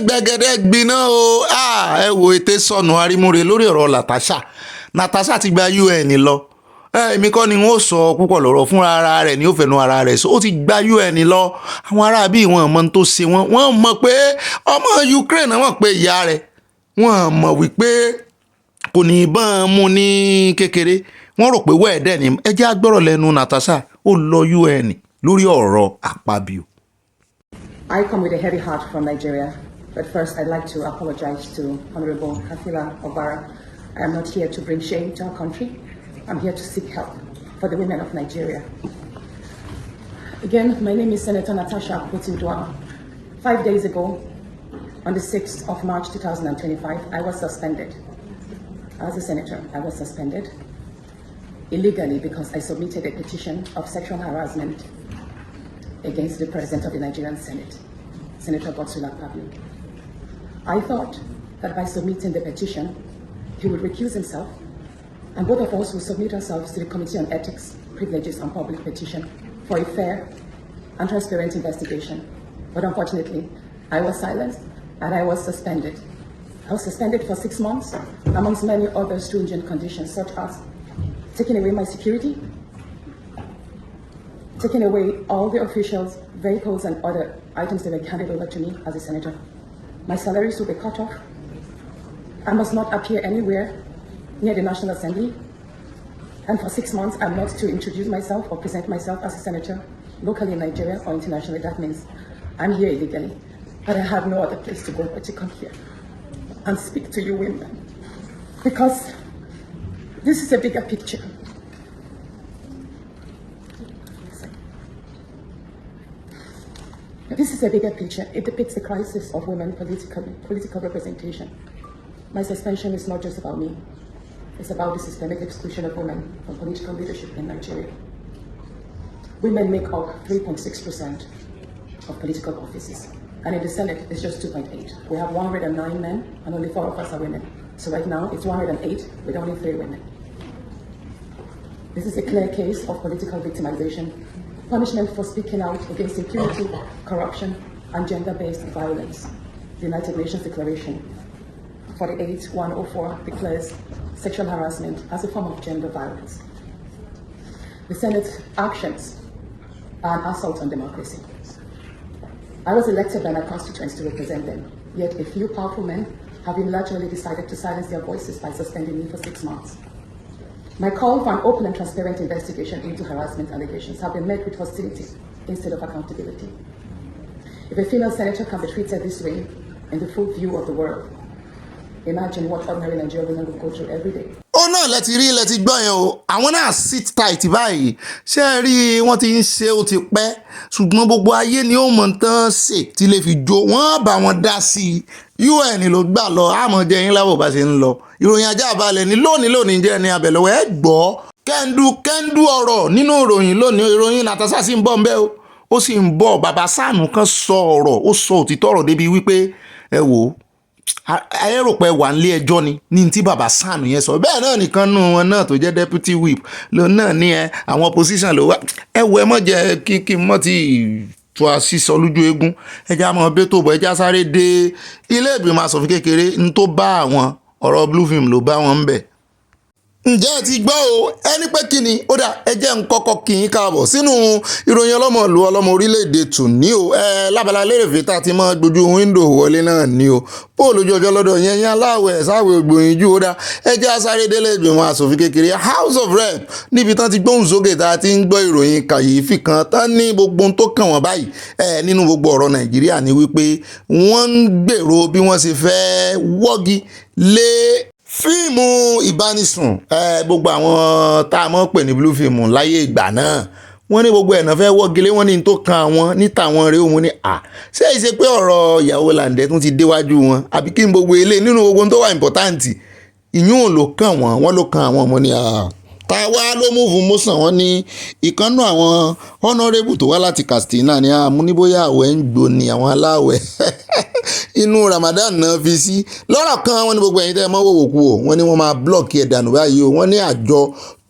gbẹ̀gẹ̀dẹ̀ gbiná o ẹ wo ètè sọnù arímúre lórí ọ̀rọ̀ Natasha ti gba UN lọ èmi kọ́ ni wọ́n sọ púpọ̀ lọ́rọ̀ fúnra ara rẹ̀ ni ó fẹnu ara rẹ̀ sọ ó ti gba UN lọ àwọn ará bíi wọn mọ tó ṣe wọ́n mọ̀ pé ọmọ Ukraine wọ́n pé ìyá rẹ̀ wọ́n mọ̀ wípé kò ní ìbọn mú ní kékeré wọ́n rò pé wẹ́ẹ̀dẹ̀ ni ẹ jẹ́ agbọ́rọ̀ lẹ́nu Natasha ó lọ UN lórí ọ̀rọ̀ Akpabio. I come with a heavy heart from Nigeria, but first I'd like to apologize to Honorable Kafila Obara. I am not here to bring shame to our country. I'm here to seek help for the women of Nigeria. Again, my name is Senator Natasha. 5 days ago, on the 6th of March 2025, I was suspended. As a senator, I was suspended illegally because I submitted a petition of sexual harassment against the President of the Nigerian Senate, Senator Akpabio. I thought that by submitting the petition, he would recuse himself, and both of us will submit ourselves to the Committee on Ethics, Privileges and Public Petition for a fair and transparent investigation. But unfortunately, I was silenced and I was suspended. I was suspended for 6 months, amongst many other stringent conditions, such as taking away my security, taking away all the officials, vehicles, and other items that were handed over to me as a senator. My salaries will be cut off. I must not appear anywhere near the National Assembly. And for 6 months, I'm not to introduce myself or present myself as a senator locally in Nigeria or internationally. That means I'm here illegally, but I have no other place to go but to come here and speak to you women, because this is a bigger picture. This is a bigger picture. It depicts the crisis of women political representation. My suspension is not just about me. It's about the systemic exclusion of women from political leadership in Nigeria. Women make up 3.6% of political offices, and in the Senate, it's just 2.8. We have 109 men, and only 4 of us are women. So right now, it's 108 with only 3 women. This is a clear case of political victimization, punishment for speaking out against impunity, corruption, and gender-based violence. The United Nations Declaration 48/104 declares sexual harassment as a form of gender violence. The Senate's actions are an assault on democracy. I was elected by my constituents to represent them, yet a few powerful men have unilaterally decided to silence their voices by suspending me for 6 months. My call for an open and transparent investigation into harassment allegations have been met with hostility instead of accountability. If a female senator can be treated this way in the full view of the world, imagine what ordinary Nigerian women will go through every day. Ó náà lẹ ti rí lẹ ti gbọ́ yẹn o àwọn náà sit tight báyìí ṣé ẹ rí wọ́n ti ń ṣe ó ti pẹ́ ṣùgbọ́n gbogbo ayé ni ó mọ̀ tán ṣe tí lè fi jó wọ́n bá wọn dá sí i UN ló gbà lọ àmọ́ jẹ́ yín lábọ̀ bá ṣe ń lọ ìròyìn ajá balẹ̀ ní lónìí jẹ́ ní abẹ̀lọ́wọ́ ẹ gbọ́ kẹ́ńdú ọ̀rọ̀ nínú ìròyìn lónìí ìròyìn Natasha sì ń bọ̀ ńbẹ́ o ó sì ń bọ̀ bàbá Sànù kan sọ ọ̀rọ̀ ó sọ òtítọ́ ọ̀rọ̀ débi wípé ẹ wò ó ayé rò pé wà nílé ẹjọ́ ni ní tí bàbá Sànù yẹn sọ bẹ́ẹ̀ náà nìkan nù wọn náà tó jẹ́ deputy whip ló náà ní àwọn opposition ló wá ẹ wọ ẹ mọ̀ jẹ́ kí mọ̀ tí tó a sísọ lójú eégún ẹja mọ̀ bẹ́ẹ̀ tó bọ̀ ẹja sáré dé ilé ìgbìmọ̀ asòfin kékeré ní tó bá àwọn ọ̀rọ̀ blue film ló bá wọn ń bẹ̀. ǹjẹ́ ẹ ti gbọ́ o ẹni pé kí ni ó dà ẹ jẹ́ ń kọ́kọ́ kí yín káàbọ̀ sínú ìròyìn ọlọ́mọlú ọlọ́mọ orílẹ̀-èdè tòní o lábala lérèfé tá a ti mọ́ gbójú wíńdò wọlé náà ni o bó lójú ọjọ́ lọ́dọ̀ yẹn yẹn aláwẹ̀ sáwẹ̀ ògbòyìnjú ó dà ẹ jẹ́ asáré délé ìgbìmọ̀ asòfin kékeré House of Rep níbi tán ti gbóhùn sókè tá a ti ń gbọ́ ìròyìn kàyéfì kan tán ní gbogbo tó kàn wọ́n báyìí nínú gbogbo ọ̀rọ̀ Nàìjíríà ni wípé wọ́n ń gbèrò bí wọ́n ṣe fẹ́ wọ́gi lé fíìmù ìbánisùn gbogbo àwọn tá a mọ̀ pè ní blue film láyé ìgbà náà wọ́n ní gbogbo ẹ̀nà fẹ́ wọ́gilé wọ́n ní tó kan àwọn níta wọn rèé òun ní ṣé ìṣe pé ọ̀rọ̀ ìyàwó làǹdẹ̀ tún ti déwájú wọn àbí kí n gbogbo ilé nínú gbogbo tó wà important ìyún ló kàn wọ́n ló kan àwọn ọmọ ní táwa ló mú fún mọ́sàn wọ́n ní ìkànnù àwọn honourable tó wá láti Katsina ní àmúníbóyá àwẹ̀ ń gbò ní àwọn aláwẹ̀ inú Ramadan náà fi sí lọ́rọ̀ kan wọ́n ní gbogbo ẹ̀yin tẹ́ mọ́ wòwò kú o wọ́n ní wọ́n máa blọ́ọ̀kì ẹ̀ dànù báyìí o wọ́n ní àjọ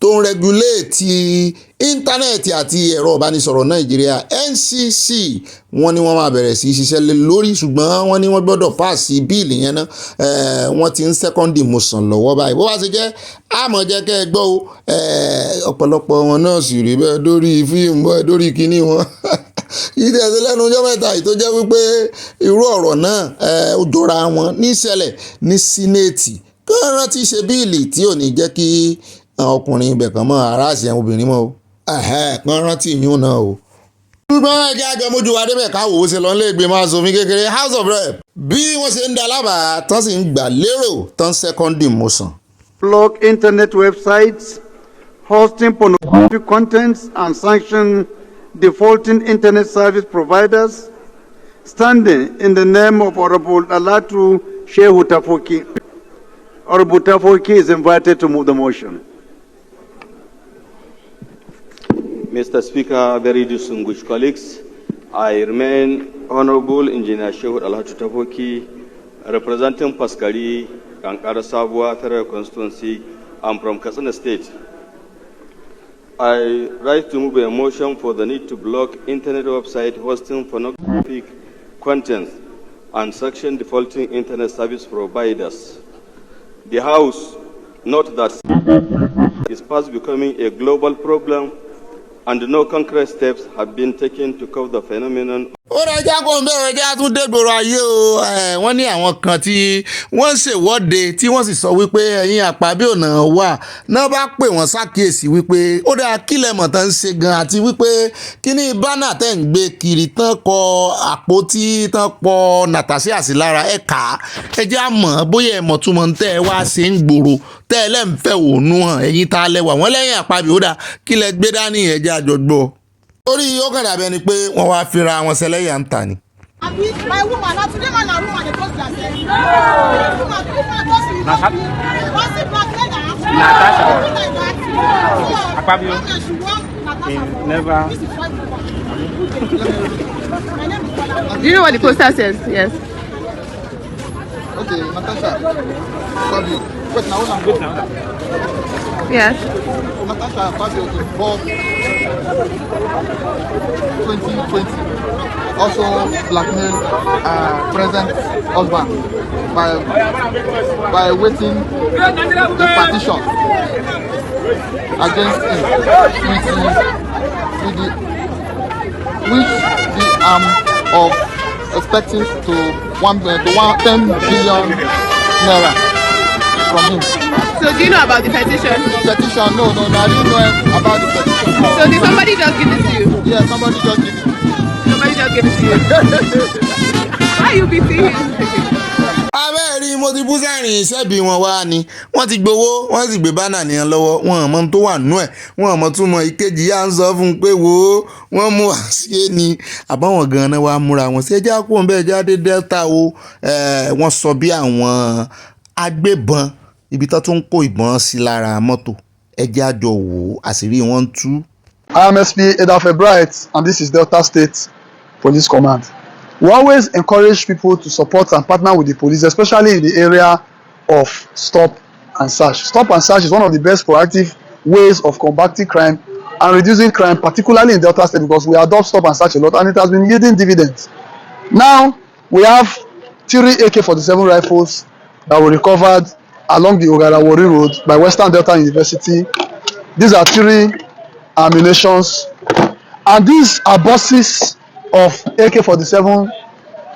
tó ń rẹ́gúléètì íńtánẹ́ẹ̀tì àti ẹ̀rọ ìbánisọ̀rọ̀ Nàìjíríà NCC wọ́n ní wọ́n máa bẹ̀rẹ̀ sí í ṣiṣẹ́ lé lórí ṣùgbọ́n wọ́n ní wọ́n gbọ́dọ̀ páàsì bíìlì yẹn náà wọ́n ti ń second motion lọ́wọ́ báyìí bó bá ṣe jẹ́ àmọ́ jẹ́ kẹ́ ẹ gbọ́ ọ̀pọ̀lọpọ̀ wọn náà sì rí bẹ́ẹ̀ dórí fíìmù bẹ́ẹ̀ dórí kinní wọn ìdẹ̀sẹ̀ lẹ́nu ọjọ́ mẹ́ta yìí tó jẹ́ wípé irú ọ̀rọ̀ náà ó jọra wọn níṣẹ̀lẹ̀ ní sínéètì kí wọ́n rántí ṣe bíìlì tí ò ní jẹ́ kí ọkùnrin ibẹ̀ kan mọ́ aráàsì àwọn obìnrin mọ́ o kí wọ́n rántí ìyún náà o. ṣùgbọ́n ẹ̀jẹ̀ àjọ mójú wa débẹ̀ káwọ́ ó ṣe lọ nílé ìgbìmọ̀ asòfin kékeré House of Rep bí wọ́n ṣe ń da lábàá tán sì ń gbà lérò tán second motion. Block internet websites, hosting pornographic contents and sanction defaulting internet service providers, standing in the name of Honorable Alatu Shehu Tafoki. Honorable Tafoki is invited to move the motion. Mr. Speaker, very distinguished colleagues, I remain Honorable Engineer Shehu Alatu Tafoki, representing Paskari, Kankara Sabwa, Federal Constituency. I'm from Katsina State. I rise to move a motion for the need to block internet website hosting pornographic content and section defaulting internet service providers. The House note that is fast becoming a global problem and no concrete steps have been taken to curb the phenomenon. ó rẹjá kó ń bẹ̀rẹ̀ ẹjá tún dégbòrò ayé o wọ́n ní àwọn kan tí wọ́n ń ṣèwọ́de tí wọ́n sì sọ wípé ẹ̀yin Akpabio náà wà náà bá pè wọ́n ṣàkíyèsí wípé ó dáa kílẹ̀ mọ̀ tán ń ṣe gan àti wípé kíní bánà tẹ̀ ń gbé kiri tán kọ àpótí tán pọ̀ Natasha sí lára ẹ̀ka ẹjá mọ̀ bóyá ẹ̀mọ̀ túmọ̀ tẹ́ ẹ wá ṣe ń gbòòrò tẹ́ ẹ lẹ́ǹfẹ̀ òònù hàn ẹ̀yin tá a lẹ́wà wọ́n lẹ́yìn Akpabio ó dáa kílẹ̀ gbé dání ẹjá àjọgbọ́ orí ó kàn dàbí ẹni pé wọ́n wá fira wọn ṣẹlẹ́yà ń tà ni. My woman, not today, man, a woman, they post themselves. Natasha. Akpabio. Never. Do you know what the poster says? Yes. Okay, Natasha. Akpabio. Wait, now I'm good now. Yes. Natasha Akpabio involved 2020. Also blackmail present husband by waiting the petition against him which the of expecting to 10 billion naira from him. So do you know about the petition? Petition? No, I didn't know about the petition. So did somebody just give it to you? Yeah, somebody just give it to me. Somebody just give it to you. Why you be serious? abẹ́ẹ̀rí mo ti bú sẹ́rìn ìṣẹ́bí wọn wá ni wọ́n ti gbowó wọ́n sì gbé bánà nìyẹn lọ́wọ́ wọn àmọ́ tó wà nú ẹ̀ wọn àmọ́ tún mọ ìkejì yá ń sọ fún un pé wo wọ́n mú àṣẹ ni àbáwọn gan-an wàá múra wọn sí ẹjẹ́ àpò ń bẹ́ẹ̀ jáde Delta o wọ́n sọ bí àwọn agbébọn ibi tó tún kó ìbọn sí lára mọ́tò ẹjẹ́ àjọ wò àṣírí wọn tú. I am SP Edafe Bright, and this is Delta State Police Command. We always encourage people to support and partner with the police, especially in the area of stop and search. Stop and search is one of the best proactive ways of combating crime and reducing crime, particularly in Delta State, because we adopt stop and search a lot, and it has been yielding dividends. Now, we have 3 AK-47 rifles that were recovered along the Ogarawori Road by Western Delta University. These are 3 ammunitions, and these are boxes of AK-47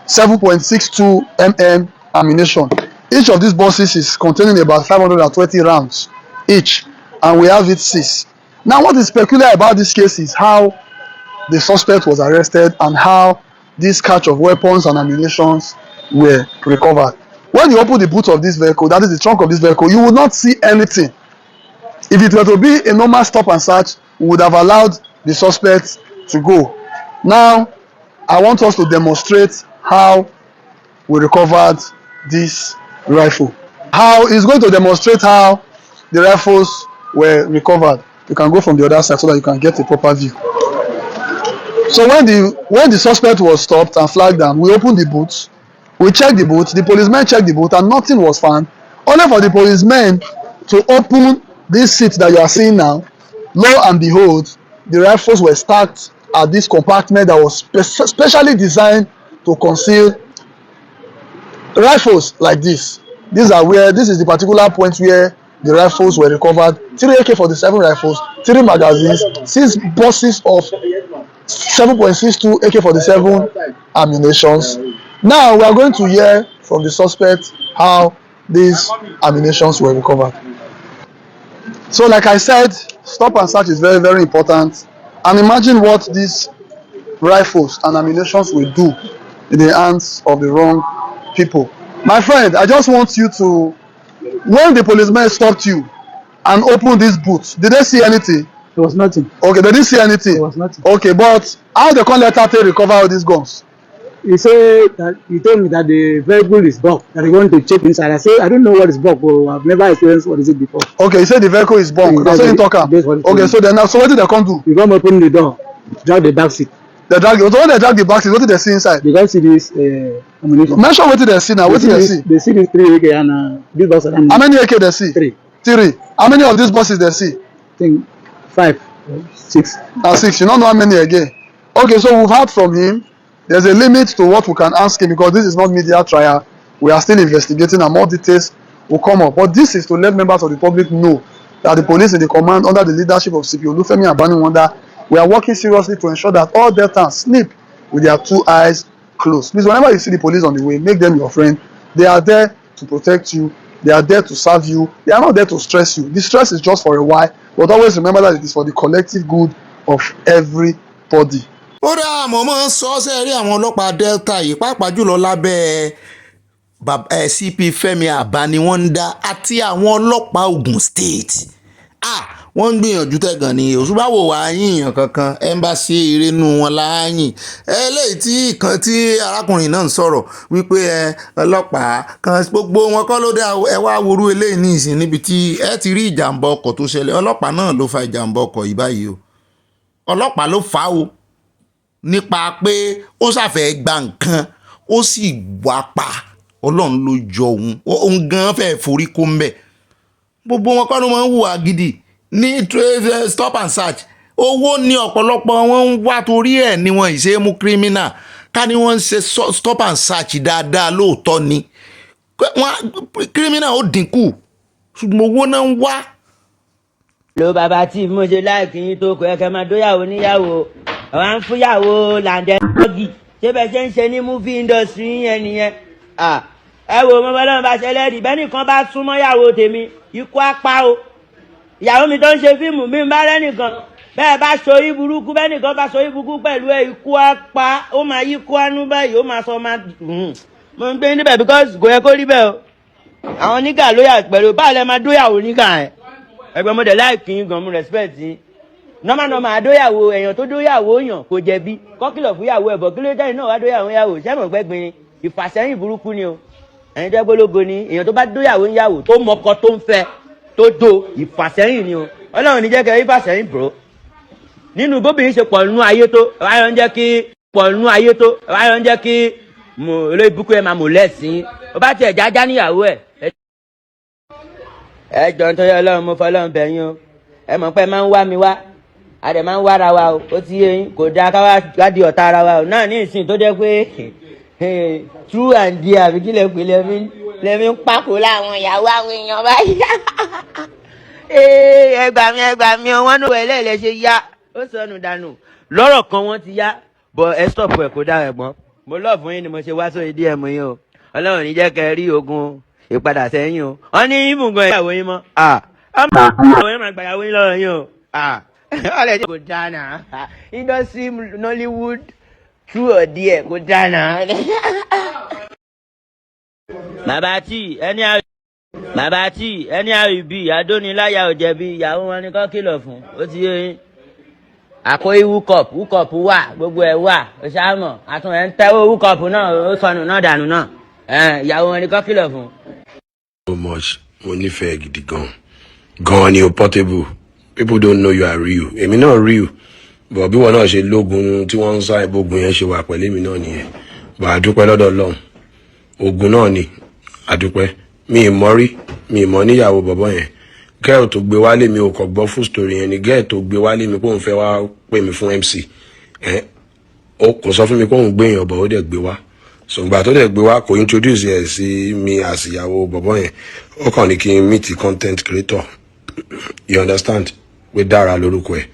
7.62 mm ammunition. Each of these boxes is containing about 520 rounds each, and we have it seized. Now, what is peculiar about this case is how the suspect was arrested and how this catch of weapons and ammunition were recovered. When you open the boot of this vehicle, that is the trunk of this vehicle, you will not see anything. If it were to be a normal stop and search, we would have allowed the suspect to go. Now, I want us to demonstrate how we recovered this rifle. How is going to demonstrate how the rifles were recovered. You can go from the other side so that you can get a proper view. So when the suspect was stopped and flagged down, we opened the boot, we checked the boot, the policemen checked the boot, and nothing was found. Only for the policemen to open These seats that you are seeing now, lo and behold, the rifles were stacked at this compartment that was specially designed to conceal rifles like this. This is the particular point where the rifles were recovered. 3 AK-47 rifles, 3 magazines, 6 boxes of 7.62 AK-47 ammunitions. Now we are going to hear from the suspect how these ammunitions were recovered. So like I said, stop and search is very, very important. And imagine what these rifles and ammunitions will do in the hands of the wrong people. My friend, I just want you to, when the policemen stopped you and opened these boots, did they see anything? There was nothing. Okay, they didn't see anything. There was nothing. Okay, but how they come later to recover all these guns? He said that he told me that the vehicle is bugged, that he want to check inside. I said I don't know what is bugged, but I've never experienced what is it before. Okay, he said the vehicle is bugged. That's what you talk about. Okay, so then now, so what did they come do? We come open the door, drag the back seat. They drag it. So when they drag the back seat, what did they see inside? They don't see this ammunition. Mention what did they see now? What did they see? They see this 3 AK and this box. How many AK they see? 3. 3. How many of these buses they see? I think 5, 6. 6. You don't know how many again. Okay, so we've heard from him. There's a limit to what we can ask him because this is not media trial. We are still investigating and more details will come up. But this is to let members of the public know that the police in the command under the leadership of CP Olufemi Abaniwanda, we are working seriously to ensure that all Deltans sleep with their 2 eyes closed. Please, whenever you see the police on the way, make them your friend. They are there to protect you. They are there to serve you. They are not there to stress you. The stress is just for a while, but always remember that it is for the collective good of everybody. ó dá àmọ́ mọ́ sọ ọ́ sẹ́ẹ̀rí àwọn ọlọ́pàá Delta yìí pàápàá jùlọ lábẹ́ CP Fẹ́mi Àbániwọ́ndá àti àwọn ọlọ́pàá Ogun State wọ́n ń gbìyànjú tẹ̀gàn ní òṣùbáwò wá yíyan kankan ẹ́mbáṣí ìrẹ́nu wọn láàyìn eléyìí tí ìkan tí arákùnrin náà ń sọ̀rọ̀ wípé ọlọ́pàá kan gbogbo wọn kọ́ ló dá ẹ wá worú eléyìí ní ìsìn níbi tí ẹ ti rí ìjàmbá ọkọ̀ tó ṣẹlẹ̀ ọlọ́pàá náà ló fa ìjàmbá ọkọ̀ yìí báyìí o ọlọ́pàá ló fà á o nípa pé ó ṣàfẹ́ gba nǹkan ó sì wá pa ọlọ́run ló jọ òun gan fẹ́ forí kó ń bẹ̀ gbogbo wọn kọ́ ló máa ń hùwà gidi ní stop and search owó ní ọ̀pọ̀lọpọ̀ wọn ń wá torí ẹ̀ ni wọ́n ìṣe mú criminal ká ní wọ́n ń ṣe stop and search dáadáa lóòótọ́ ni criminal ó dínkù ṣùgbọ́n owó náà ń wá. ló bàbá tí mo ṣe láìkí yín tó kọ ẹ kẹ máa dóyàwó níyàwó àwọn ń fúyàwó làǹdẹ lọ́gì ṣé bẹ́ẹ̀ ṣe ń ṣe ní movie industry yẹn nìyẹn ẹ wò mo bọ́lá bá ṣẹlẹ̀ rí bẹ́ẹ̀ nìkan bá súnmọ́ ìyàwó tèmi ikú apá o ìyàwó mi tó ń ṣe fíìmù mi ń bá rẹ́nìkan bẹ́ẹ̀ bá ṣorí burúkú bẹ́ẹ̀ nìkan bá ṣorí burúkú pẹ̀lú ẹ̀ ikú apá ó máa yí kú ánú báyìí ó máa sọ máa mo ń gbé níbẹ̀ because kò yẹ kó rí bẹ́ẹ̀ o àwọn nígà lóyà pẹ̀lú báà lẹ́ máa dóyàwó nígà ẹ̀ ẹgbẹ́ mo dẹ̀ láìkí yín gan mo respect yín nọ́mà àdóyàwó èèyàn tó dóyàwó yàn kò jẹ̀bi kọ́kìlọ̀ fúyàwó ẹ̀bọ̀ kí ló dẹ́yìn náà wá dóyàwó yàwó sẹ́mọ̀ gbẹ́gbin ìfàsẹ́yìn burúkú ni o ẹ̀yin jẹ́ gbólógo ni èèyàn tó bá dóyàwó yàwó tó mọkọ tó ń fẹ́ tó do ìfàsẹ́yìn ni o ọlọ́run ní jẹ́ kẹ́ ìfàsẹ́yìn bro nínú bóbìnrin ṣe pọ̀ nínú ayé tó wáyọ̀ ń jẹ́ kí olóyè búkú ẹ̀ máa mò lẹ́sìn ó bá tiẹ̀ jájá níyàwó ẹ̀ ẹ jọ nítorí ọlọ́run mo fọlọ́run bẹ̀yìn o ẹ mọ̀ pé máa ń wá mi wá a dẹ̀ máa ń wára wa o ó ti yé yín kò dáa ká wá di ọ̀tá ara wa o náà ní ìsìn tó jẹ́ pé true and dear àbí kí lè pè lẹ́mí ń pàkó láwọn ìyàwó àwọn èèyàn báyìí ẹ gbà mí wọn ní wẹ̀lẹ́ lẹ ṣe yá ó sọnù dànù lọ́rọ̀ kan wọ́n ti yá bọ̀ ẹ stop ẹ̀ kó dára ẹ̀gbọ́n mo lọ́ọ̀ fún yín ni mo ṣe wá sórí DM yín o ọlọ́run ní jẹ́ kẹ́ rí ogun ìpadà sẹ́yìn o wọ́n ní ìbùngàn ìyàwó yín mọ́ àwọn yẹn máa gbàyàwó yín lọ́rọ̀ yín o ọ̀lẹ́ kò dáná industry Nollywood true or dare kò dáná. bàbá tí ẹni àríbí adóniláyà ò jẹ̀bi ìyàwó wọn ni kọ́ kìlọ̀ fún ó ti yé yín àkóyí wúkọ̀pù wà gbogbo ẹ̀ wà ó ṣàmọ̀ àtún ẹ̀ ń tẹ́wọ́ wúkọ̀pù náà ó sọnù náà dànù náà ìyàwó wọn ni kọ́ kìlọ̀ fún. So much mo nífẹ̀ẹ́ gidi gan ni o portable people don't know you are real èmi náà real but bí wọn náà ṣe lógun tí wọ́n ń sá ìbògùn yẹn ṣe wà pẹ̀lú èmi náà nìyẹn but àdúpẹ́ lọ́dọ̀ Ọlọ́run ogun náà ni àdúpẹ́ mi ì mọ̀ níyàwó bọ̀bọ̀ yẹn gẹ́ẹ̀ tó gbé wálé mi ò kọ̀ gbọ́ full story yẹn ni gẹ́ẹ̀ tó gbé wálé mi pé òun fẹ́ wá pè mí fún MC ó kò sọ fún mi pé òun gbé èèyàn bọ̀ ó dẹ̀ gbé wá ṣùgbọ́n tó dẹ̀ gbé wá kò introduce ẹ̀ sí mi àsìyàwó bọ̀bọ̀ yẹn ó kàn ní kí n meet content creator you understand pé dára lórúkọ ẹ̀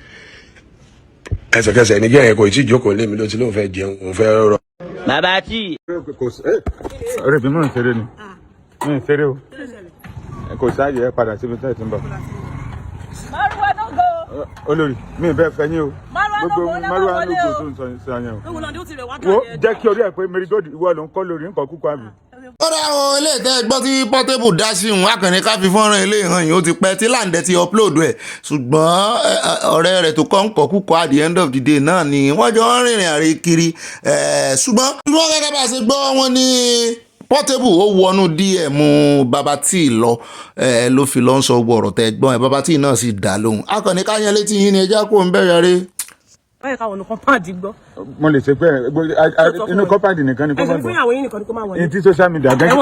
ẹsẹ̀kẹsẹ̀ ní gẹ́yìn kò tí ì jókòó lé mi ló ti lóun fẹ́ jẹun òun fẹ́ rọ. bàbá tí. ọ̀rẹ́ mi mò ń ṣeré ni mi ń ṣeré o kò sáàyè ẹ padà síbi tẹ́ ẹ ti ń bọ̀. Maruwa no go. Olórí mi ì bẹ́ẹ̀ fẹ́ yín o gbogbo Maruwa ló kò tó ń sọ yẹn o. wo jẹ́ kí orí ẹ̀ pé merigold ìwọ ló ń kọ́ lórí nǹkan kúkú àmì. ó dá àwọn ilé ìtẹ́ gbọ́ tí Portable dá sí òun akànnì ká fi fọ́nrán ilé ìhàn yìí ó ti pẹ́ tí láǹdẹ̀ ti upload ẹ̀ ṣùgbọ́n ọ̀rẹ́ rẹ̀ tó kọ́ ń kọ́ kúkọ́ at the end of the day náà ni wọ́n jọ ń rìnrìn àrè kiri ṣùgbọ́n gẹ́gẹ́ bá a ṣe gbọ́ wọn ní Portable ó wọnú DM bàbá tí lọ ló fi lọ ń sọ gbọ́ ọ̀rọ̀ tẹ́ gbọ́n ẹ̀ bàbá tí náà sì dá lóhùn akànnì ká yẹn létí yín ni ẹjá kó ń bẹ̀rẹ̀ rẹ̀. Báyìí káwọn olùkọ́ pàdé gbọ́. mo lè ṣe pé inú kọ́pàdì nìkan ni kó máa ẹ̀sìn fún ìyàwó yín nìkan ni kó máa wọlé. ní ti social media gẹ́gẹ́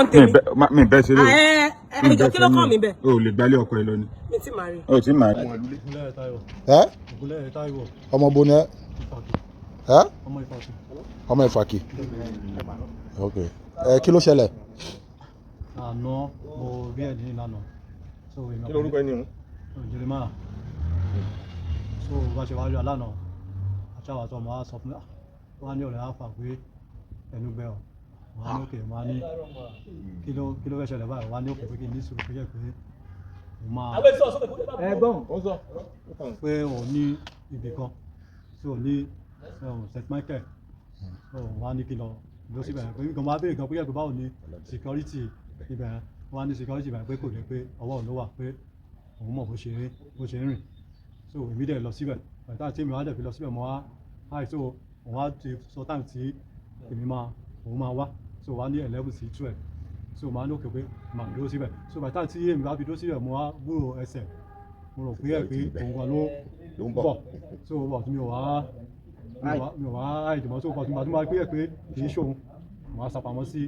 mi bẹ́ẹ̀ ṣeré o. ìjọ kí ló kàn mí bẹ́ẹ̀. o lè gbálẹ̀ ọkọ ẹ lọ ni. mi ti máa rí. o ti máa rí. ọmọ bo ni ẹ ọmọ Ìfàkì ok kí ló ṣẹlẹ̀. àná mo rí ẹ̀ ní ìlànà. kí lorúkọ ẹni o. Jeremiah so bá ṣe wá rí alánà àṣàwà tó máa sọ fún mi wá ní ọ̀rẹ́ àfà pé ẹnu gbẹ ọ wà ní òkè máa ní kí ló fẹ́ ṣẹlẹ̀ báyìí wà ní òkè pé kí ní sùúrù pé yẹ pé mo máa ẹgbọ́n pé òun ní ibì kan tí òun ní St. Michael wà ní kí lọ síbẹ̀ pé nǹkan máa béèrè kan pé yẹ pé báwo ni security ibẹ̀ wà ní security ibẹ̀ pé kò ní pé ọwọ́ òun ló wà pé òun mọ̀ bó ṣe ń rìn so èmi dẹ̀ lọ síbẹ̀ àti tí èmi wá dẹ̀ fi lọ síbẹ̀ mọ́ wá so òun wá ti sọ táìmù tí èmi òun máa wá so wá ní 11 sí 12 so màá ní òkè pé màá dúró síbẹ̀ so bàtà tí èmi wá fi dúró síbẹ̀ mo wá gbúrò ẹsẹ̀ mo rò pé ẹ̀ pé òun kan ló ń bọ̀ so bọ̀ tí mi ò wá àìdìmọ̀ so bọ̀ tí màá pé ẹ̀ pé kì í ṣòun mo wá sapamọ́ sí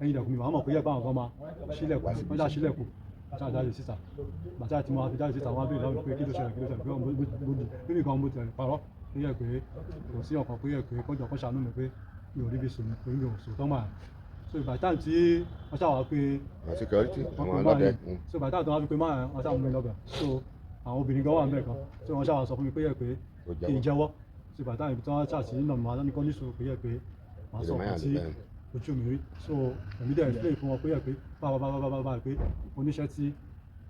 ẹ̀yìn ìdẹ̀kùn mi màá mọ̀ pé ẹ̀ bá àwọn kan máa ṣílẹ̀kùn wọ́n já ṣílẹ̀kùn bàtà jáde síta bàtà tí mo wá fi jáde síta wọ́n á béèrè lọ́wọ́ pé kí ló ṣẹlẹ̀ pé bíbí kan mo tẹ̀lé parọ́ pé yẹ pé kò sí ọkàn pé yẹ pé kọjọ kọ́ ṣàánú mi pé mi ò rí bí sùn pé mi ò sùn tán máa so bàtà tí wọ́n ṣàwá pé so bàtà tí wọ́n fi pé máa wọ́n ṣàmú mi lọ́bẹ̀ so àwọn obìnrin gan wà ń bẹ̀ kan so wọ́n ṣàwá sọ fún mi pé yẹ pé kì í jẹ́wọ́ so bàtà ibi tí wọ́n ṣàṣì nínà mi ní kọ́ ní sùn pé yẹ pé màá sọ fún tí ojú mi rí so èmi dẹ̀ explain fún wọn pé yẹ pé bá pé oníṣẹ́ tí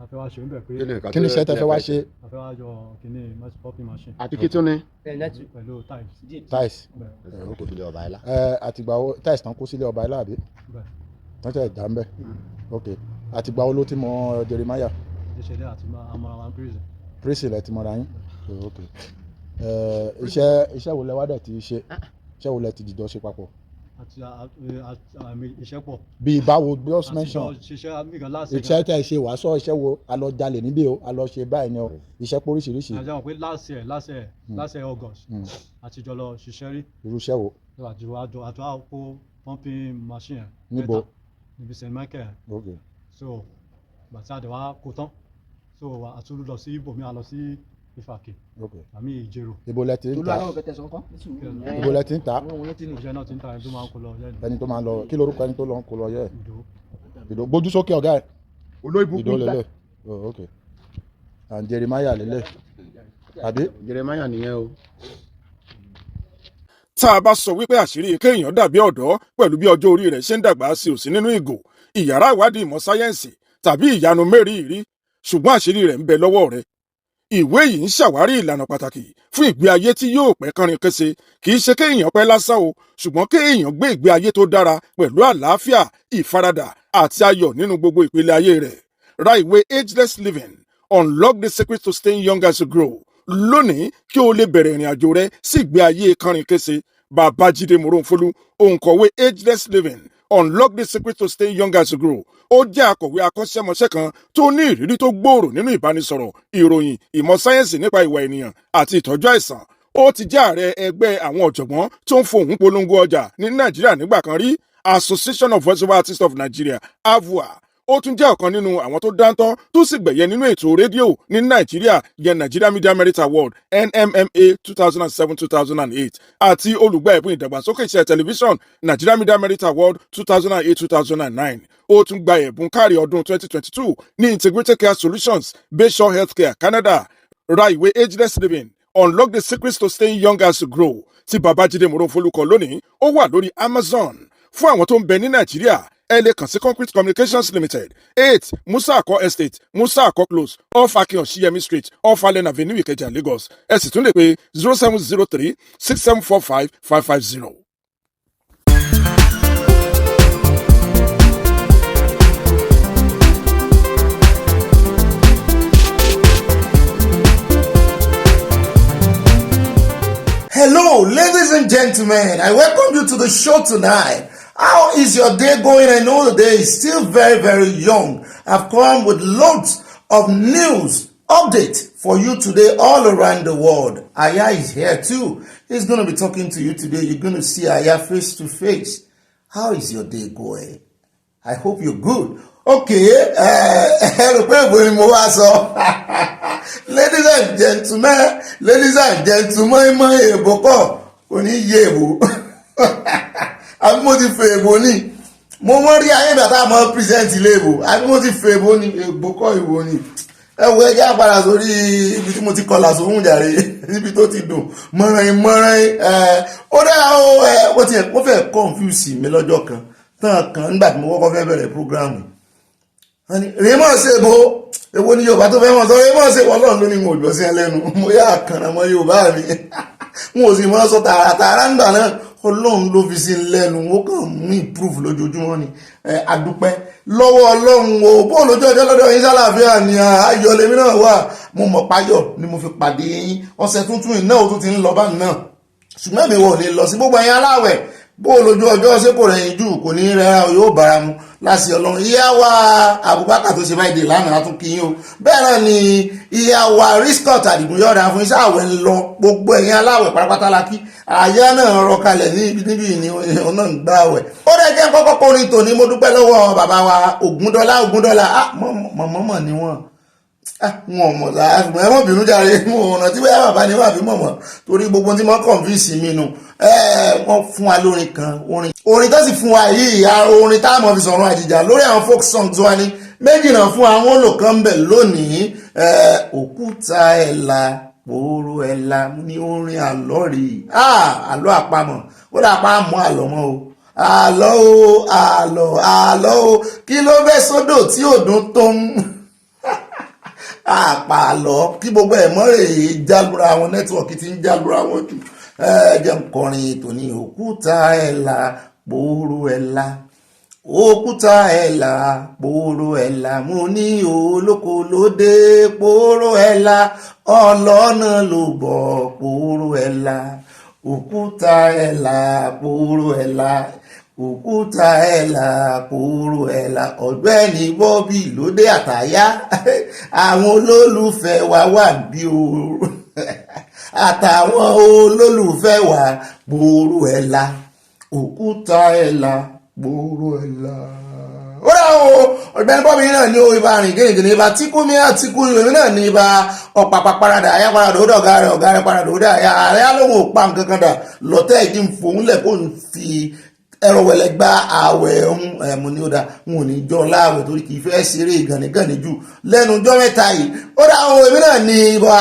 a fẹ́ wá ṣe ń bẹ̀ pé kí ni iṣẹ́ tẹ́ fẹ́ wá ṣe. a fẹ́ wá yọ kìíní popping machine. àti kí tún ni. pẹ̀lú tiles. àtìgbà wo tiles tán kó sílé ọba ilá àbí. wọ́n tẹ̀ dá ń bẹ̀. ok àtìgbà wo ló ti mọ Jeremiah. ìṣẹ̀lẹ̀ àti amọ̀ra wa prison. prison lẹ ti mọ̀ra yín. ok iṣẹ́ wo lẹ wá dẹ̀ ti ṣe iṣẹ́ wo lẹ ti dìjọ ṣe papọ̀. àti iṣẹ́ pọ̀. bíi báwo just mention iṣẹ́ tẹ́ ẹ ṣe wàá sọ iṣẹ́ wo a lọ jalè níbí o a lọ ṣe báyìí ni o iṣẹ́ pọ̀ oríṣiríṣi. àjọ pé last year August àtijọ́ lọ ṣiṣẹ́ rí. irú iṣẹ́ wo. àjọ àpò pumping machine. níbo. níbi St. Michael. ok. so bàtí àdéhùn kò tán so àtúndú lọ sí ibòmí a lọ sí Ìfàkì. ok. àmì Ìjẹ̀rò. ibo lẹ ti ń ta ibo lẹ ti ń ta. ìṣẹ́ náà ti ń ta ẹni tó máa ń kó lọ yẹ. ẹni tó máa ń lọ kí lorúkọ ẹni tó lọ ń kó lọ yẹ. ìdó gbójú sókè ọ̀gá ẹ̀. olóyìnbó ìdó lélẹ̀ ok and Jeremiah lélẹ̀ àbí. Jeremiah nìyẹn o. tá a bá sọ wípé àṣírí kéèyàn dàbí ọ̀dọ́ pẹ̀lú bí ọjọ́ orí rẹ̀ ṣe ń dàgbà sí òsì nínú ìgò ìyàrá ìwádìí ìmọ̀ sáyẹ́ǹsì tàbí ìyanu mẹ́rìírí ṣùgbọ́n àṣírí rẹ̀ ń bẹ lọ́wọ́ rẹ̀. ìwé yìí ń ṣàwárí ìlànà pàtàkì fún ìgbé ayé tí yóò pẹ́ kánrin kése kì í ṣe kéèyàn pẹ́ lásán o ṣùgbọ́n kéèyàn gbé ìgbé ayé tó dára pẹ̀lú àlàáfíà ìfaradà àti ayọ̀ nínú gbogbo ìpele ayé rẹ̀. ra ìwé ageless living unlock the secret to staying young as you grow lónìí kí o lè bẹ̀rẹ̀ ìrìn àjò rẹ sí ìgbé ayé kánrin kése. Babájídé Moronfolu òǹkọ̀wé ageless living unlock the secret to staying young as you grow ó jẹ́ akọ̀wé akọ́ṣẹ́mọṣẹ́ kan tó ní ìrírí tó gbòòrò nínú ìbánisọ̀rọ̀ ìròyìn ìmọ̀ sáyẹ́ǹsì nípa ìwà ènìyàn àti ìtọ́jú àìsàn ó ti jẹ́ ààrẹ ẹgbẹ́ àwọn ọ̀jọ̀gbọ́n tó ń fohùn polongo ọjà ní Nàìjíríà nígbà kan rí Association of Voiceover Artists of Nigeria AVOA ó tún jẹ́ ọ̀kan nínú àwọn tó dáńtọ́ tó sì gbẹ̀yẹ nínú ètò rédíò ní nàìjíríà yẹn Nigeria Media Merit Award NMMA 2007-2008 àti olùgbà ẹ̀bùn ìdàgbàsókè iṣẹ́ tẹlifíṣọ̀n Nigeria Media Merit Award 2008-2009. ó tún gba ẹ̀bùn kárí ọdún 2022 ní Integrated Care Solutions Bayshore Healthcare Canada. Ra ìwé Ageless Living, Unlock the Secrets to Staying Young as You Grow tí Babájídé Moronfolúkọ lónìí, ó wà lórí Amazon. Fún àwọn tó ń bẹ ní Nàìjíríà, ẹ lè kàn sí Concrete Communications Limited, 8 Musa Ako Estate, Musa Ako Close, off Akin Shiyemi Street, off Allen Avenue, Ìkẹjà, Lagos. Ẹ sì tún lè pè 0703 6745 550. Hello, ladies and gentlemen. I welcome you to the show tonight. How is your day going? I know the day is still very, very young. I've come with loads of news, updates for you today all around the world. Aya is here too. He's going to be talking to you today. You're going to see Aya face to face. How is your day going? I hope you're good. Okay, ladies and gentlemen, my eboko koni yebo. Abi mo ti fe ebo ni. Mo mo ri aye ba ta mo present lebo. Abi mo ti fe ebo ni eboko iwo ni. Ẹ wo ẹja padà sórí ibi tí mo ti kọlà sóhun jàre níbi tó ti dùn mọ̀rìn ó dá wọ́n fẹ́ confuse mi lọ́jọ́ kan tán nígbà tí mo kọ́kọ́ fẹ́ bẹ̀rẹ̀ program rèémọ̀ ṣe bó èwo ni Yorùbá tó fẹ́ mọ̀ sọ rèémọ̀ ṣe wọ́n lọ́run ló ní mo jọ sí ẹlẹ́nu mo yá àkànnà mọ́ Yorùbá mi mo sì mọ́ sọ tààràtààrà nígbà náà Ọlọ́run ló fi sí lẹ́nu ó kàn mú improve lójoojúmọ́ ni àdúpẹ́ lọ́wọ́ Ọlọ́run o bó lójú ọjọ́ lọ́dọ̀ yín sálàáfíà ni ayọ̀ lèmi náà wà mo mọ̀ páyọ̀ ni mo fi pàdé yín ọ̀sẹ̀ tuntun iná ò tún ti ń lọ bá náà ṣùgbọ́n mi wọ̀ ní lọ sí gbogbo ẹ̀yin aláwẹ̀ bó lójú ọjọ́ ṣé kò rẹ̀yìn jù kò ní rẹ̀ yóò bára mu láti Ọlọ́run ìyá wa Abubakar tó ṣe báyìí dè lánàá tún kí yín o bẹ́ẹ̀ náà ni ìyá wa Riscott Àdìgún yọ̀ọ̀dà fún iṣẹ́ àwẹ̀ ń lọ gbogbo ẹ̀yin aláwẹ̀ pátápátá la kí àyà náà rọ kalẹ̀ níbi ní ọ̀nà ń gbá àwẹ̀ ó dẹ̀ jẹ́ kọ́kọ́ kọrin tòní mo dúpẹ́ lọ́wọ́ bàbá wa Ògúndọ́lá mọ̀mọ́ ni wọ́n wọn mọ̀ láàfin ẹ mọ̀ bínú jàre mo ọ̀nà tí bóyá bàbá ni wà bí mọ̀mọ́ torí gbogbo tí wọ́n convince mi nù wọ́n fún wa lórin kan orin tó sì fún wa yìí orin tá a mọ̀ fi sọ̀rọ̀ àjìjà lórí àwọn folk songs wa ni méjì náà fún àwọn olùkọ́ ń bẹ̀ lónìí òkúta ẹ̀là pòórò ẹ̀là ní orin àlọ́ rí àlọ́ àpamọ̀ ó dà pa mọ́ àlọ́ mọ́ o àlọ́ o kí ló bẹ́ sódò tí òdùn tó ń àpàlọ́ kí gbogbo ẹ̀mọ́ rẹ̀ jálura àwọn nẹ́tíwọ̀kì tí ń jálura wọn jù jẹ́ nkọrin tòní òkúta ẹ̀là pòórò ẹ̀là òkúta ẹ̀là pòórò ẹ̀là mo ní olóko lóde pòórò ẹ̀là ọlọ́nà ló bọ̀ pòórò ẹ̀là òkúta ẹ̀là pòórò ẹ̀là òkúta ẹ̀là pòórò ẹ̀là Ọ̀gbẹ́ni Bobby lóde àtàyà àwọn olólùfẹ́ wa wà bí ooru àtàwọn olólùfẹ́ wa pòórò ẹ̀là òkúta ẹ̀là pòórò ẹ̀là. ó rà o Ọ̀gbẹ́ni Bobby náà ní o ibà rìn gẹ́gẹ́ ibà tíkúmi àtíkúmi èmi náà ní ibà ọ̀pàpà parada àyà parada ó dà ọ̀gá rẹ̀ parada ó dà àyà lóhùn òpá nǹkan kan dà lọ́tẹ̀ ìdí ń fòun lẹ̀ kó ń fi ẹ̀rọ wẹ̀lẹ̀ gba ààwẹ̀ ẹ̀mú ní ó dá wọn ò ní jọ láàwẹ̀ torí kìí fẹ́ ṣeré ìgànnìgànnì jù lẹ́nu ọjọ́ mẹ́ta yìí ó dá ohun èmi náà ní ibà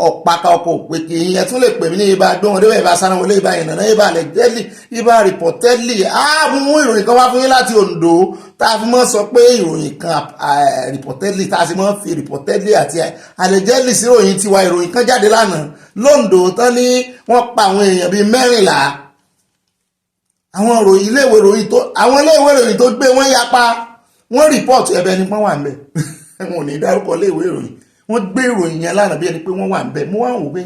ọ̀pàkà ọkọ̀ òpèkè yẹn tún lè pè mí ní ibà gbọ́n ọdẹ ibà sanwó-olé ibà ìnànà ibà allegedly ibà reportedly mú ìròyìn kan wá fún yín láti Ondo tá a fi mọ́ sọ pé ìròyìn kan reportedly tá a sì mọ́ fi reportedly àti allegedly sí ìròyìn tiwa ìròyìn kan jáde lánàá l'Ondo tán ní wọ́n pa àwọn èèyàn bíi 14 àwọn iléèwé ìròyìn tó gbé wọ́n yapa wọ́n rìpọ́ọ̀tù ẹ̀bẹ̀ ni wọ́n wà ń bẹ̀ wọn ò ní dárúkọ iléèwé ìròyìn wọ́n gbé ìròyìn yẹn lánàá bí ẹni pé wọ́n wà ń bẹ̀ mo wá wò pé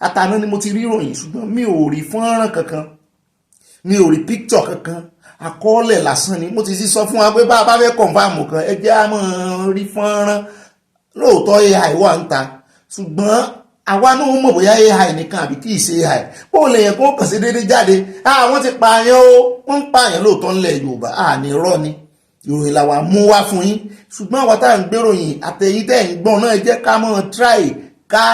àtàná ni mo ti rí ìròyìn ṣùgbọ́n mi ò rí fọ́nrán kankan mi ò rí píkítọ̀ kankan àkọọ́lẹ̀ lásán ni mo ti sì sọ fún wa pé bá a bá fẹ́ kọ̀ǹfàmù kan ẹ jẹ́ á máa rí fọ́nrán lóòótọ́ AI wà ń ta ṣùgbọ́n àwa náà mọ̀ bóyá AI nìkan àbí kìí ṣe AI bó lè yẹn kó kàn sí déédéé jáde àwọn ti pààyàn o wọ́n ń pààyàn lóòótọ́ ńlẹ̀ Yorùbá ní irọ́ ni ìròyìn làwa mú wá fún yín ṣùgbọ́n àwọn tá à ń gbéròyìn àtẹ̀yìn tẹ̀ ń gbọ́n náà jẹ́ ká mọ̀ try ká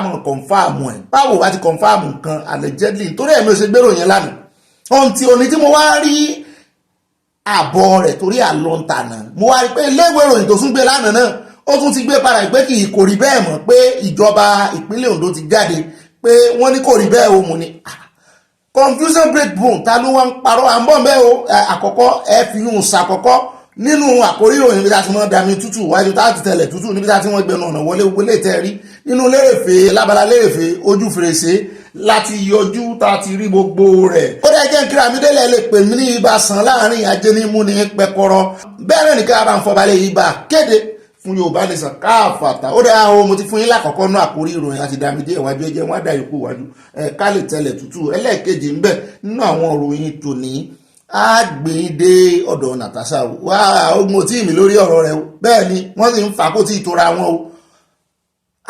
mọ̀ kọ̀nfàmù ẹ̀ báwo wá ti kọ̀nfàmù nǹkan allegedly nítorí ẹ̀mí ò ṣe gbéròyìn lánàá ohun tí òní tí mo wá rí àbọ̀ rẹ̀ torí àlọ́ntànà mo wá rí pé iléèwé ìròyìn tó tún gbé lánàá náà ó tún ti gbé padà pé kì í kò rí bẹ́ẹ̀ mọ̀ pé ìjọba ìpínlẹ̀ Ondo ti jáde pé wọ́n ní kò rí bẹ́ẹ̀ o mo ní confusion breakbone ta ló wá ń parọ́ à ń bọ̀ bẹ́ẹ̀ o àkọ́kọ́ ẹ fi hùn ṣàkọ́kọ́ nínú àkórí ìròyìn níbi tá a ti mọ́ dami tútù wájú tá a ti tẹ̀lẹ̀ tútù níbi tá a ti wọ́n gbẹnu ọ̀nà wọlé wọlé tẹ́ rí nínú lérèfé lábala lérèfé ojú fèrèsé láti yọjú tá a ti rí gbogbo rẹ̀. ó dẹ́ jẹ́ kíra mi délẹ̀ lè pè mí ní ibà sàn láàrin ajénímú ní pẹkọrọ bẹ́ẹ̀ náà nìkan bá ń fọbalẹ̀ ibà kéde fún Yorùbá nìsan káàfàtà ó dẹ́ àwọn mo ti fún yín lákọ̀ọ́kọ́ náà àkórí ìròyìn àti dàmídé ìwájú ẹjẹ́ wọn dá ikú wájú ká lè tẹ̀lẹ̀ tútù ẹlẹ́ẹ̀kejì ń bẹ nínú àwọn ìròyìn tòní á gbé dé ọ̀dọ̀ Natasha wá ogun tí mi lórí ọ̀rọ̀ rẹ̀ bẹ́ẹ̀ ni wọ́n sì ń fà kó tí ìtora wọn o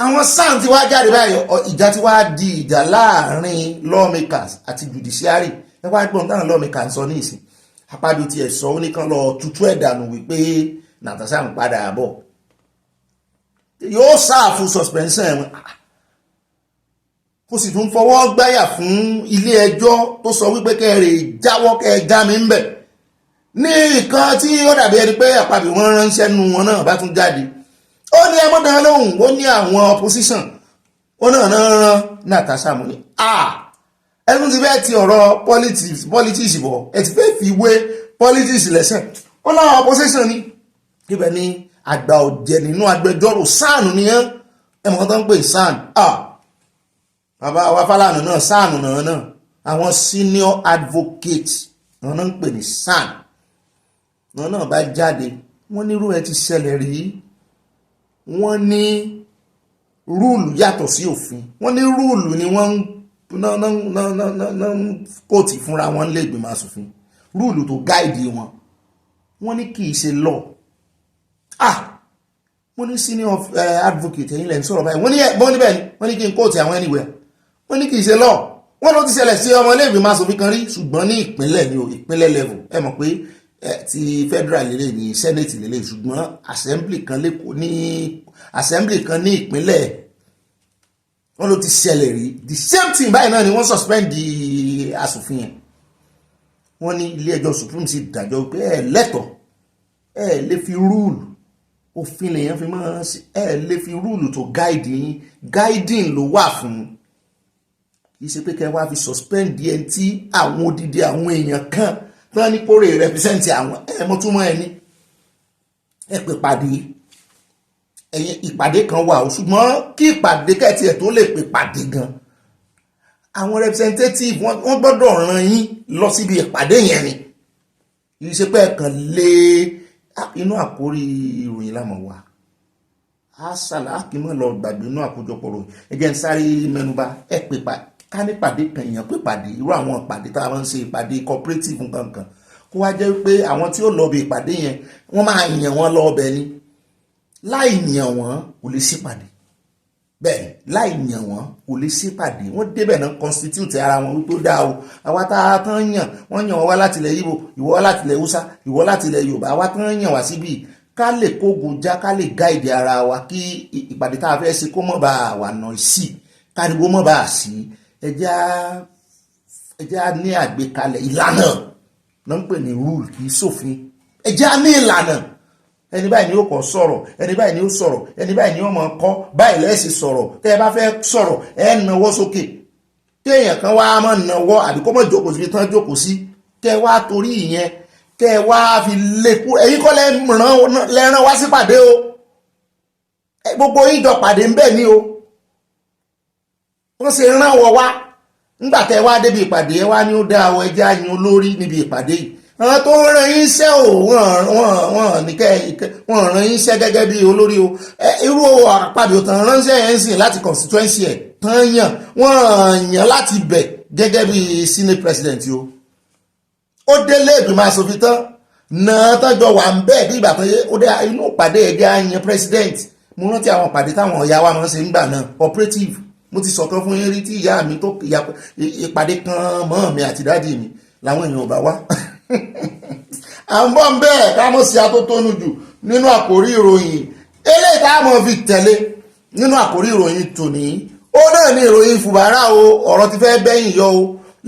àwọn sáà tí wá jáde báyìí ìjà tí wá di ìjà láàrin lawmakers àti judiciary ẹ wá gbọ́n táwọn lawmakers sọ ní ìsìn Akpabio tiẹ̀ sọ ó nìkan lọ tutù ẹ̀ dànù wípé Natasha ń padà bọ̀ yóò sáàfù suspension ẹ̀wọ̀n kó sì tún fọwọ́ gbáyà fún ilé ẹjọ́ tó sọ wípé kẹrè jáwọ́ kẹjá mi ń bẹ̀ ní nǹkan tí ó dàbí ẹni pé Akpabio wọn ránṣẹ́ nu wọn náà bá tún jáde ó ní ẹmọ́dán lóhùn ó ní àwọn opposition ó náà rán Natasha mú ní ẹnu ti fẹ́ ti ọ̀rọ̀ politics bọ̀ ẹ ti fẹ́ fi wé politics lẹ́sẹ̀ ó láwọn opposition ní ibẹ̀ ni àgbà ọ̀jẹ̀ nínú agbẹjọ́rò sáànù ni ẹmọ́ tó ń pè sáànù bàbá wa Fálànà náà sáànù náà àwọn senior advocate náà ń pè ní sáànù náà bá jáde wọ́n ní irú ẹ ti ṣẹlẹ̀ rí wọ́n ní rúùlù yàtọ̀ sí òfin wọ́n ní rúùlù ni wọ́n ń kóòtì fúnra wọn lé ìgbìmọ̀ asòfin rúùlù tó gáìdì wọn wọ́n ní kì í ṣe law wọ́n ní senior advocate ẹ̀yìn lẹ́yìn sọ̀rọ̀ báyìí wọ́n ní bẹ́ẹ̀ ni wọ́n ní kí n kóòtì àwọn anywhere wọ́n ní kì í ṣe law wọ́n ló ti ṣẹlẹ̀ sí ọmọ ilé ìgbìmọ̀ asòfin kan rí ṣùgbọ́n ní ìpínlẹ̀ ni o ìpínlẹ̀ level ẹ mọ̀ pé ti federal lélẹ̀ ní senate lélẹ̀ ṣùgbọ́n assembly kan lẹ́kọ̀ọ́ ní assembly kan ní ìpínlẹ̀ wọ́n ló ti ṣẹlẹ̀ rí the same thing báyìí náà ni wọ́n suspend di asòfin yẹn wọ́n ní ilé ẹjọ́ supreme sì dájọ́ pé ẹ lè fi rule òfin lèyàn fi máa ẹ lè fi rule tó guiding ló wà fún kì í ṣe pé kẹ́ wá fi suspend díẹ̀ tí àwọn odidi àwọn èèyàn kan tán ní kórè represent àwọn ẹmọ túmọ̀ ẹni ẹ pè pàdé ẹ̀yin ìpàdé kan wà ó ṣùgbọ́n kí ìpàdé kẹ́tì ẹ̀ tó lè pè pàdé gan àwọn representative wọ́n gbọ́dọ̀ ràn yín lọ síbi ìpàdé yẹn ni kì í ṣe pé ẹ̀kan lé inú àkórí ìròyìn lámọ̀ wá àṣàlà àkímọ̀ lọ gbàgbé inú àkójọpọ̀ ròyìn ẹ̀jẹ̀ ń sáré mẹ́nuba ẹ pè pàdé ká ní pàdé kan èèyàn pé pàdé irú àwọn ìpàdé tá a máa ń ṣe ìpàdé cooperative nǹkan kó wá jẹ́ pé àwọn tí ó lọ bẹ ìpàdé yẹn wọ́n máa yàn wọ́n lọ ọbẹ̀ ni láì yàn wọ́n kò lè sípàdé bẹ́ẹ̀ láì yàn wọ́n kò lè sípàdé wọ́n débẹ̀ náà constitute ara wọn wípé ó dáa o àwa tá a tán yàn wọ́n yàn wọ́n wá láti ilẹ̀ Ìgbò ìwọ wá láti ilẹ̀ Hausa ìwọ láti ilẹ̀ Yorùbá àwa tán yàn wá síbí ká lè kógun já ká lè guide ara wa kí ìpàdé tá a fẹ́ ṣe kó mọ̀ bá wà nà sí káriwo mọ̀ bá sí ẹjá ní àgbékalẹ̀ ìlànà náà ń pè ní rule kì í ṣòfin ẹjá ní ìlànà ẹni báyìí ni ó kọ́ sọ̀rọ̀ ẹni báyìí ni ó sọ̀rọ̀ ẹni báyìí ni ó mọ̀ kọ́ báyìí lẹ́sì sọ̀rọ̀ tẹ́ ẹ bá fẹ́ sọ̀rọ̀ ẹ nawọ́ sókè téèyàn kan wá mọ̀ nawọ́ àbí kó mọ̀ jókòó síbi tán jókòó sí kẹ́ wá torí ìyẹn kẹ́ wá fi lékú ẹ̀yin kọ́ lẹ́ràn wá sí pàdé o gbogbo yín jọ pàdé ń bẹ̀ ni o wọ́n ṣe rán wọ wá nígbà tẹ́ wá débi ìpàdé ẹ wá ní ó dá ọ ẹjẹ́ àyìn olórí níbi ìpàdé yìí àwọn tó ń rán yín iṣẹ́ ò wọ́n rán yín iṣẹ́ gẹ́gẹ́ bí olórí o irú Akpabio tán ránṣẹ́ yẹn sìn láti constituency ẹ̀ tán yàn wọ́n yàn láti bẹ̀ gẹ́gẹ́ bí senate president o ó délé ìgbìmọ̀ asòfin tán náà tọ́jọ́ wà ń bẹ́ẹ̀ bí ìgbà tó yẹ ó dé inú ìpàdé ẹ̀jẹ̀ àyàn president mo rántí àwọn ìpàdé táwọn ọ̀yà wa máa ń ṣe ń gbà náà cooperative mo ti sọ̀kan fún yín rí tí ìyá mi tó ìpàdé kan mọ́ mi àti dáàdì mi làwọn èèyàn ò bá wá à ń bọ̀ ń bẹ́ẹ̀ ká mọ̀ sí atótónu jù nínú àkórí ìròyìn eléyìí tá a mọ̀ fi tẹ̀lé nínú àkórí ìròyìn tòní ó náà ní ìròyìn Fubara o ọ̀rọ̀ ti fẹ́ bẹ́yìn yọ o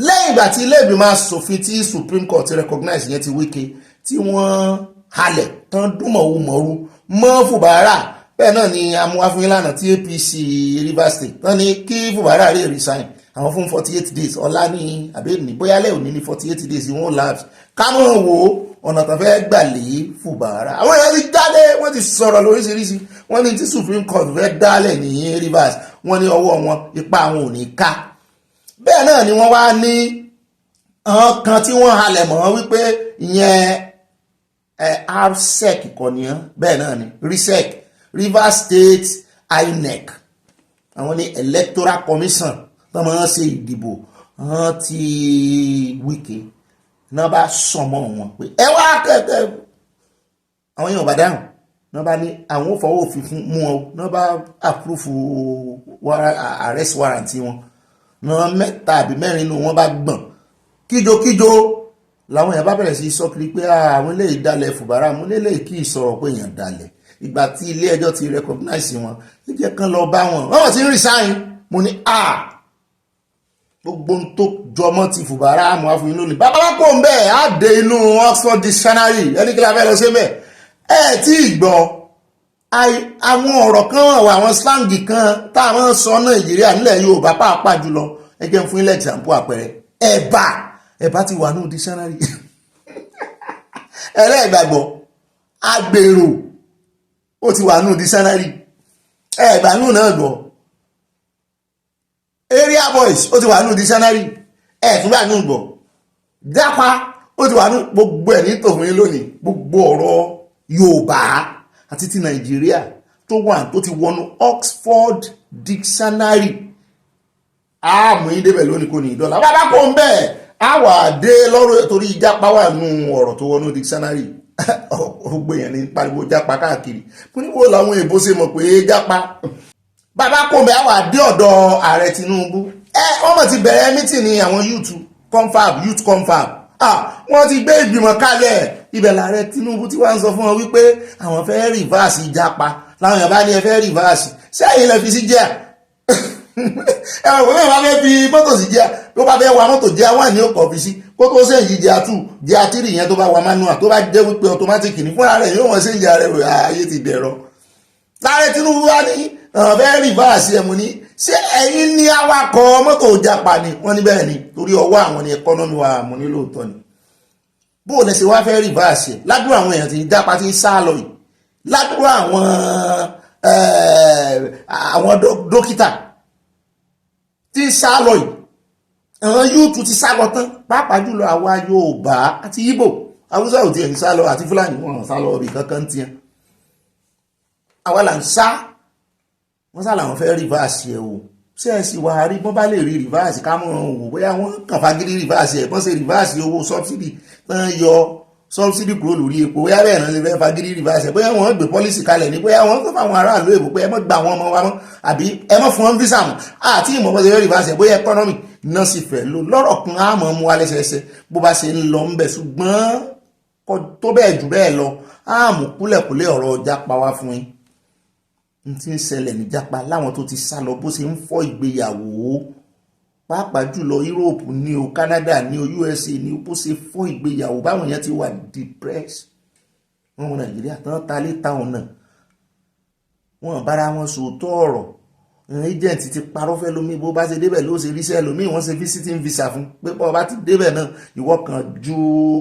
lẹ́yìn ìgbà tí ilé ìgbìmọ̀ asòfin tí Supreme Court recognize yẹn ti Wike tí wọ́n halẹ̀ tán dúnmọ̀wúmọ̀rú mọ́ Fubara bẹ́ẹ̀ náà ni amúwáfún ìlànà tí APC Rivers State tán ní kí Fubara rí resign àwọn fún 48 days ọ̀la ní àbẹ́ẹ̀ni bóyá lẹ́yìn òní ní 48 days wọ́n lapse kámọ́ wo ọ̀nà tó fẹ́ gbà lé Fubara àwọn èèyàn ti jáde wọ́n ti sọ̀rọ̀ lóríṣiríṣi wọ́n ní tí Supreme Court fẹ́ dálẹ̀ ní Rivers wọ́n ní ọwọ́ wọn ipá wọn ò ní ká bẹ́ẹ̀ náà ni wọ́n wá ní àwọn kan tí wọ́n halẹ̀ mọ́ wípé ìyẹn RSEC kọ́niyàn bẹ́ẹ̀ náà ni RSEC Rivers State INEC àwọn ní Electoral Commission tó máa ń ṣe ìdìbò àwọn ti Wike náà bá sọmọ wọn pé ẹ wá kẹkẹ àwọn èèyàn bá dáhùn náà bá ní àwọn ò fọwọ́ òfin fún mú wọn náà bá àpúrúfù arrest warrant wọn náà mẹ́ta àbí mẹ́rin inú wọn bá gbọ̀n kíjokíjo làwọn èèyàn bá bẹ̀rẹ̀ sí sọ́kiri pé àwọn eléyìí dalẹ̀ Fubara mú lélẹ́yìí kí ìsọ̀rọ̀ pé èèyàn dalẹ̀ ìgbà tí ilé ẹjọ́ ti recognize wọn jẹ́ kán lọ bá wọn wọ́n ti ń resign mo ní gbogbo tó jọmọ́ ti Fubara àmọ́ àfihàn lónìí bàbá wá pò ń bẹ́ẹ̀ á dé inú Oxford Dictionary ẹni kí la fẹ́ lọ sí bẹ́ẹ̀ tí ì gbọ́ àwọn ọ̀rọ̀ kan wà àwọn slang kan táwọn sọ Nàìjíríà nílẹ̀ Yorùbá pàápàá jùlọ ẹ jẹ́ fún ilé example àpẹẹrẹ ẹ̀bà ti wà ní dictionary ẹlẹ́gbàgbọ́ agbèrò ó ti wà ní dictionary ẹ̀gbànú náà gbọ́ area boys ó ti wà ní dictionary ẹ̀túngbànú gbọ́ jápa ó ti wà ní gbogbo ẹ̀ ní tòfin lónìí gbogbo ọ̀rọ̀ Yorùbá àti ti Nàìjíríà tó wà tó ti wọnú Oxford Dictionary àmú yín débẹ̀ lónìí kò ní ìdọ́là bàbá kò ń bẹ́ẹ̀ àwà dé lọ́rọ̀ torí jápa wà nù ọ̀rọ̀ tó wọnú dictionary gbogbo èèyàn ní pariwo jápa káàkiri fún níbo làwọn èèbó ṣe mọ̀ pé jápa bàbá kò ń bẹ́ẹ̀ àwà dé ọ̀dọ̀ ààrẹ Tinubu wọ́n mọ̀ ti bẹ̀rẹ̀ mítìnì àwọn youth confab wọ́n ti gbé ìgbìmọ̀ kalẹ̀ ibẹ̀ lààrẹ Tinubu tí wọ́n ń sọ fún wọn wípé àwọn fẹ́ rìvásì jápa láwọn èèyàn bá ní ẹ fẹ́ rìvásì sẹ́yìn lẹ fi sí jẹ́ ẹ̀rọ ìwé bá fẹ́ fi mọ́tò sí jẹ́ tó bá fẹ́ wa mọ́tò jẹ́ wà ní ọkọ̀ fi sí kó tó sẹ́yìn jẹ́ àtú jẹ́ àtìrì yẹn tó bá wa manual tó bá jẹ́ wípé automatic ní fúnra rẹ̀ yóò wọ́n sẹ́yìn rẹ̀ ayé ti dẹ̀rọ láàrẹ Tinubu wá ní fẹ́ rìvásì ẹ̀mú ní ṣé ẹ̀yin ní awakọ̀ mọ́tò jápa ni wọ́n ní bẹ́ẹ̀ ni torí ọwọ́ àwọn ní ẹkọ́nọ́mì wa mú ní lóòótọ́ ni bó lẹ ṣe wá fẹ́ rìvásì ẹ̀ ládùúrà àwọn èèyàn ti jápa ti ń sá lọ yìí ládùúrà àwọn dókítà tí ń sá lọ yìí àwọn yúùtù ti sá lọ tán pàápàá jùlọ àwa Yorùbá àti Ìgbò Haúsá ò tiẹ̀ ń sá lọ àti Fúlàní wọn sá lọ ibì kankan tiẹ̀ àwa là ń sá wọ́n sá làwọn fẹ́ rìvásì ẹ̀ o ṣé ẹ sì wà rí bọ́n bá lè rí rìvásì ká mọ̀ wò bóyá wọ́n kàn fagídí rìvásì ẹ̀ bọ́n ṣe rìvásì owó sọ́bsidì tán yọ sọ́bsidì kúrò lórí epo bóyá bẹ́ẹ̀ náà lè fẹ́ fagídí rìvásì ẹ̀ bóyá wọ́n gbé pọ́lísì kalẹ̀ ní bóyá wọ́n tó fáwọn aráàlú èbò pé ẹ mọ́ gba àwọn ọmọ wa mọ́ àbí ẹ mọ́ fún wọn físà mọ́ àti ìmọ̀ bọ́ ṣe fẹ́ rìvásì ẹ̀ bóyá ẹkọ́nọ́mì náà sì fẹ́ lò lọ́rọ̀ kan á mọ̀ mú wa lẹ́sẹẹsẹ bó bá ṣe ń lọ ń bẹ̀ ṣùgbọ́n tó bẹ́ẹ̀ jù bẹ́ẹ̀ lọ á mú kúlẹ̀kúlẹ̀ ọ̀rọ̀ jápa wá fún yín n ti ń ṣẹlẹ̀ ní jápa láwọn tó ti sá lọ bó ṣe ń fọ́ ìgbéyàwó pàápàá jùlọ Europe ní o Canada ní o USA ní o bó ṣe fọ́ ìgbéyàwó báwọn yẹn ti wà depressed wọn wọ Nàìjíríà tán ta lé táwọn náà wọn bára wọn sòótọ́ ọ̀rọ̀ agent ti parọ́ fẹ́ lómi bó bá ṣe débẹ̀ ló ṣe ríṣẹ́ lómi wọ́n ṣe visiting visa fún pé bọ́ bá ti débẹ̀ náà ìwọ kan ju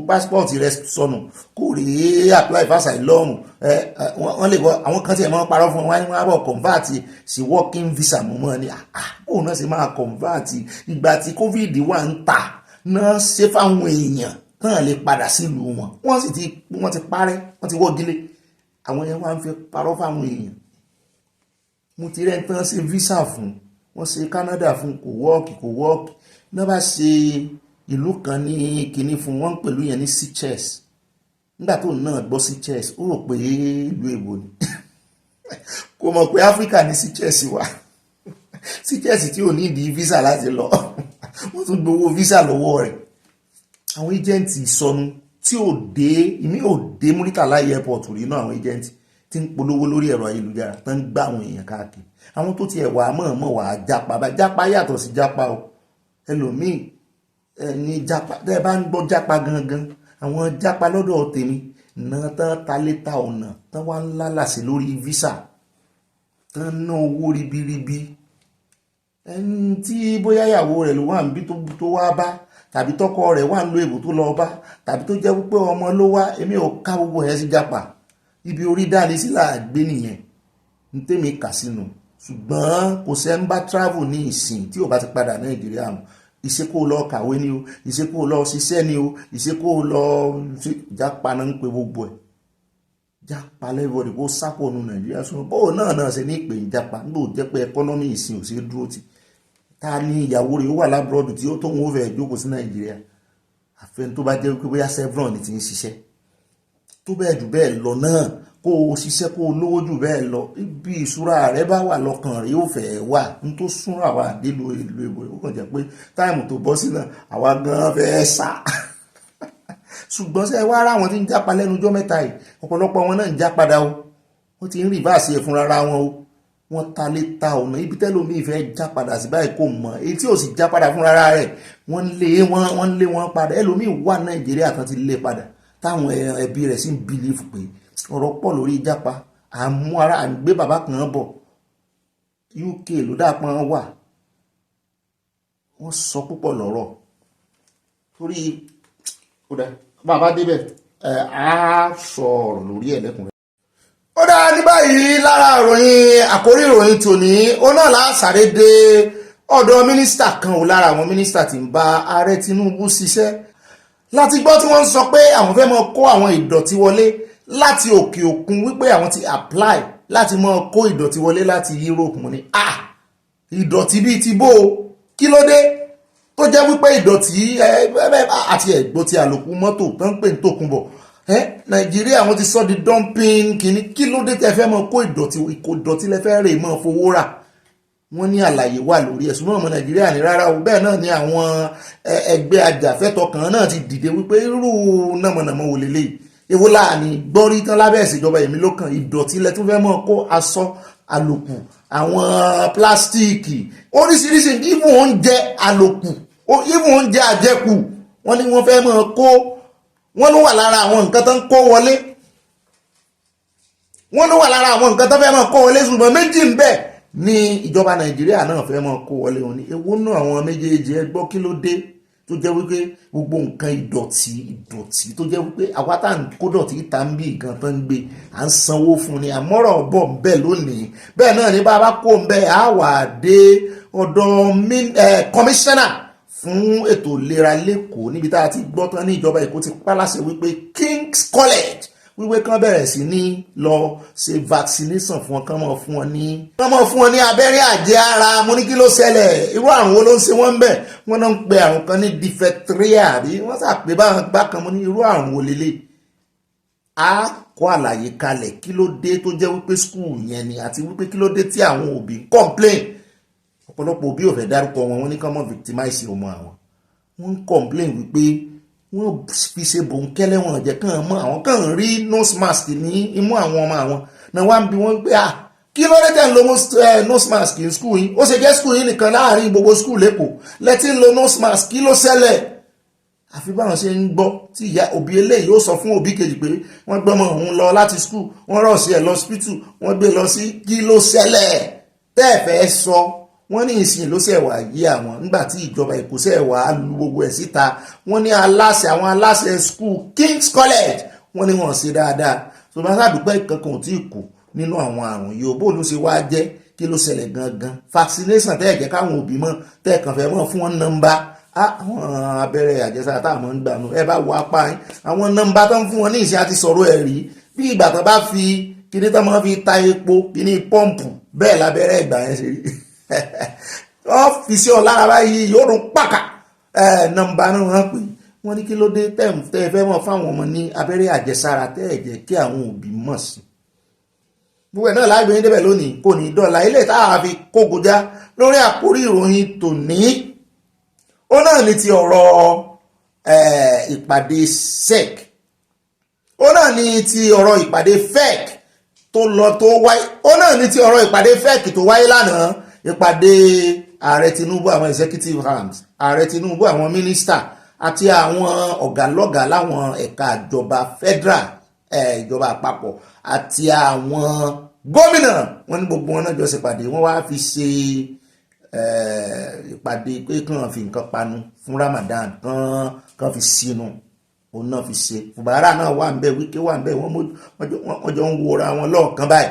passport rẹ sọnù kò rí apply for asylum wọ́n lè wọ́ àwọn kan tí ẹ̀ máa parọ́ fún wọn wọ́n á bọ̀ convert sí working visa mọ́ mọ́ ni òun náà ṣe máa convert ìgbà tí covid wà ń tà náà ṣe fáwọn èèyàn náà lè padà sílùú wọn wọ́n ti parẹ́ wọ́n ti wọ́gilé àwọn yẹn wọ́n á fi parọ́ fáwọn èèyàn mo ti rẹ́ tán ṣe visa fún wọ́n ṣe Canada fún kò wọ́ọ̀kì náà bá ṣe ìlú kan ní kinní fún wọn pẹ̀lú yẹn ní Seychelles nígbà tó náà gbọ́ Seychelles ó rò pé ìlú èbó ni kò mọ̀ pé Áfíríkà ní Seychelles wà Seychelles tí ò ní ìdí visa láti lọ wọ́n tún gbowó visa lọ́wọ́ rẹ̀ àwọn agent ìsọnù tí ò dé ìmí ò dé Muritala airport rí náà àwọn agent tí ń polówó lórí ẹ̀rọ ayélujára tó ń gbá àwọn èèyàn káàkiri àwọn tó tiẹ̀ wà mọ̀ọ́mọ̀ wà á jápa bá jápa yàtọ̀ sí jápa o ẹlòmíì ní jápa tẹ́ ẹ bá ń gbọ́ jápa gangan àwọn jápa lọ́dọ̀ tèmi náà tán ta létà ọ̀nà tán wá ń lálàsí lórí visa tán ná owó ribiribi ẹni tí bóyá ìyàwó rẹ̀ ló wà níbi tó wá bá tàbí tọkọ rẹ̀ wà ń lo èbò tó lọ bá tàbí tó jẹ́ wípé ọmọ ló wá èmi ò ká gbogbo ẹ̀ sí jápa ibi orí dání sí làgbé nìyẹn ní tèmi kà sínú ṣùgbọ́n kò sẹ́ ń bá travel ní ìsìn tí ò bá ti padà Nàìjíríà mọ́ ìṣe kó lọ kàwé ni o ìṣe kó lọ ṣiṣẹ́ ni o ìṣe kó lọ jápa náà ń pe gbogbo ẹ̀ jápa lẹ́wọ̀dì kó sápò nu Nàìjíríà sọ̀rọ̀ bóò náà ṣe ní ìpè jápa nígbò jẹ́ pé ẹkọ́nọ́mì ìsìn ò ṣe dúró tì ta ni ìyàwó rẹ̀ ó wà lábúrọ̀dù tí ó tó ń wó fẹ́ jókòó sí Nàìjíríà àfẹn tó bá jẹ́ wípé bóyá Chevron ni ti ń ṣiṣẹ́ tó bẹ́ẹ̀ jù bẹ́ẹ̀ lọ náà kó o ṣiṣẹ́ kó o lówó jù bẹ́ẹ̀ lọ ibi ìṣúra rẹ bá wà lọ́kàn rẹ yóò fẹ́ wà ní tó súnra wà délu ìlú èbò ó kàn jẹ́ pé táìmù tó bọ́ sí náà àwa gan fẹ́ sá ṣùgbọ́n sẹ́ wá ráwọn tí ń jápa lẹ́nu ọjọ́ mẹ́ta yìí ọ̀pọ̀lọpọ̀ wọn náà ń já padà o wọ́n ti ń rí báàsì ẹ̀ fúnra ra wọn o wọ́n ta lé ta ọ̀nà ibi tẹ́lómi ìfẹ́ já padà sí báyìí kò mọ̀ èyí tí ò sì já padà fúnra rẹ̀ wọ́n lé wọn padà ẹlòmíì wà Nàìjíríà kan ti lé padà táwọn ẹbí rẹ̀ sì ń bìlífù pé ọ̀rọ̀ pọ̀ lórí jápa àmú ara àgbé bàbá kan bọ̀ UK ló dápọn wà wọ́n sọ púpọ̀ lọ́rọ̀ torí kódà bàbá débẹ̀ á sọ ọ̀rọ̀ lórí ẹ̀lẹ́kùnrin. ó dáa ní báyìí lára ìròyìn àkórí ìròyìn tòní ó náà láṣàré dé ọ̀dọ̀ mínísítà kan ò lára àwọn mínísítà tí ń bá ààrẹ Tinubu ṣiṣẹ́ láti gbọ́ tí wọ́n ń sọ pé àwọn fẹ́ máa kó àwọn ìdọ̀tí wọlé láti òkè òkun wípé àwọn ti apply láti máa kó ìdọ̀tí wọlé láti Europe mú ni ìdọ̀tí bíi ti bó kí ló dé tó jẹ́ wípé ìdọ̀tí àti ẹ̀gbọ́ ti àlòkù mọ́tò tó ń pè ní tòkunbọ̀ Nàìjíríà wọ́n ti sọ di dumping kìíní kí ló dé tẹ́ fẹ́ máa kó ìdọ̀tí lẹ́fẹ́ rè máa fowó rà wọ́n ní àlàyé wà lórí ẹ̀sùn náà ọmọ Nàìjíríà ní rárá o bẹ́ẹ̀ náà ni àwọn ẹgbẹ́ ajàfẹ́tọ̀ọ́ kan náà ti dìde wípé irú nàmọ̀nàmọ̀ wò lélẹ́yìí èwo láàní gbọ́rí tán lábẹ́ ìṣèjọba èmi ló kàn ìdọ̀tí lẹ tún fẹ́ mọ́ kó aṣọ àlòkù àwọn pílásítíìkì oríṣiríṣi ìfún oúnjẹ àlòkù ìfún oúnjẹ àjẹkù wọ́n ní wọ́n fẹ́ mọ́ kó wọ́n ló wà lára àwọn nǹkan tó ń kó wọlé wọ́n ló wà lára àwọn nǹkan tó fẹ́ mọ́ kó wọlé ṣùgbọ́n méjì ń bẹ ní ìjọba Nàìjíríà náà fẹ́ mọ́ kó wọlé wọn ni èwo náà àwọn méjèèjì ẹ gbọ́ kí ló dé tó jẹ́ wípé gbogbo nǹkan ìdọ̀tí tó jẹ́ wípé àwa tá à ń kó dọ̀tí ìta ń bí nǹkan tó ń gbé à ń sanwó fún ni àmọ́rọ̀ bọ̀ ń bẹ̀ lónìí bẹ́ẹ̀ náà ní bá a bá kó ń bẹ́ a wà dé ọ̀dọ̀ kọmíṣánná fún ètò ìlera lẹ́kọ̀ọ́ níbi tá a ti gbọ́ tán ní ìjọba Èkó ti pálásẹ̀ wípé King's College wípé kán bẹ̀rẹ̀ sí ní lọ ṣe vaccination fún wọn kán mọ̀ fún wọn ní abẹ́rẹ́ àjẹ́ ara mo ní kí ló ṣẹlẹ̀ irú àrùn wo ló ń ṣe wọ́n ń bẹ̀ wọ́n náà ń pe àrùn kan ní defectoria àbí wọ́n ṣàpè bákan mo ní irú àrùn wo lélẹ̀ á kọ́ àlàyé kalẹ̀ kí ló dé tó jẹ́ wípé school yẹn ni àti wípé kí ló dé tí àwọn òbí complain ọ̀pọ̀lọpọ̀ òbí ò fẹ́ dárúkọ wọn wọ́n ní kán mọ̀ victimize ọmọ àwọn wọ́n ń complain wípé wọ́n fi ṣe bòńkẹ́lẹ́ wọn jẹ́ kàn mọ́ àwọn kàn rí nose mask ní imú àwọn ọmọ àwọn náà wá ń bi wọ́n pé kí ló dé tẹ̀ ń lo nose mask ní school yìí ó ṣe jẹ́ school yìí nìkan láàrin gbogbo school lẹ́kọ̀ọ́ lẹ́tí ń lo nose mask kí ló ṣẹlẹ̀ àfi báwọn ṣe ń gbọ́ tí ìyá òbí eléyìí ó sọ fún òbí kejì pé wọ́n gbọ́mọ òun lọ láti school wọ́n rọ̀ sí ẹ̀ lọ hospital wọ́n gbé lọ sí kí ló ṣẹlẹ̀ tẹ́ẹ̀fẹ́ sọ wọ́n ní ìsìn ló ṣẹ̀ wá yí àwọn nígbà tí ìjọba Èkó ṣẹ̀ wá lu gbogbo ẹ̀ síta wọ́n ní àwọn aláṣẹ school King's College wọ́n ní wọ́n ṣe dáadáa tó bá sàdúpẹ́ kankan ò tí ì kù nínú àwọn àrùn yìí ó bó ló ṣe wá jẹ́ kí ló ṣẹlẹ̀ gangan vaccination tẹ́ẹ̀jẹ́ káwọn òbí mọ́ tẹ́ẹ̀kan fẹ́ mọ́ fún wọn nọ́mbà àwọn abẹ́rẹ́ àjẹsára táwọn ń gbà nù ẹ bá wọ apá yín àwọn nọ́mbà tó ń fún wọn ní ìṣe àti sọ̀rọ̀ ẹ̀ rí bí ìgbà tó bá fi kíní tó máa fi ta epo kíní pọ́ǹpù bẹ́ẹ̀ lábẹ́rẹ́ ìgbà yẹn ṣe rí wọ́n fi sí ọ lára báyìí yóò rún pàkà nọ́mbà náà wọ́n pè wọ́n ní kí ló dé tẹ́ ẹ fẹ́ mọ̀ fáwọn ọmọ ní abẹ́rẹ́ àjẹsára tẹ́ ẹ̀ jẹ́ kí àwọn òbí mọ̀ sí gbogbo ẹ̀ náà láì gbé yín débẹ̀ lónìí kò ní dọ́là ilé táwa fi kógojá lórí àkórí ìròyìn tòní ó náà ní ti ọ̀rọ̀ ìpàdé sec ó náà ní ti ọ̀rọ̀ ìpàdé fake tó lọ tó wáyé, ó náà ní ti ọ̀rọ̀ ìpàdé fake tó wáyé lánàá, ìpàdé ààrẹ Tinubu, àwọn executive arms, ààrẹ Tinubu, àwọn mínísítà àti àwọn ọ̀gálọ́gà láwọn ẹ̀ka ìjọba federal, ìjọba àpapọ̀ àti àwọn gómìnà, wọn ní gbogbo wọn náà jọ ṣèpàdé, wọn wá fi ṣe ìpàdé pé kàn fi nǹkan panu fún Ramadan, kàn fi sínú, òun náà fi ṣe. Fùbárà náà wà ń bẹ, Wike wà ń bẹ, wọ́n jọ ń wora wọn lọ́ọ̀kan báyìí.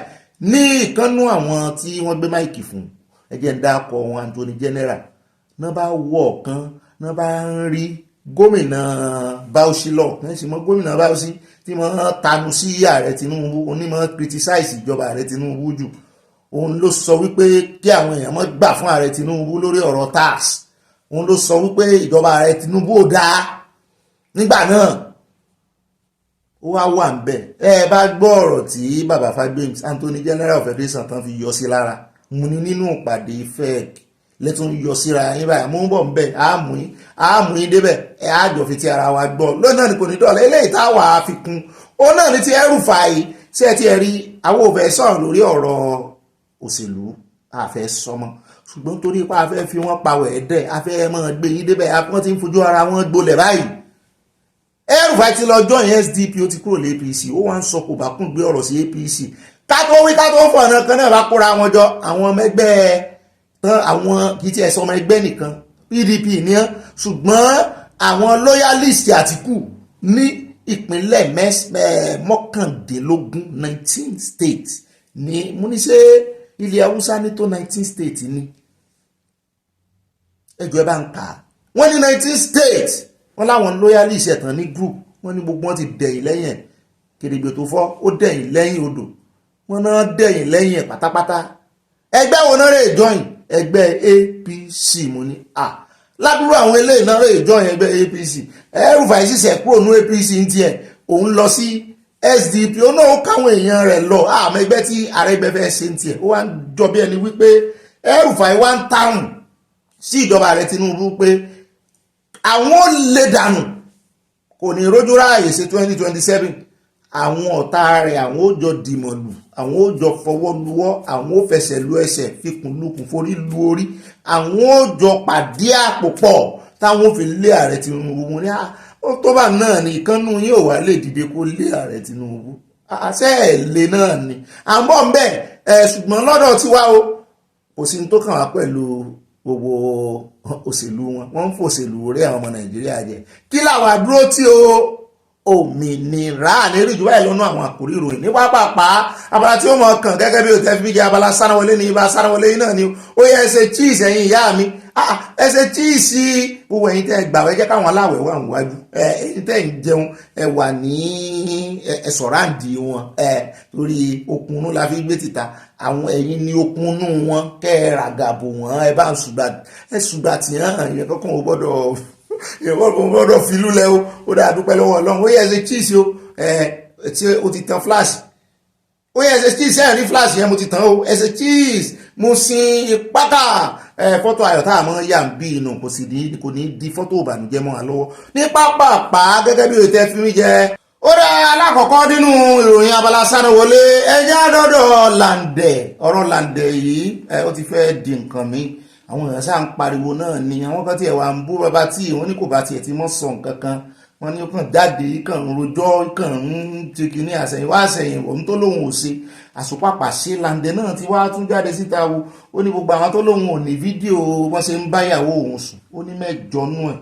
Ní ìkànnú àwọn tí wọ́n gbé máìkì fún, ẹjẹ́ ń dákọ̀ wọn Anthony General náà bá wọ̀ ọ̀kan, náà bá ń rí gómìnà Bauchi lọ, ní sì mọ́ gómìnà Bauchi tí wọ́n tanu sí ààrẹ Tinubu, onímọ̀ criticize ìjọba ààrẹ Tinubu jù. Òun ló sọ wípé kí àwọn èèyàn mọ́ gbà fún ààrẹ Tinubu lórí ọ̀rọ̀ tax. Òun ló sọ wípé ìjọba ààrẹ Tinubu ò dáa. Nígbà náà ó wá wà ń bẹ̀, bá gbọ́ ọ̀rọ̀ tí bàbá Fagbemi Anthony General of Federation tán fi yọ sí lára, mo ní nínú ìpàdé fake lẹ́tún yọ síra yín báyìí, mú bọ̀ ń bẹ̀, àmú yín débẹ̀, àjọ fi ti ara wa gbọ́ lónà ní kò ní dọ̀lẹ́, eléyìí táwa fi kún ó náà ní ti El-Rufai. Ṣé ẹ ti rí àwọn òfẹ́ sọ̀rọ̀ lórí ọ̀rọ̀ òṣèlú, àfẹ́ sọmọ, ṣùgbọ́n torí pé a fẹ́ fi wọ́n pawẹ̀ ẹ̀dẹ̀, a fẹ́ mọ́ gbé yín débẹ̀, wọ́n ti ń fojú ara wọn gbolẹ̀ báyìí. El-Rufai ti lọ join SDP, ó ti kúrò lé APC, ó wá ń sọ kò bá kún gbé ọ̀rọ̀ sí APC. ká tó wí ká tó fọ̀ ọ̀nà kan náà bá kóra wọn jọ, àwọn ọmọ ẹgbẹ́ tán, àwọn kì í tiẹ̀ sọ ọmọ ẹgbẹ́ nìkan, PDP ní ọ́, ṣùgbọ́n àwọn loyalist Àtìkù ní ìpínlẹ̀ mọ́kàndínlógún 19 states ní, mo ní ṣe ilẹ̀ Haúsá ní tó 19 states ní, ẹjọ́ ẹ bá ń kà á, wọ́n ní 19 states, wọ́n láwọn loyalist ẹ̀tàn ní group, wọ́n ní gbogbo wọn ti dẹ̀yìn lẹ́yìn ẹ̀, kèrègbè tó fọ́ ó dẹ̀yìn lẹ́yìn odò, wọ́n náà dẹ̀yìn lẹ́yìn ẹ̀ pátápátá. Ẹgbẹ́ wo náà rè join? Ẹgbẹ́ APC. Mo ní ládùúrú àwọn eléyìí náà rè join ẹgbẹ́ APC. El-Rufai ṣiṣẹ́ kúrò ní APC ń tiẹ̀, òun lọ sí SDP, ó náà ó káwọn èèyàn rẹ̀ lọ, àmọ́ ẹgbẹ́ tí ààrẹ ẹgbẹ́ fẹ́ ṣe ń tiẹ̀, ó wá ń jọ bí ẹni wípé El-Rufai wá ń táwọn sí ìjọba ààrẹ Tinubu pé àwọn ò lè dànù, kò ní rójú ráàyè ṣe 2027, àwọn ọ̀tá rẹ̀ àwọn ó jọ dìmọ̀lù, àwọn ó jọ fọwọ́ luwọ́, àwọn ó fẹsẹ̀ lu ẹsẹ̀, fikùn lukùn, forí lu orí, àwọn ó jọ pàdé àpò pọ̀ táwọn ó fi lé ààrẹ Tinubu. Mo ní tó bá náà ní ìkànnù yóò wá lè dìde kó lé ààrẹ Tinubu, àṣẹ ẹ̀lẹ́ náà ni àmọ́ ń bẹ̀, ṣùgbọ́n lọ́dọ̀ tiwa o kò sí ní tó kàn wá pẹ̀lú gbogbo òṣèlú wọn, wọ́n ń fòṣèlú rẹ̀ àwọn ọmọ Nàìjíríà jẹ. Kí làwọn àdúró tí òmìnira àlérí jù báyìí lọ́nà àwọn àkórí ìròyìn ní pápápá abala tí ó mọ̀ kàn gẹ́gẹ́ bí òtẹ́ fi jẹ́ abala sánáwọlé ní ibà sánáwọlé náà ni ó yẹ ẹsẹ̀ cheese ẹ̀yin ìyá mi, ẹsẹ̀ cheese gbogbo ẹ̀yin tẹ́ gbàwẹ́ jẹ́ káwọn aláwẹ̀ wà níwájú, ẹ̀yin tẹ́ ń jẹun ẹ wà ní ẹ̀sọ̀ráǹdì wọn, torí okunnu la fi gbé tìta, àwọn ẹ̀yin ní okunnu wọn kẹ́ ẹ ràgàbò wọn, ẹ bá ń ṣùgbà tí hàn ìyẹn kankan ò gbọ́dọ̀ fìlú lẹ́ ó dáa dúpẹ́ lọ́wọ́ Ọlọ́run. Ó yẹ ẹsẹ̀ cheese tí ó ti tan flash, ó yẹ ẹsẹ̀ cheese ẹ̀ rí flash yẹn mo ti tàn ó, ẹsẹ̀ cheese mo sin ìpákà fọ́tò ayọ̀ tá a mọ̀ yà ń bí inú kò ní di fọ́tò ìbànújẹ́ mọ́ wa lọ́wọ́ ní pápápá gẹ́gẹ́ bí òtẹ́ fi mí jẹ. Ó dá alákọ̀ọ́kọ́ nínú ìròyìn abala sánáwọlé ẹjẹ́ àdọ́dọ̀ làǹdẹ̀, ọ̀rọ̀ làǹdẹ̀ yìí ó ti fẹ́ di nǹkan mi, àwọn èèyàn sáà ń pariwo náà ni, àwọn kan tí ẹ̀ wà ń bú bàbá tí wọ́n ní kò bá tiẹ̀ ti mọ́ sọ nǹkan kan, wọ́n ní kàn jáde kàn ń rojọ́ kàn ń ti kìíní àsẹ̀yìnwá àsẹ̀yìn òun tó lóun ò ṣe àsopàpà ṣe làǹdẹ̀ náà ti wá tún jáde síta wo, ó ní gbogbo àwọn tó lóun ò ní fídíò wọ́n ṣe ń báyàwó òun sùn, ó ní mẹ́jọ nú ẹ̀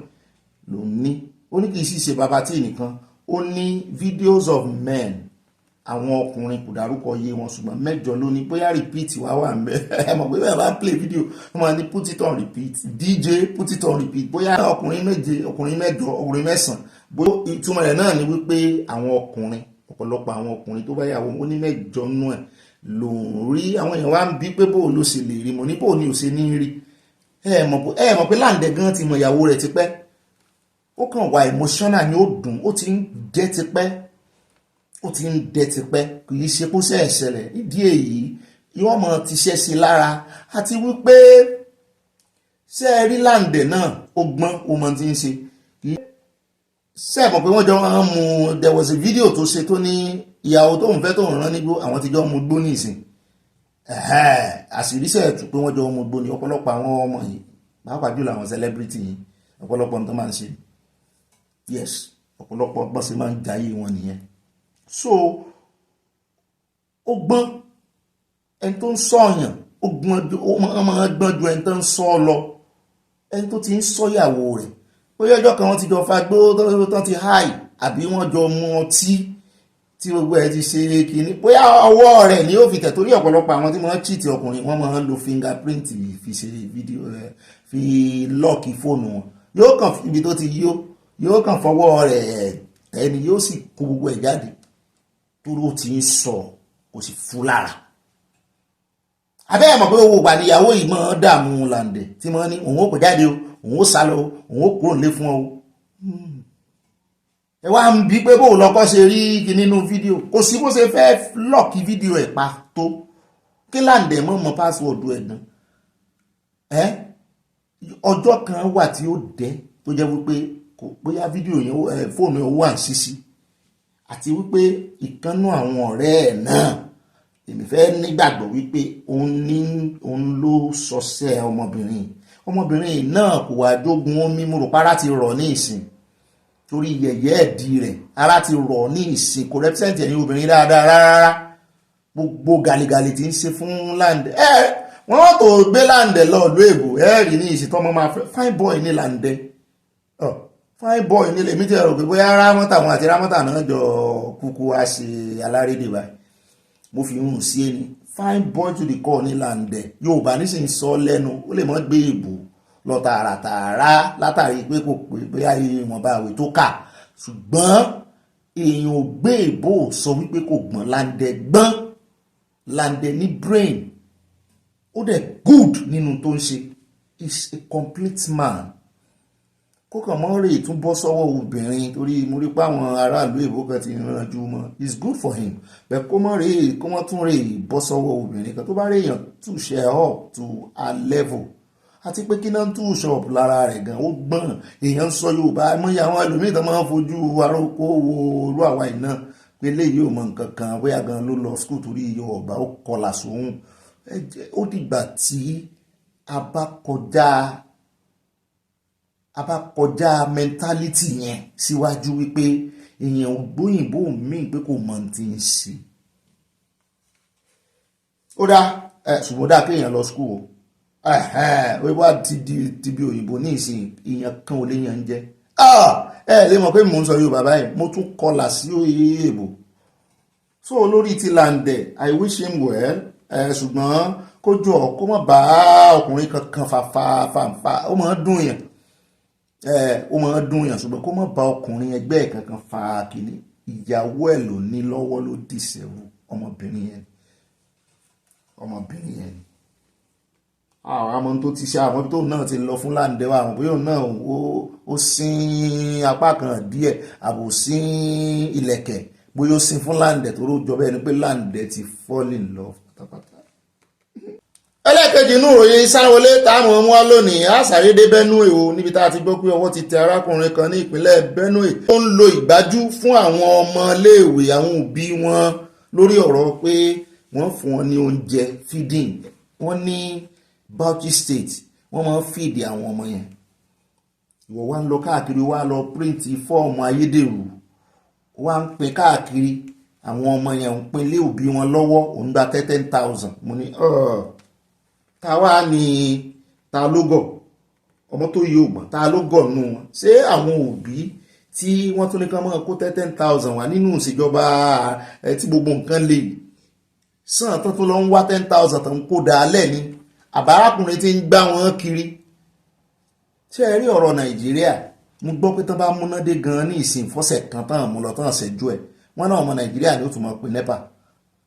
ló ní, ó ní kì í sì ṣe bàbá tí nìkan, ó ní videos of men, àwọn ọkùnrin kò dárúkọ iye wọn ṣùgbọ́n mẹ́jọ ló ní, bóyá repeat wá wà ń bẹ ẹ mọ̀ pé bẹ́ẹ̀ bá play video wọ́n máa ní put it on repeat, DJ put it on repeat, bóyá ọkùnrin méje, ọkùnrin mẹ́jọ, ọkùnrin mẹ́sàn-án, bóyá ìtumọ̀ rẹ̀ náà ni wípé àwọn ọkùnrin, ọ̀pọ̀lọpọ̀ àwọn ọkùnrin tó bá yàwó ó ní mẹ́jọ nú ẹ̀ lòun rí. Àwọn èèyàn wá ń bí pé bó ló ṣe lè rí, mo ní bó ni ò ṣe ní rí, ẹ mọ̀ pé láǹdẹ̀ gan ti mọ ìyàwó rẹ̀ tipẹ́, ó kàn wà emotional ni ó dùn, ó ti ń jẹ́ tipẹ́, kì í ṣe kó ṣe ẹ̀ṣẹ̀lẹ̀, ìdí èyí yóò mọ̀ ti ṣẹ́ sí lára, àti wípé ṣé ẹ rí láǹdẹ̀ náà ó gbọ́n ó mọ̀ tí ń ṣe, ṣé ẹ mọ̀ pé wọ́n jọ ń mu there was a video tó ṣe tó ní ìyàwó tó ń fẹ́ tó ń rán nígbó àwọn ti jọ mu gbó ní ìsìn àṣírí ṣẹ̀ tú pé wọ́n jọ mu gbó ní ọ̀pọ̀lọpọ̀ àwọn ọmọ yìí pàápàá jùlọ àwọn celebrity yìí ọ̀pọ̀lọpọ̀ nǹkan máa ń ṣe yes ọ̀pọ̀lọpọ̀ bọ́n ṣe máa ń jayé wọn nìyẹn so ó gbọ́n ẹni tó ń sọ̀yàn ó máa gbọ́n ju ẹni tó ń sọ lọ ẹni tó ti ń sọ́yàwó rẹ̀ bóyá ọjọ́ kan wọ́n ti jọ fagbó tán ti háì àbí wọ́n jọ mu ọtí tí gbogbo ẹ̀ ti ṣe kìíní bóyá ọwọ́ rẹ̀ ni ó fi tẹ̀ torí ọ̀pọ̀lọpọ̀ àwọn tí wọ́n cheat ọkùnrin wọ́n máa ń lo fingerprint fi ṣe fídíò fi lọ́ọ̀kì fóònù wọn yóò kàn ibi tó ti yóò kàn fọwọ́ rẹ̀ ẹni yóò sì kó gbogbo ẹ̀ jáde torí ó ti ń sọ kò sì fún lára abẹ́ẹ̀ mọ̀ pé owó ìgbà níyàwó yìí máa ń dààmú làǹdẹ̀ tí wọ́n ní òun ó kò jáde o òun ó sá lọ òun ó kúrò nílé fún ọ ẹ wá ń bí pé bóun lọkọ ṣe rí kí nínú fídíò kò sí bó ṣe fẹ́ lọ́ọ̀kì fídíò ẹ̀ pa tó kí làǹdẹ̀ mọ̀ pásíwọ̀dù ẹ̀ dán ọjọ́ kan wà tí ó dẹ́ tó jẹ́ wípé kò bóyá fídíò yẹn fóònù ẹ̀ wà ń ṣíṣí àti wípé ìkànnú àwọn ọ̀rẹ́ ẹ̀ náà èmi fẹ́ nígbàgbọ́ wípé òun ló sọsẹ́ ọmọbìnrin náà kò wá jogun omi mo rò para ti rọ̀ ní ìsìn torí yẹ̀yẹ́ ẹ̀dí rẹ̀ ara ti rọ̀ ní ìsìn kò rẹ́pẹ́sẹ̀ntì ẹ̀yin obìnrin dáadáa rárá gbogbo gàlégàlé tí ń ṣe fún láǹdẹ̀ wọ́n tó gbé láǹdẹ̀ lọ́ọ̀lú èbò rí ní ìsìn tọ́mọ máa fẹ́ fine boy ní láǹdẹ̀ fine boy ní lèmi tẹ́ rò pé bóyá rámọ́tà wọn àti rámọ́tà náà jọ kúkú wá ṣe alárédè báyìí mo fi hùn sí ẹni fine boy to the core ní láǹdẹ̀ Yorùbá nísìnyí sọ lẹ́nu ó lè mọ́ gbé ìbò lọ tààràtààrà látàrí pé kò pé bóyá ìwọ̀nba àwẹ̀ tó kà ṣùgbọ́n èèyàn ò gbé ìbò sọ wípé kò gbọ́n láǹdẹ̀ gbọ́n láǹdẹ̀ ní brain ó dẹ̀ good nínú tó ń ṣe is a complete man kó kàn mọ́ rè tún bọ́ sọ́wọ́ obìnrin torí mo rí pé àwọn aráàlú èbó kan ti rànjú mọ́ it's good for him bẹ́ẹ̀ kó mọ́ rè kó mọ́ tún rè bọ́ sọ́wọ́ obìnrin kan tó bá rèèyàn to share up to a level àti pé kí náà tún ṣọ́ọ̀bù lára rẹ̀ gan ó gbọ́n èèyàn ń sọ Yorùbá mọ́yà àwọn ẹlòmíì tó máa ń fojú aróko wo orú àwa iná pé léyìí ò mọ nǹkan kan bóyá gan ló lọ skul torí Yorùbá ó kọlà sóhun ó dìgbà tí a bá kọjá mentality yẹn síwájú wípé èèyàn gbóyìnbó míì pé kò mọ ti ń ṣe ó dá ṣùgbọ́n dá kéèyàn lọ skul o wíwá ti bí òyìnbó ní ìsìn ìyẹn kan ò lè yàn ń jẹ lè mọ̀ pé mò ń sọ Yorùbá báyìí mo tún kọlà sí òye èbò so lórí ti láǹdẹ̀ I wish him well ṣùgbọ́n kó jọ kó má bá ọkùnrin kankan fàfà ó máa ń dùn yàn ṣùgbọ́n kó má bá ọkùnrin ẹgbẹ́ kankan fa kìíní ìyàwó ẹ̀ ló ní lọ́wọ́ ló dìṣẹ́wó ọmọbìnrin yẹn àwọn ọmọ tó ti ṣe àwọn tó náà ti lọ fún láǹdẹ̀ wa àwọn bóyá náà ó sín apá kan díẹ̀ àbò sín ilẹ̀kẹ̀ bóyá ó sín fún láǹdẹ̀ tó jọ bẹ́ẹ̀ ni pé láǹdẹ̀ ti fall in love pátápátá. ẹlẹ́ẹ̀kejì inú ìròyìn sáwọlé táwọn ọmọ wa lónìí àṣàrédé Benue o níbi tá a ti gbọ́ pé ọwọ́ ti tẹ arákùnrin kan ní ìpínlẹ̀ Benue ó ń lo ìgbájú fún àwọn ọmọléèwé àwọn òbí wọn lórí ọ̀rọ̀ pé wọ́n fún wọn ní oúnjẹ feeding wọ́n ní Bauchi State wọ́n máa ń fìdí àwọn ọmọ yẹn ìwọ wá ń lọ káàkiri wá lọ píríǹtì fọ́ọ̀mù ayédèrú wá ń pín káàkiri àwọn ọmọ yẹn ń pín lé òbí wọn lọ́wọ́ òun gba 10,000 mo ní ta wá ní ta ló gọ̀ ọmọ tó yí ògbọ̀n ta ló gọ̀ nù wọn ṣé àwọn òbí tí wọ́n tún ní kán máa kó 10,000 wá nínú ìṣèjọba tí gbogbo nǹkan lè sàn tán tó lọ ń wá 10,000 tó ń kó dálẹ̀ ni àbárákùnrin tí ń gbá wọn kiri ṣé ẹ rí ọ̀rọ̀ Nàìjíríà mo gbọ́ pé tán bá múná dé gan ní ìsìn fọ́sẹ̀ kan tán mú lọ tán ṣẹ́jú ẹ̀ wọ́n náà ọmọ Nàìjíríà ni ó tún mọ̀ pé NEPA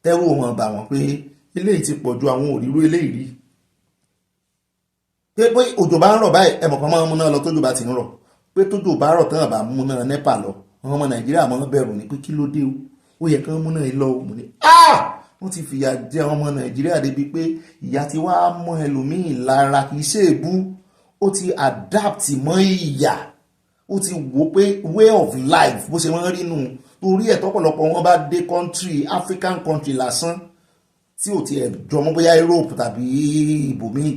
tẹ́rù wọn bà wọ́n pé eléyìí ti pọ̀ ju àwọn òríró eléyìí rí pé òjò bá ń rọ̀ báyìí ẹ̀mọ̀ kan máa ń múná lọ tójò bá ti ń rọ̀ pé tójò bá rọ̀ tán bá múná NEPA lọ àwọn ọmọ Nàìjíríà máa ń bẹ̀rù ni pé kí ló dé ó yẹ kán múná yìí lọ mo ní wọ́n ti fìyà jẹ ọmọ Nàìjíríà débi pé ìyà ti wá mọ́ ẹlòmíì lára kì í ṣe èbú ó ti adapt mọ́ ìyà ó ó ti wò pé way of life bó ṣe máa ń rí nù torí ẹ̀ tọ́pọ̀lọpọ̀ wọn bá dé country African country lásán tí ò tiẹ̀ jọmọ́ bóyá Europe tàbí ibòmíì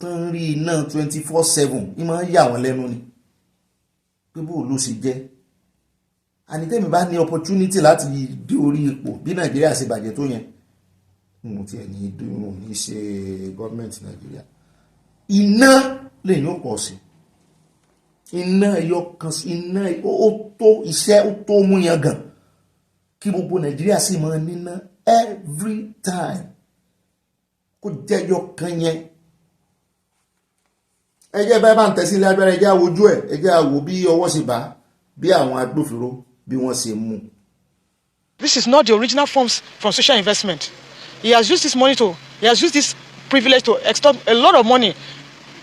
tán rí iná 24/7 ní máa ń yà wọ́n lẹ́nu ni pé bó ló ṣe jẹ́ ànítẹ́mi bá ní opportunity láti dé orí ipò bí Nàìjíríà ṣe bàjẹ́ tó yẹn mo tiẹ̀ ní dúró ní ṣe gọ́ọ̀mẹ̀ntì Nàìjíríà iná lẹ́yìn ó pọ̀ sí iná ẹyọ kan sí iná ó tó iṣẹ́ ó tó mú yan gan kí gbogbo Nàìjíríà sì máa níná every time kó jẹ́yọ kan yẹn ẹjẹ́ bá bá ń tẹ̀sí ilé agbára ẹjẹ́ àwòjú ẹ̀ ẹjẹ́ àwò bí ọwọ́ ṣe bá bí àwọn agbófinró bí wọ́n ṣe mú. This is not the original funds from social investment. He has used this privilege to extort a lot of money.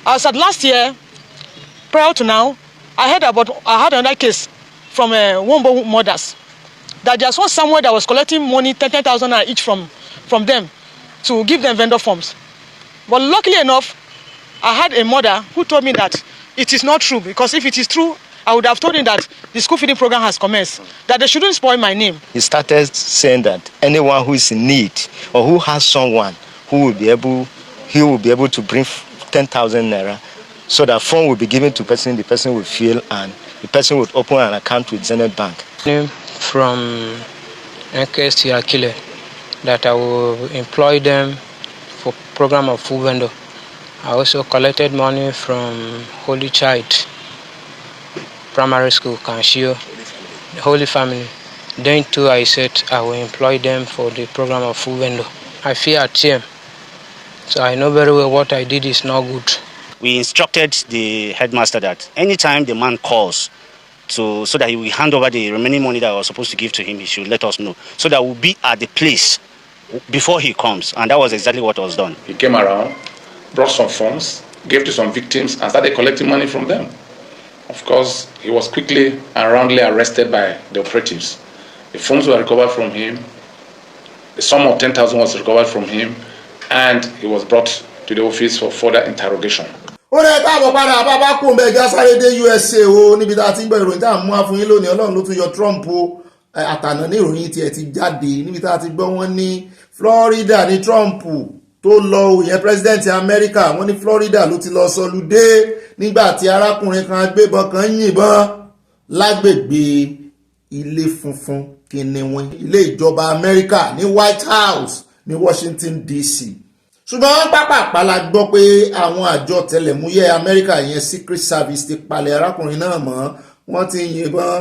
As at last year, prior to now, I had another case from Wombo mothers that there's one somewhere that was collecting money 10,000 each from them to give them vendor forms. But luckily enough, I had a mother who told me that it is not true, because if it is true, I would have told him that the school feeding program has commenced, that they shouldn't spoil my name. He started saying that anyone who is in need or who has someone who will be able to bring 10,000 naira, so that fund will be given to the person will fill, and the person would open an account with Zenith Bank. From NKS to Akile, that I will employ them for program of food vendor. I also collected money from Holy Child Primary School, Kanshio, Holy Family. Then too, I said I will employ them for the program of food vendor. I fear at TM, so I know very well what I did is not good. We instructed the headmaster that anytime the man calls, so that he will hand over the remaining money that I was supposed to give to him, he should let us know, so that we'll be at the place before he comes. And that was exactly what was done. He came around, brought some funds, gave to some victims, and started collecting money from them. Of course, he was quickly and roundly arrested by the operatives. The funds were recovered from him. The sum of 10,000 was recovered from him, and he was brought to the office for further interrogation. Ó rẹ̀ káàbọ̀ padà bàbá kò mẹ́jà sáré dé USA o níbi tá a ti ń gbọ́ ìròyìn tá a mú wá fún yín lónìí. Ọlọ́run ló tún yọ Trump o àtànà ní ìròyìn tiẹ̀ ti jáde níbi tá a ti gbọ́ wọ́n ní Florida ní Trump tó lọ ìyẹn president America, wọ́n ní Florida ló ti lọ sọlúdé nígbà tí arákùnrin kan agbébọn kan yìnbọn lágbègbè ilé funfun kìnìún ilé ìjọba America ní White House ní Washington DC. Ṣùgbọ́n pápápá la gbọ́ pé àwọn àjọ tẹlẹ̀múyẹ́ America yẹn Secret Service ti palẹ̀ arákùnrin náà mọ́, wọ́n ti yìnbọn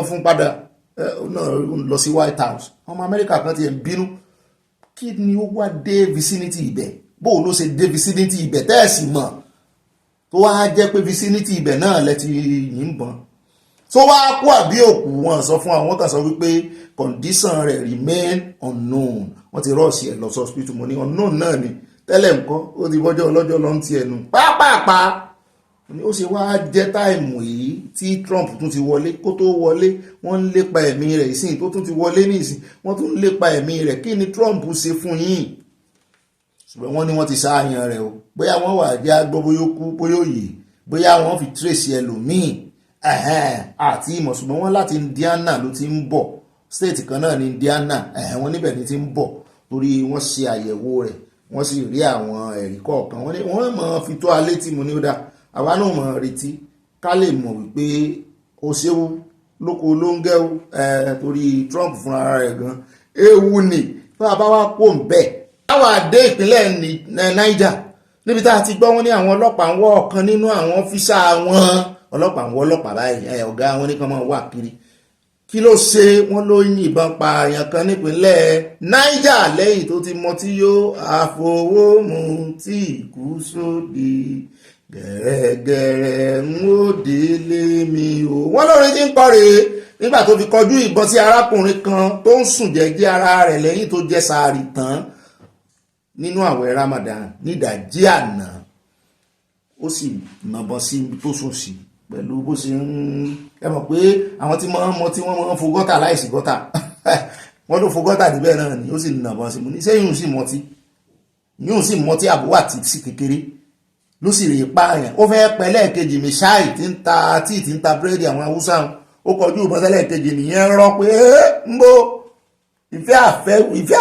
fún padà náà lọ sí White House. Ọmọ America kan ti ń bínú kí ni ó wá dé vicinity ibẹ̀, bó ló ṣe dé vicinity ibẹ̀ tẹ́ẹ̀sì mọ̀ tó wá jẹ́ pé vicinity ibẹ̀ náà lẹ ti yìnbọn tó wá kú àbí òkú. Wọn sọ fún àwọn kan sọ wípé condition rẹ̀ remain unknown, wọ́n ti rọ́ọ̀sì ẹ̀ lọ sí hospital. Mo ní unknown náà ni tẹ́lẹ̀ nǹkan ó ti bọ́jọ́ ọlọ́jọ́ lọ ń ti ẹnu pápápá. Ó ṣe wá jẹ́ táìmù yìí tí Trump tún ti wọlé, kó tó wọlé wọ́n ń lépa ẹ̀mí rẹ̀, ìsìn tó tún ti wọlé ní ìsìn wọ́n tún ń lépa ẹ̀mí rẹ̀. Kí ni Trump ṣe fún yín? Ṣùgbọ́n wọ́n ní wọ́n ti ṣáàyàn rẹ̀ o, bóyá wọ́n wà jẹ́ agbọ́ bóyá ó kú bóyá ó yè, bóyá wọ́n fi trace ẹlòmíì àti ìmọ̀. Ṣùgbọ́n wọ́n láti Indiana ló ti ń bọ̀, state kan náà ní Indiana, wọ́n níbẹ̀ ni ti ń bọ̀ torí wọ́n ṣe àyẹ̀wò rẹ̀, wọ́n sì rí àwọn ẹ̀rí kọ̀ọ̀kan. Wọ́n ní wọ́n mọ̀ fi tó alé tí mo ní ó dá àwa náà mọ̀ retí ká lè mọ̀ wípé ó ṣéwú lóko ló ń gẹ́wú torí Trump fúnra rẹ̀ gan ewu ni fún àbáwá kó ń bẹ̀. Àwọn àdé ìpínlẹ̀ Niger níbi tá a ti gbọ́ wọn ní àwọn ọlọ́pàá ń wọ́ ọ̀kan nínú àwọn ọ́fíṣà wọn. Ọlọ́pàá ń wọ́ ọlọ́pàá báyìí, ọ̀gá wọn ní kan máa wà kiri. Kí ló ṣe? Wọ́n ló yìnbọn pa àyàn kan nípínlẹ̀ Niger lẹ́yìn tó ti mọtí yó àfọwọ́mù tí kú sóde gẹ̀rẹ́gẹ̀rẹ́ ń ó délé mi o. Wọ́n lórin tí ń kọ́ rèé nígbà tó fi kọjú ìbọn sí arákùnrin kan tó ń sùn jẹ́jẹ́ ara rẹ̀ lẹ́yìn tó jẹ sàárì tán nínú àwẹ̀ Ramadan nídàjí àná. Ó sì nàbọn sí ibi tó sùn sí pẹ̀lú bó ṣe ń mọ̀ pé àwọn tí wọ́n mọ tí wọ́n mọ́ fo gọ́tà láìsí gọ́tà wọ́n ló fo gọ́tà níbẹ̀ náà ni ó sì nàbọn sí. Mo ní sẹ́yìn sì mọtí yóò sì mọtí àbúwà tí sí kékeré ló sì rè pààyàn. Ó fẹ́ pẹ́ lẹ́ẹ̀kejì Mishai tí ń ta tíì tí ń ta búrẹ́dì àwọn Haúsá wọn. Ó kọjú ìbọn sẹ́lẹ̀kejì nìyẹn rọ pé ń bó ìfẹ́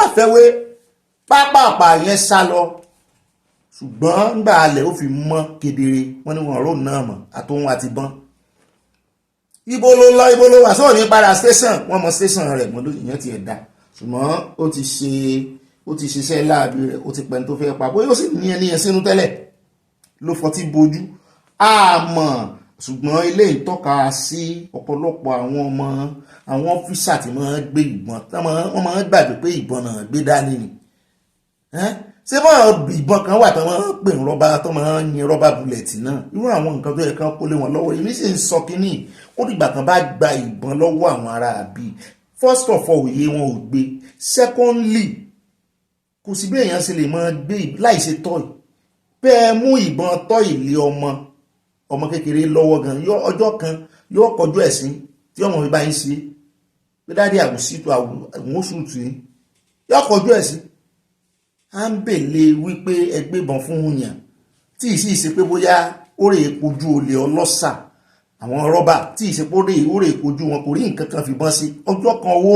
àfẹ́wé pápápá yẹn sá lọ. Ṣùgbọ́n ńgbà alẹ̀ ó fi mọ́ kedere wọ́n ní wọn rò náà mọ̀ àtòhun àti bọ́n. Ibo ló lọ ibo ló wà sóò ní padà station wọ́n mọ station rẹ̀ mọ́ lóyìn yẹn ti ẹ̀ dá. Ṣùgbọ́n ó ti ṣiṣẹ́ láàbí rẹ̀ ó ti pẹ́ni tó fẹ́ pa bóyá ó sì ní ẹni yẹn sínú tẹ́lẹ̀ ló fọtí bojú àmọ́. Ṣùgbọ́n ilé ìtọ́ka sí ọ̀pọ̀lọpọ̀ àwọn ọ́fíṣà tí wọ́n gbé ìbọn wọ́n máa ń gbàgbé pé ìbọn náà gbé dání ni. Ṣé bọ́n ìbọn kan wà tó máa ń pè ń rọ́bà tó máa ń yin rọ́bà búlẹ̀tì náà irú àwọn nǹkan tó yẹ kán kó lé wọn lọ́wọ́ èmi sì ń sọ kínní ó dìgbà kan bá gba ìbọn lọ́wọ́ àwọn ará àbí first of all òye wọn ò gbé secondly kò sí bí èèyàn ṣe lè máa gbé láìṣe tọ́ì bẹ́ẹ̀ mú ìbọn tọ́ì lé ọmọ kékeré lọ́wọ́ gan ọjọ́ kan yóò kọjú ẹ̀sìn tí ọmọ mi bá ń ṣe pé dáadé àwòsítò àwọn oṣù tù yín yóò kọjú ẹ̀sìn à ń bèlè wípé ẹgbẹ́bọn fún yàn tí ì sì ṣe pé bóyá ó rè kojú olè ọlọ́ṣà àwọn rọ́bà tí ì ṣe pé ó rè kojú wọn kò rí nǹkan kan fìbọn sí ọjọ́ kan owó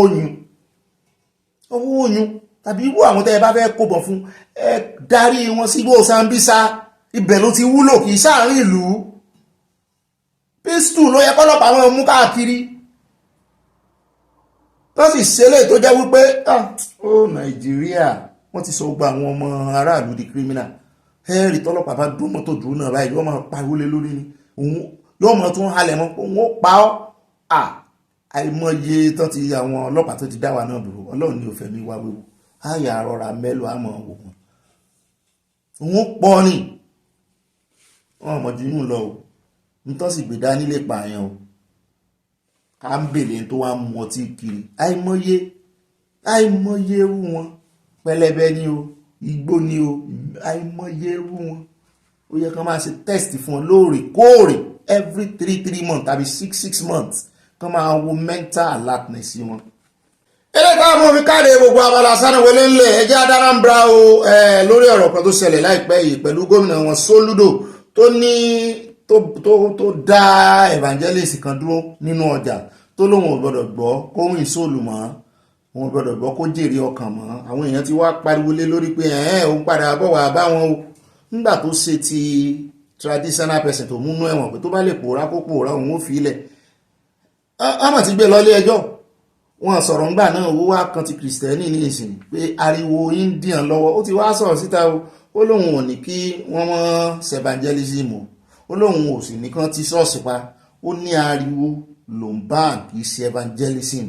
oyún tàbí irú àwọn tẹ́ ẹ bá fẹ́ kóbọn fún ẹ darí wọn sí igbó Sambisa ibẹ̀ ló ti wúlò kì í sáàrin ìlú pistol ló yẹ kọ́lọ́pàá wọn mú káàkiri wọ́n sì ṣẹlẹ̀ tó jẹ́ wípé ó Nàìjíríà wọ́n ti sọ gba àwọn ọmọ aráàlú di criminal ẹ̀rì tọ́lọ́pàá bá dún mọ́tò dúró náà báyìí yóò máa pariwo lé lórí ni yóò máa tún halẹ̀ mọ́ òun ó pa ọ́ àìmọye tán ti àwọn ọlọ́pàá tó ti dá wa náà dúró Ọlọ́run ní òfẹ́ mi wá wéwu àyà rọra mẹ́lò àmọ́ wò wọ́n òun pọ̀ ni wọ́n mọ̀ jù inú lọ o nítọ́ sì gbé dání lè pààyàn o ká ń bèlè tó wá mú ọtí kiri àìmọye irú wọn pẹlẹbẹ ni o igbó ni o àìmọye irú wọn ó yẹ kán máa ṣe test fún wọn lóòrèkóòrè every 3 months tàbí 6 months kán máa wo mental alertness wọn. ẹlẹ́ka mú mi káàdé gbogbo abala sánáwọlé ńlẹ̀ ẹjẹ́ Anambra o lórí ọ̀rọ̀ kan tó ṣẹlẹ̀ láìpẹ́ yìí pẹ̀lú gómìnà wọn Soludo tó dá evangelist kan dúró nínú ọjà tó lóun ò gbọdọ̀ gbọ́ kóhun ìsòlù mọ́ òun gbọdọ̀ gbọ́ kó jèrè ọkàn mọ́ àwọn èèyàn ti wá pariwo lé lórí pé òun padà bọ̀ wá bá wọn o nígbà tó ṣe ti traditional person tó múnú ẹ̀wọ̀n pé tó bá lè pòórá kó pòórá òun ó fi ilẹ̀ ọmọ ti gbé lọ ilé ẹjọ́ wọn sọ̀rọ̀ ńgbà náà owó wá kan ti kìrìsìtẹ́nì ní ìsìn pé ariwo Indian lọ́wọ́ ó ti wá sọ̀rọ̀ síta ó lóun ò ní kí wọ́n mọ́ evangelism ó lóun ò sì ní kán ti ṣọ́ọ̀ṣì pa ó ní ariwo lòun bá kì í ṣe evangelism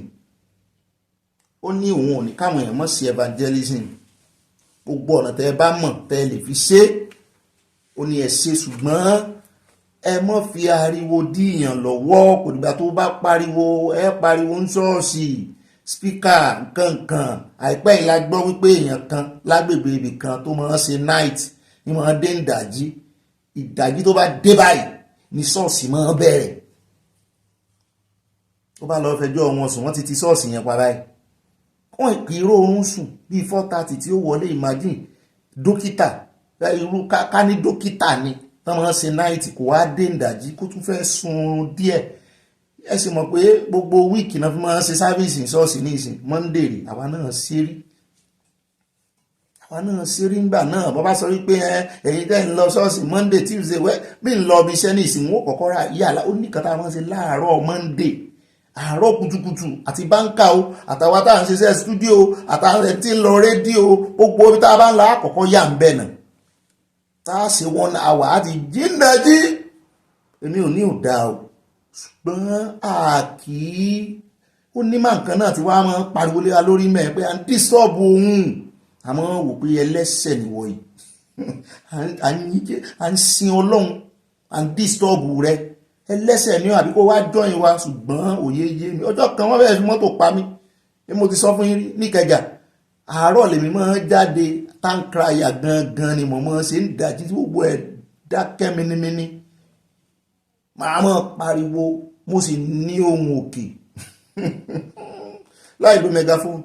ó ní òun ò ní káwọn èèyàn mọ̀ sí evangelism gbogbo ọ̀nà tẹ́ ẹ bá mọ̀ tẹ́ ẹ lè fi ṣe ó ní ẹ ṣe ṣùgbọ́n ẹ mọ́ fi ariwo díyàn lọ́wọ́ kò dìgbà tó bá pariwo ẹ pariwo ń ṣọ́ọ̀ṣì spíkà nǹkankan àìpẹ́ yìí la gbọ́ wípé èèyàn kan lágbègbè ibì kan tó máa ń ṣe night ní máa dé ìdájí tó bá dé báyìí ní ṣọ́ọ̀ṣì máa bẹ̀rẹ̀ tó bá lọ fẹjọ́ wọn sùn wọ́n ti ṣọ́ọ̀ṣì yẹn pa báyìí wọ́n ìpìrò oorun sùn bíi 4:30 tí ó wọlé imagine dókítà irú ká ní dókítà ni tán máa ń ṣe náìtì kò wá dé ìdájí kó tún fẹ́ sun díẹ̀ ẹ sì mọ̀ pé gbogbo wíìkì náà fi máa ń ṣe sáfíìsì ṣọ́ọ̀ṣì ní ìsìn monday rè àwa náà ṣeré ńgbà náà bọ́ bá sọ wípé ẹ̀yin tẹ́ ń lọ ṣọ́ọ̀ṣì monday tuesday bí ń lọ ibi iṣẹ́ ní ìsìn wọn kọ́kọ́ ra yàrá ó ní kàtà máa ń ṣe láàárọ̀ monday àárọ̀ kùtùkùtù àti báńkà o àtàwọn tá à ń ṣiṣẹ́ stúdíò àtàwọn tí ń lọ rédíò gbogbo ibi tá a bá ń lọ àkọ́kọ́ yà ń bẹ̀ náà tá a ṣe 1 hour àti jíǹdàjí èmi ò ní ò dáa o ṣùgbọ́n àkì ó ní máa nǹkan náà tí wàá máa ń pariwo lé wa lórí mẹ́ẹ̀ pé à ń dìstọ́ọ̀bù òun àmọ́ wò pé ẹlẹ́ṣẹ̀ nìwọ̀ yìí à ń sin ọlọ́run à ń dìstọ́ọ̀bù rẹ ẹlẹ́ṣẹ̀ ni àbí kó wá jọyìn wa ṣùgbọ́n òye yé mi ọjọ́ kan wọ́n fẹ́ẹ́ fi mọ́tò pa mí bí mo ti sọ fún yín níkẹjà àárọ̀ lèmi máa ń jáde táǹkìráyà gangan ni mo máa ń ṣe ń dájí tí gbogbo ẹ̀ dákẹ́ mínímíní màá máa pariwo mo sì ní ohun òkè láì lo megaphone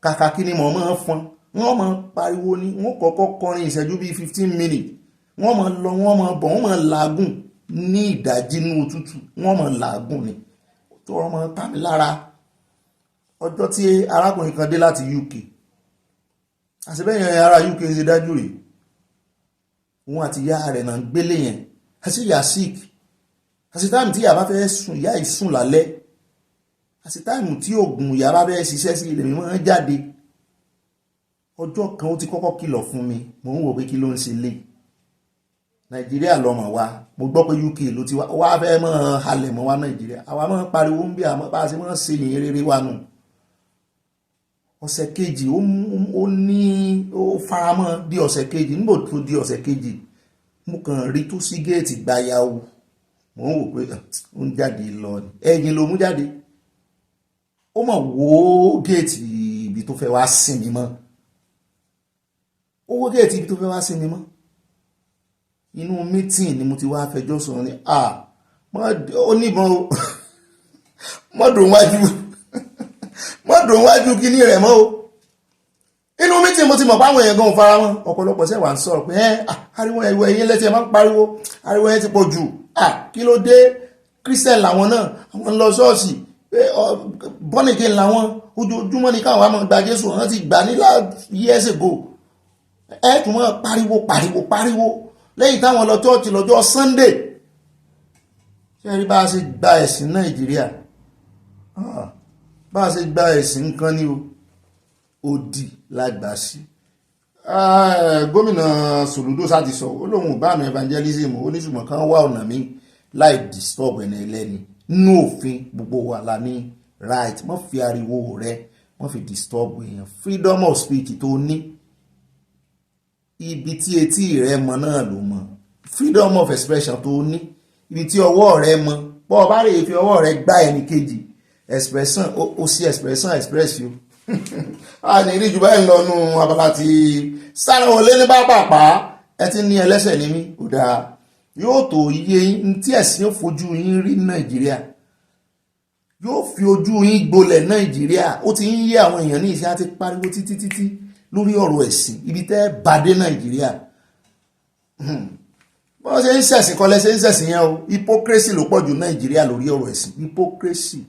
kàkà kí ni mo máa fọn wọ́n máa pariwo ni wọ́n kọ́kọ́ kọrin ìṣẹ́jú bíi 15 minutes wọ́n máa lọ wọ́n máa bọ̀ wọ́n máa làágùn ní ìdájí ní òtútù wọ́n máa làágùn ni tó wọ́n máa tà mí lára ọjọ́ tí arákùnrin kan dé láti UK àṣebẹ́yẹn ará UK ṣe dájú rèé òun àti ìyá rẹ̀ náà ń gbélé yẹn àti ìyá sick àti táìmù tí ìyá bá fẹ́ sùn ìyá yìí sùn lálẹ́ àti táìmù tí oògùn ìyá bá fẹ́ ṣiṣẹ́ sí ilé mi máa ń jáde ọjọ́ kan ó ti kọ́kọ́ kìlọ̀ fún mi mò ń wò pé kí ló ń ṣe lé Nàìjíríà lọ́mọ wa mo gbọ́ pé UK ló ti wá fẹ́ mọ́ halẹ̀ mọ́ wa Nàìjíríà àwa máa ń pariwo ń bí àmọ́ bá a ṣe máa ń ṣe yìnyín rere wa nù ọ̀sẹ̀ kejì ó faramọ́ di ọ̀sẹ̀ kejì nígbò tó di ọ̀sẹ̀ kejì mo kàn rí tó sí géètì gbayàwó mo ń wò pé ó ń jáde lọ ni ẹ̀yìn ló mú jáde ó mọ̀ wó géètì ibi tó fẹ́ wá sinmi mọ́ ó wó géètì ibi tó fẹ́ wá sinmi mọ́ inú mítìn ni mo ti wá fẹjọ́ sọ̀rọ̀ ni ó níbọn o mọ́dún wájú kíní rẹ̀ mọ́ o inú mítìn mo ti mọ̀ páwọn èèyàn gan fara mọ́ ọ̀pọ̀lọpọ̀ sẹ́ wà ń sọ̀rọ̀ pé ariwo ẹ̀wọ̀ ẹ̀yìn lẹ́tí ẹ̀ máa ń pariwo ariwo ẹ̀ ti pọ̀ jù kí ló dé Christian làwọn náà àwọn lọ ṣọ́ọ̀ṣì born again làwọn ojoojúmọ́ ní káwọn àmọ́ gba Jésù wọn ti gbà ní years ago ẹ̀ tún mọ́ pariwo lẹ́yìn táwọn lọ chọ́ọ̀chì lọ́jọ́ Sunday ṣe rí bá a ṣe gba ẹ̀sìn Nàìjíríà bá a ṣe gba ẹ̀sìn nǹkan ní òdì lágbà sí gómìnà Soludo sáti sọ ó lóun bá àmì evangelism oníṣùmọ̀ kan wá ọ̀nà mi láì disturb ẹni ẹlẹ́ni nínú òfin gbogbo wa la ní right má fi ariwo rẹ má fi disturb èèyàn freedom of speech tó ní ibi tí etí rẹ mọ náà ló mọ freedom of expression tó ní ibi tí ọwọ́ rẹ mọ bọ́ ọ bá rè fi ọwọ́ rẹ gbá ẹnì kejì expression ó sí expression express you a ní rí jù báyìí lọ́nu abala ti sára wọlé ní pápápá ẹ ti ní ẹlẹ́sẹ̀ ní mí ò dáa yóò tó iye tí ẹ̀sìn yóò fojú yín rí Nàìjíríà yóò fi ojú yín gbolẹ̀ Nàìjíríà ó ti ń yé àwọn èèyàn ní ìṣẹ́ àti pariwo títí lórí ọ̀rọ̀ ẹ̀sìn ibi tẹ́ bàdé Nàìjíríà bọ́n ṣe ń ṣẹ̀sìn kọ́lẹ́ ṣe ń ṣẹ̀sìn yẹn o hypocrisy ló pọ̀ jù Nàìjíríà lórí ọ̀rọ̀ ẹ̀sìn hypocrisy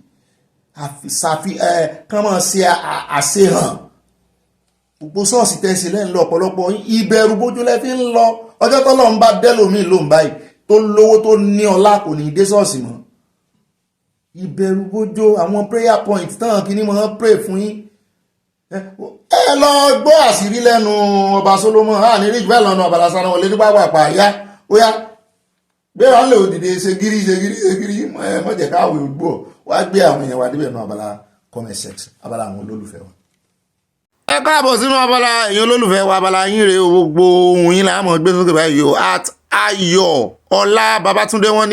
kán máa ṣe àṣehàn gbogbo ṣọ́ọ̀ṣì tẹ́sí lẹ́yìn lọ ọ̀pọ̀lọpọ̀ ìbẹ̀rù bójú lẹ́ fi ń lọ ọjọ́ tọ́lọ́ ń bá dẹ́lòmíì ló ń báyìí tó lówó tó ní ọlá kò ní dé ṣọ́ọ̀ṣì mọ́ ìbẹ̀rù bójú àwọn prayer point tán kí ni mo pray fún yín ẹ lọ gbọ́ àṣírí lẹ́nu ọba Solomon ní rí ìgbẹ́ lọ́nà ọba lásán wọlé ní pápá yá ó yá bẹ́ẹ̀ wọ́n lè òdìdè ṣe gírí mọ̀jẹ̀ káwé gbọ́ wá gbé àwọn èèyàn wá débẹ̀ náà abala comment section abala àwọn olólùfẹ́ wa. ẹ káàbọ̀ sínú abala èèyàn olólùfẹ́ wa abala yín rèé gbogbo ohun yín láàmú gbé sókè báyìí o at Ayọ̀ Ọlá Babátúndé wọn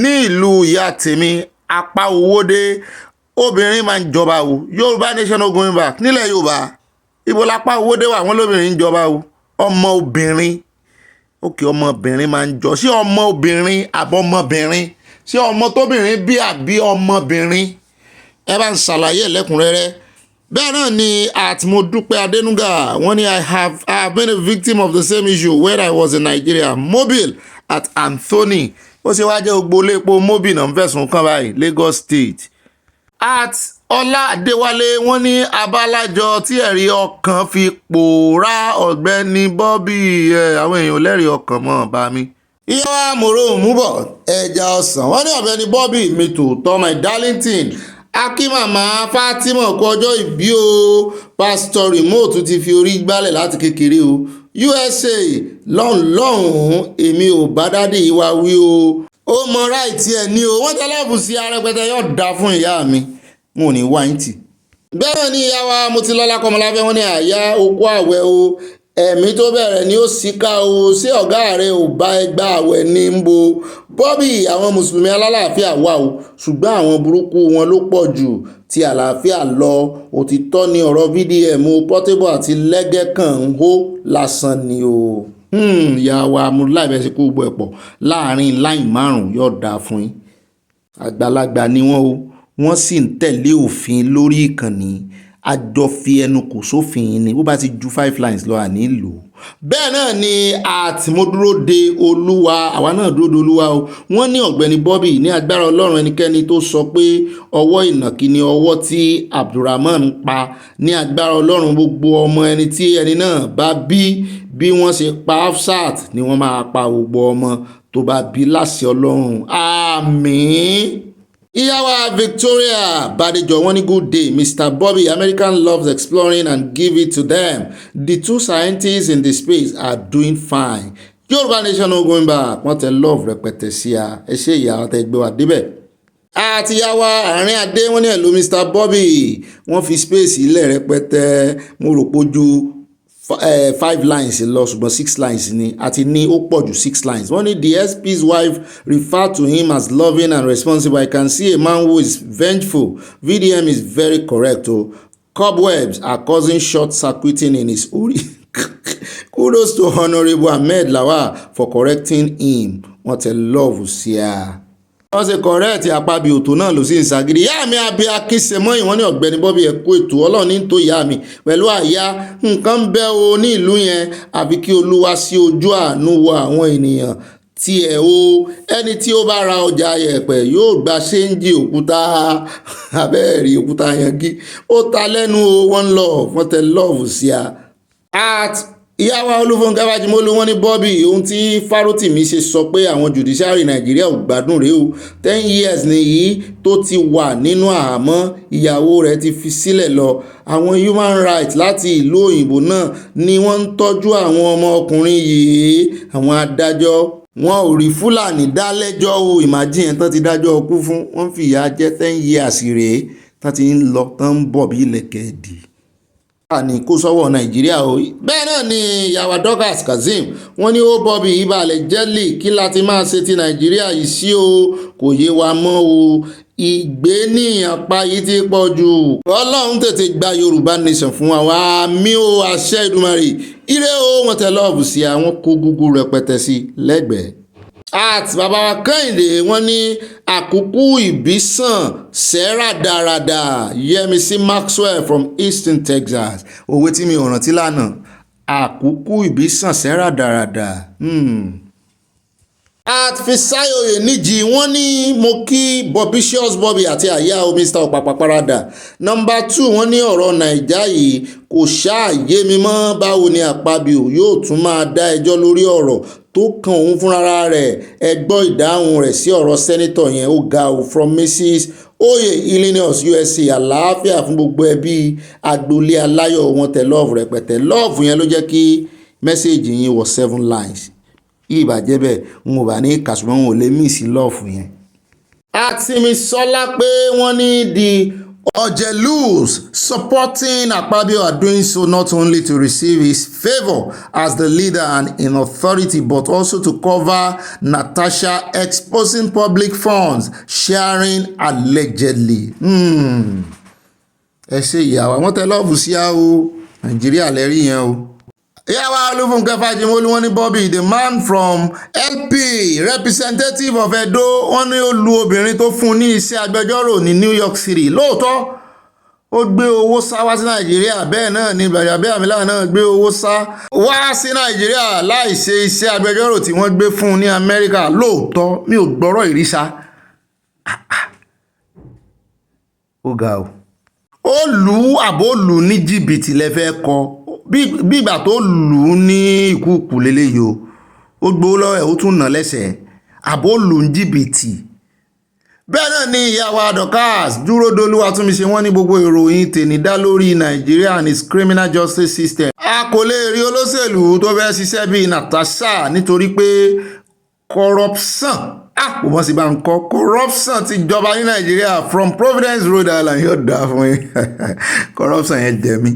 ní ìlú ìyá tèmi apá Owódé obìnrin máa ń jọba o Yorùbá nation no going back nílẹ̀ Yorùbá ibo lápá Owódé wà wọ́n lóbìnrin ń jọba o ọmọ obìnrin òkè ọmọbìnrin máa ń jọ sí ọmọ obìnrin àbọ̀mọbìnrin sí ọmọ tóbìnrin bí àbí ọmọbìnrin ẹ bá ń ṣàlàyé lẹ́kùnrẹ́rẹ́ bẹ́ẹ̀ náà ni Àtìmọ́dúpẹ́ Adénúgà wọ́n ní I have been a victim of the same issue when I was in Nigeria mobile at Anthony ó ṣe wá jẹ́ gbogbo lépo mobile náà ń fẹ̀sùn kàn báyìí Lagos State at Ọlá Adéwálé wọ́n ní abálájọ tí ẹ̀rí ọkàn fi pòórá Ọ̀gbẹ́ni Bobby àwọn èèyàn lẹ́rìí ọkàn mọ́ bá mi. ìyá mòró múbọ̀ ẹja ọ̀sán wọ́n ní Ọ̀gbẹ́ni Bobby mi tòótọ́ my darlington akínmàmá Fatima kú ọjọ́ ìbí o Pastor Remote ti fi orí gbálẹ̀ láti kékeré o USA lọ́hùn-ún èmi ò bá dádì wa wí o ó mọ ráìtì ẹ̀ ní o wọ́n tẹ́lẹ̀ bù sí arẹpẹtẹ yóò dá fún ìyá mi mo ní wáìntì. bẹ́ẹ̀ ni ìyá wa Mọ́tilọ́lá Kọ́mọláfẹ́ wọn ní àyà okú àwẹ̀ o ẹ̀mí tó bẹ̀rẹ̀ ni ó síká o ṣé ọ̀gá rẹ̀ ò bá ẹgbà àwẹ̀ ní ń bo Bobby àwọn mùsùlùmí alálàáfíà wà o ṣùgbọ́n àwọn burúkú wọn ló pọ̀ jù tí àlàáfíà lọ òtítọ́ ni ọ̀rọ̀ VDM Portable àti lẹ́gẹ́ kan ń hó lásán ni o. ìyá wa mo láìpẹ́ sí kó gbọ́ ẹ̀pọ̀ láàrin láì márùn-ún yóò dáa fún yín àgbàlagbà ni wọ́n o wọ́n sì ń tẹ̀lé òfin lórí ìkànnì àjọ fi ẹnu kò sófin ni bó bá ti ju 5 lines lọ àní lò bẹ́ẹ̀ náà ni àtìmọ́dúró de olúwa àwa náà dúró de olúwa o wọ́n ní ọ̀gbẹ́ni Bobby ní agbára ọlọ́run ẹnikẹ́ni tó sọ pé ọwọ́ ìnàkí ni ọwọ́ tí Abdulrahman pa ní agbára ọlọ́run gbogbo ọmọ ẹni tí ẹni náà bá bí wọ́n ṣe pa Hafsat ni wọ́n máa pa gbogbo ọmọ tó bá bí láṣẹ ọlọ́run àmín. Ìyàwó Victoria Badejo wọ́n ní good day Mr. Bobby, American loves exploring and give it to them. The two scientists in the space are doing fine. Yorùbá nation no going back wọ́n tẹ love rẹpẹtẹ sí a ẹ ṣe ìyàwó tẹ gbé wa débẹ̀. Àti ìyàwó àárín adé wọ́n ní hello Mr. Bobby wọ́n fi space ilẹ̀ rẹpẹtẹ mo rò pójú 5 lines lọ ṣùgbọ́n 6 lines ni àti ní ó pọ̀ jù 6 lines. Wọ́n ní the SP's wife referred to him as loving and responsible. I can see a man who is vengeful. VDM is very correct. Cobwebs are causing short circuiting in his uri. Kudos to Honorable Ahmed Lawal for correcting him. What a love sí a. Wọ́n ṣe correct Akpabio tó náà ló sì ń ṣàgídí. Ìyá mi abẹ́ akínṣẹ́mọ́ ìwọ́n ní ọ̀gbẹ́ni Bobby ẹ̀kú ètò ọlọ́run ní tó ìyá mi pẹ̀lú àyà nǹkan ń bẹ o ní ìlú yẹn àfi kí olúwa sí ojú àánú wo àwọn ènìyàn tí ẹ̀ o ẹni tí ó bá ra ọjà yẹ̀pẹ̀ yóò gba ṣéǹjì òkúta abẹ́ẹ̀rí òkúta yangi ó ta lẹ́nu o wọ́n lọ wọ́n tẹ lọ́ọ̀fù sí a. Ìyáwó Olúfúnkẹ́ Fájímọ́lú wọ́n ní Bobby ohun tí Fárótìmí ṣe sọ pé àwọn judiciary Nàìjíríà ò gbádùn rèé o 10 years nìyí tó ti wà nínú àhámọ́ ìyàwó rẹ̀ ti fi sílẹ̀ lọ àwọn human rights láti ìlú òyìnbó náà ni wọ́n ń tọ́jú àwọn ọmọ ọkùnrin yìí àwọn adájọ́ wọn ò rí Fúlàní dá lẹ́jọ́ o imagine tán ti dájọ́ ọkú fún wọn fìyà jẹ 10 years rèé tán ti ń lọ tán ń bọ̀ bí ilẹ̀kẹ̀ dì ní kó sọ́wọ́ Nàìjíríà o bẹ́ẹ̀ náà ni ìyàwó Dorcas Kazeem wọ́n ní ó Bobby ìbàlẹ̀ jẹ́lì kí láti máa ṣe ti Nàìjíríà yìí sí o kò yé wa mọ́ o ìgbéníyàn pa yìí ti pọ̀ jù Ọlọ́run tètè gba Yorùbá nation fún wa wá mí o àṣẹ Ìdùmarè ire o wọ́n tẹ lọ́ọ̀bù sí àwọn kó gúgú rẹpẹtẹ sí lẹ́gbẹ̀ẹ́. Bàbá wa Kẹ́hìndé wọ́n ní àkúkú ìbísàn sẹ́ràdàràdà Yẹmisí Maxwell from Eastern Texas òwe tí mi ò rántí lánàá àkúkú ìbísàn sẹ́ràdàràdà. Fisayoye níjì wọ́n ní mo kí Bobicious Bobby àti àyà o Mr. Ọ̀pàpàpàràdà. Number 2 wọ́n ní ọ̀rọ̀ Nàìjà yìí kò ṣáàyé mi mọ́ báwo ni Akpabio yóò tún máa dá ẹjọ́ lórí ọ̀rọ̀ tó kan òun fúnra rẹ̀ ẹ gbọ́ ìdáhùn rẹ̀ sí ọ̀rọ̀ sẹ́nitọ̀ yẹn ó ga o from Mrs. Oye Illinois USA àlàáfíà fún gbogbo ẹbí agboolé aláyọ̀ wọn tẹ lọ́ọ̀fù rẹpẹtẹ lọ́ọ̀fù yẹn ló jẹ́ kí mẹ́sẹ̀gì yín wọ 7 lines ìbàjẹ́ bẹ́ẹ̀ n ò bá ní kàṣùmọ́ wọn ò lè mí sí lọ́ọ̀fù yẹn. Àtìmísọ́lá pé wọ́n ní the Ojelus supporting Akpabio are doing so not only to receive his favor as the leader and in authority but also to cover Natasha exposing public funds sharing allegedly. Ẹ ṣe ìyàwó àwọn tẹ lọ́ọ̀bù sí a o Nàìjíríà lẹ́rí yẹn o. Ìyàwó Olúfúnkẹ́ Fájímọ́lú wọ́n ní Bobby the man from LP representative of Edo wọ́n ní ó lu obìnrin tó fún ní iṣẹ́ agbẹjọ́rò ní New York City lóòótọ́ ó gbé owó sá wá sí Nàìjíríà bẹ́ẹ̀ náà ni Bàyàbẹ́àmílà náà gbé owó sá wá sí Nàìjíríà láì ṣe iṣẹ́ agbẹjọ́rò tí wọ́n gbé fún ní Amẹ́ríkà lóòótọ́ mi ò gbọ́rọ̀ ìrísà ó ga o ó lù ú àbó lù ú ní jìbìtì lẹ́fẹ́ kọ bí ìgbà tó lù ú ní ìkúùkù lélẹ́yìí o ó gbowó lọ́wọ́ ẹ̀ ó tún nà lẹ́sẹ̀ àbó lù ú ní jìbìtì. Bẹ́ẹ̀ náà ni ìyàwó Dorcas dúró dolúwa tún mi ṣe wọ́n ní gbogbo ìròyìn tèmi dá lórí Nigeria and its criminal justice system. A kò lè rí olóṣèlú tó fẹ́ ṣiṣẹ́ bíi Natasha nítorí pé corruption kò mọ̀ sí bá ń kọ́ corruption ti jọba ní Nigeria from Providence Rhode Island yóò dá fún yín corruption yẹn jẹ mí.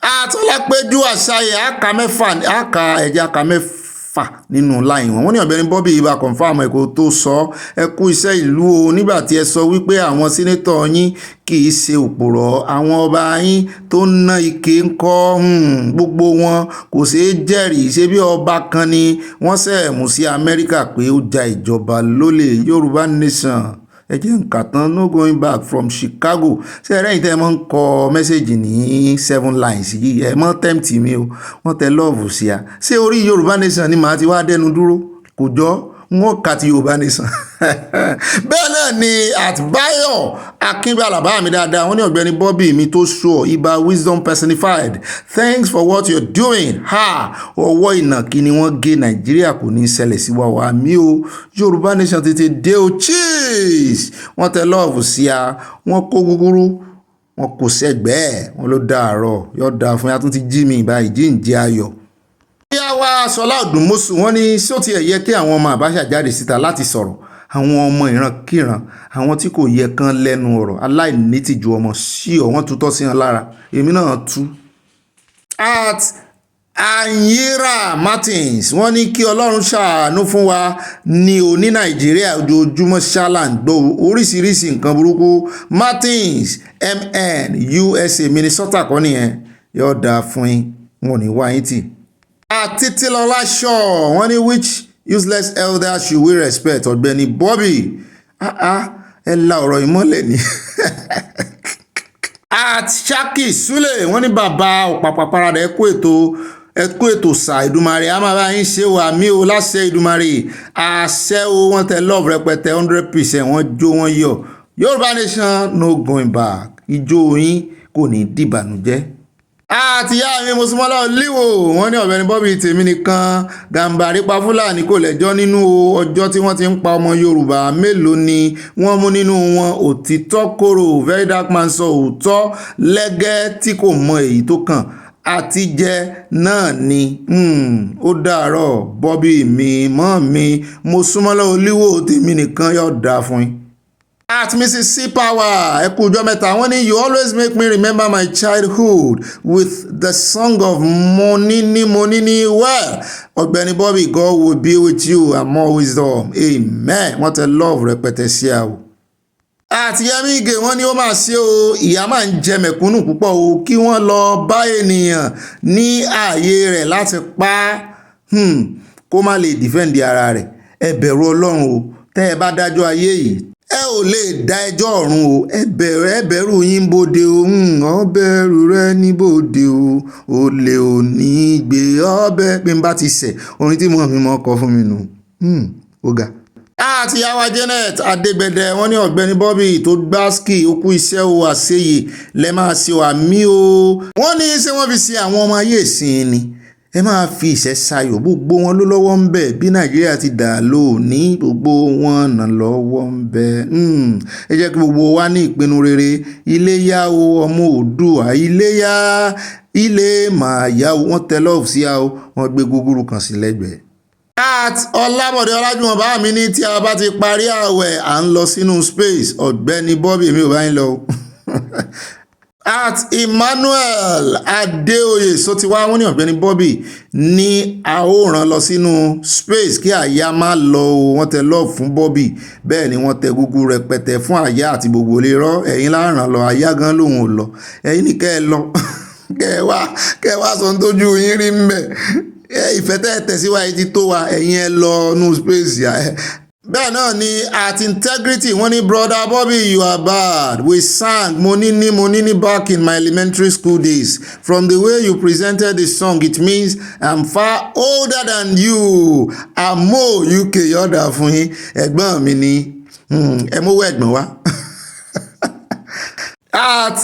Àtọ́lápẹ́jú àṣàyẹ àka mẹ́fà nínú láì wọ́n ní ọ̀gbẹ́ni Bobby ibà confam ẹ̀kọ́ tó sọ ẹ kú iṣẹ́ ìlú o nígbà tí ẹ sọ wípé àwọn sínétọ̀ yín kì í ṣe òpùrọ̀ àwọn ọba yín tó ń ná ike ń kọ́ gbogbo wọn kò ṣeé jẹ́rìí ṣé bí ọba kan ni wọ́n ṣẹ̀ mú sí Amẹ́ríkà pé ó ja ìjọba lólè Yorùbá nation ẹ jẹ́ nǹkan tán no going back from Chicago ṣé ẹ rẹ́yìn tẹ́ ẹ mọ́ ń kọ mẹ́sẹ̀gì ní 7 lines yìí ẹ mọ́ tẹ́mtì mi o wọ́n tẹ lọ́ọ̀fù sí a ṣé orí Yorùbá Nation ni màá ti wá dẹnu dúró kò jọ wọn kà ti Yorùbá Nation bẹ́ẹ̀ náà ni Akpabio akíngbàlà bá mi dáadáa wọ́n ní Ọ̀gbẹ́ni Bobby mi tó sọ ibà wisdom personified thanks for what you're doing ọwọ́ ìnàkí ni wọ́n gé Nàìjíríà kò ní ṣẹlẹ̀ sí wa wà mí o Yorùbá Nation tètè dé o cheese wọ́n tẹ lọ́ọ̀fù sí a wọ́n kó gúgúrú wọn kò sẹ́gbẹ̀ẹ́ wọn ló dàárọ̀ yóò dáa fún yá tún ti jí mi ìbáyìí jíǹde ayọ̀ ìyáwá Ṣọlá Òdùmọ̀ṣù wọ́n ní ṣé ó ti yẹ kí àwọn ọmọ Àbáṣà jáde síta láti sọ̀rọ̀ àwọn ọmọ ìrankíran àwọn tí kò yẹ kán lẹ́nu ọ̀rọ̀ aláìnítìjú ọmọ sí ọ wọ́n tutọ́ sí wọn lára èmi náà tú. at Anyira Martins wọ́n ní kí Ọlọ́run ṣàánú fún wa ní o ní Nàìjíríà ojoojúmọ́ ṣálà ń gbọ́ oríṣiríṣi nǹkan burúkú Martins MN USA Minnesota kọ́ nìyẹn yóò dáa fún yín wọn ò ní wá yín tì. Àtìtìlọ́lá Shaw wọ́n ní which useless elder should we respect Ọ̀gbẹ́ni Bobby ẹ la ọ̀rọ̀ ìmọ́lẹ̀ ni. At Shaki Sule wọ́n ní bàbá ọ̀pàpà parada ẹ kú ètò sà Ìdùmarè a máa bá yín ṣe wà mí o láṣẹ Ìdùmarè àṣẹ o wọ́n tẹ love rẹpẹtẹ 100% wọ́n jó wọ́n yọ Yorùbá Nation no going back ijó yín kò ní dìbànújẹ́. Àti ìyá mi Mọ́súnmọ́lá Olíwò wọ́n ní Ọ̀gbẹ́ni Bobby tèmi nìkan Gàmbàrí pa Fúlàní kò lẹ́jọ́ nínú ọjọ́ tí wọ́n ti ń pa ọmọ Yorùbá mélòó ni wọ́n mú nínú wọn òtítọ́ kòrò very dark man sọ òótọ́ lẹ́gẹ́ tí kò mọ èyí tó kàn àtijẹ́ náà ni ó dàárọ̀ Bobby mi mọ́ mi Mọ́súnmọ́lá Olíwò tèmi nìkan yóò dáa fún yín. At Mrs. C Power ẹ kú ọjọ́ mẹ́ta wọ́n ní you always make me remember my childhood with the song of Monini Monini well Ọ̀gbẹ́ni Bobby God will be with you and more wisdom amen wọ́n tẹ love rẹpẹtẹ sí a o. Àti Yẹmí Ige wọ́n ní ó máa ṣe o ìyà máa ń jẹ mẹ̀kúnnù púpọ̀ o kí wọ́n lọ bá ènìyàn ní ààyè rẹ̀ láti pa kó má lè defend ara rẹ̀ ẹ bẹ̀rù Ọlọ́run o tẹ́ ẹ bá dájọ́ ayé yìí ẹ ò lè dá ẹjọ́ ọ̀run o ẹ bẹ̀rù yín bóde o ọbẹ̀rù rẹ ní bóde o olè ò ní gbé ọbẹ̀ pé n bá ti ṣẹ̀ orin tí mo mọ̀ kọ fún mi nù ó ga. Àti yàwá Janet Adégbẹ̀dẹ wọ́n ní Ọ̀gbẹ́ni Bobby tó gbáskì ó kú iṣẹ́ o àṣeyè lẹ́ máa ṣe wà mí o wọ́n ní ṣé wọ́n fi ṣe àwọn ọmọ ayé ìsìn ni ẹ máa fi ìṣẹ́ sayọ̀ gbogbo wọn ló lọ́wọ́ ń bẹ bí Nàìjíríà ti dà lónìí gbogbo wọn náà lọ́wọ́ ń bẹ ẹ jẹ́ kí gbogbo wa ní ìpinnu rere iléyá o ọmọ Oòduà iléyá ilé màá yá o wọ́n tẹ lọ́ọ̀fù sí a o wọ́n gbé gúgúrú kan sí lẹ́gbẹ̀ẹ́. At Ọlábọ̀dé Ọlájúwọ̀n bá mi ní tí a bá ti parí ààwẹ̀ à ń lọ sínú space Ọ̀gbẹ́ni Bobby mi ò bá ń lọ o. At Emmanuel Adeoye so ti wá wọ́n ní Ọ̀gbẹ́ni Bobby ní a ó rán lọ sínú space kí àyà má lọ o wọ́n tẹ love fún Bobby bẹ́ẹ̀ ni wọ́n tẹ gúgú rẹpẹtẹ fún àyà àti gbogbo lè rọ ẹ̀yin láàrán lọ àyà gan lòun ò lọ ẹ̀yin ní kẹ́ ẹ lọ kẹ́ ẹ wá sọ tójú yín rí mbẹ̀ ìfẹ́ tẹ́ ẹ tẹ̀síwáyé ti tó wa ẹ̀yin ẹ lọ nú space yà ẹ. Bẹ́ẹ̀ náà ni at Integrity wọ́n ní brother Bobby you are bad we sang monini back in my elementary school days from the way you presented the song it means I'm far older than you àmọ́ UK yọ̀dà fún yín ẹ̀gbọ́n mi ni ẹ mọ́wọ́ ẹ̀gbọ́n wa. At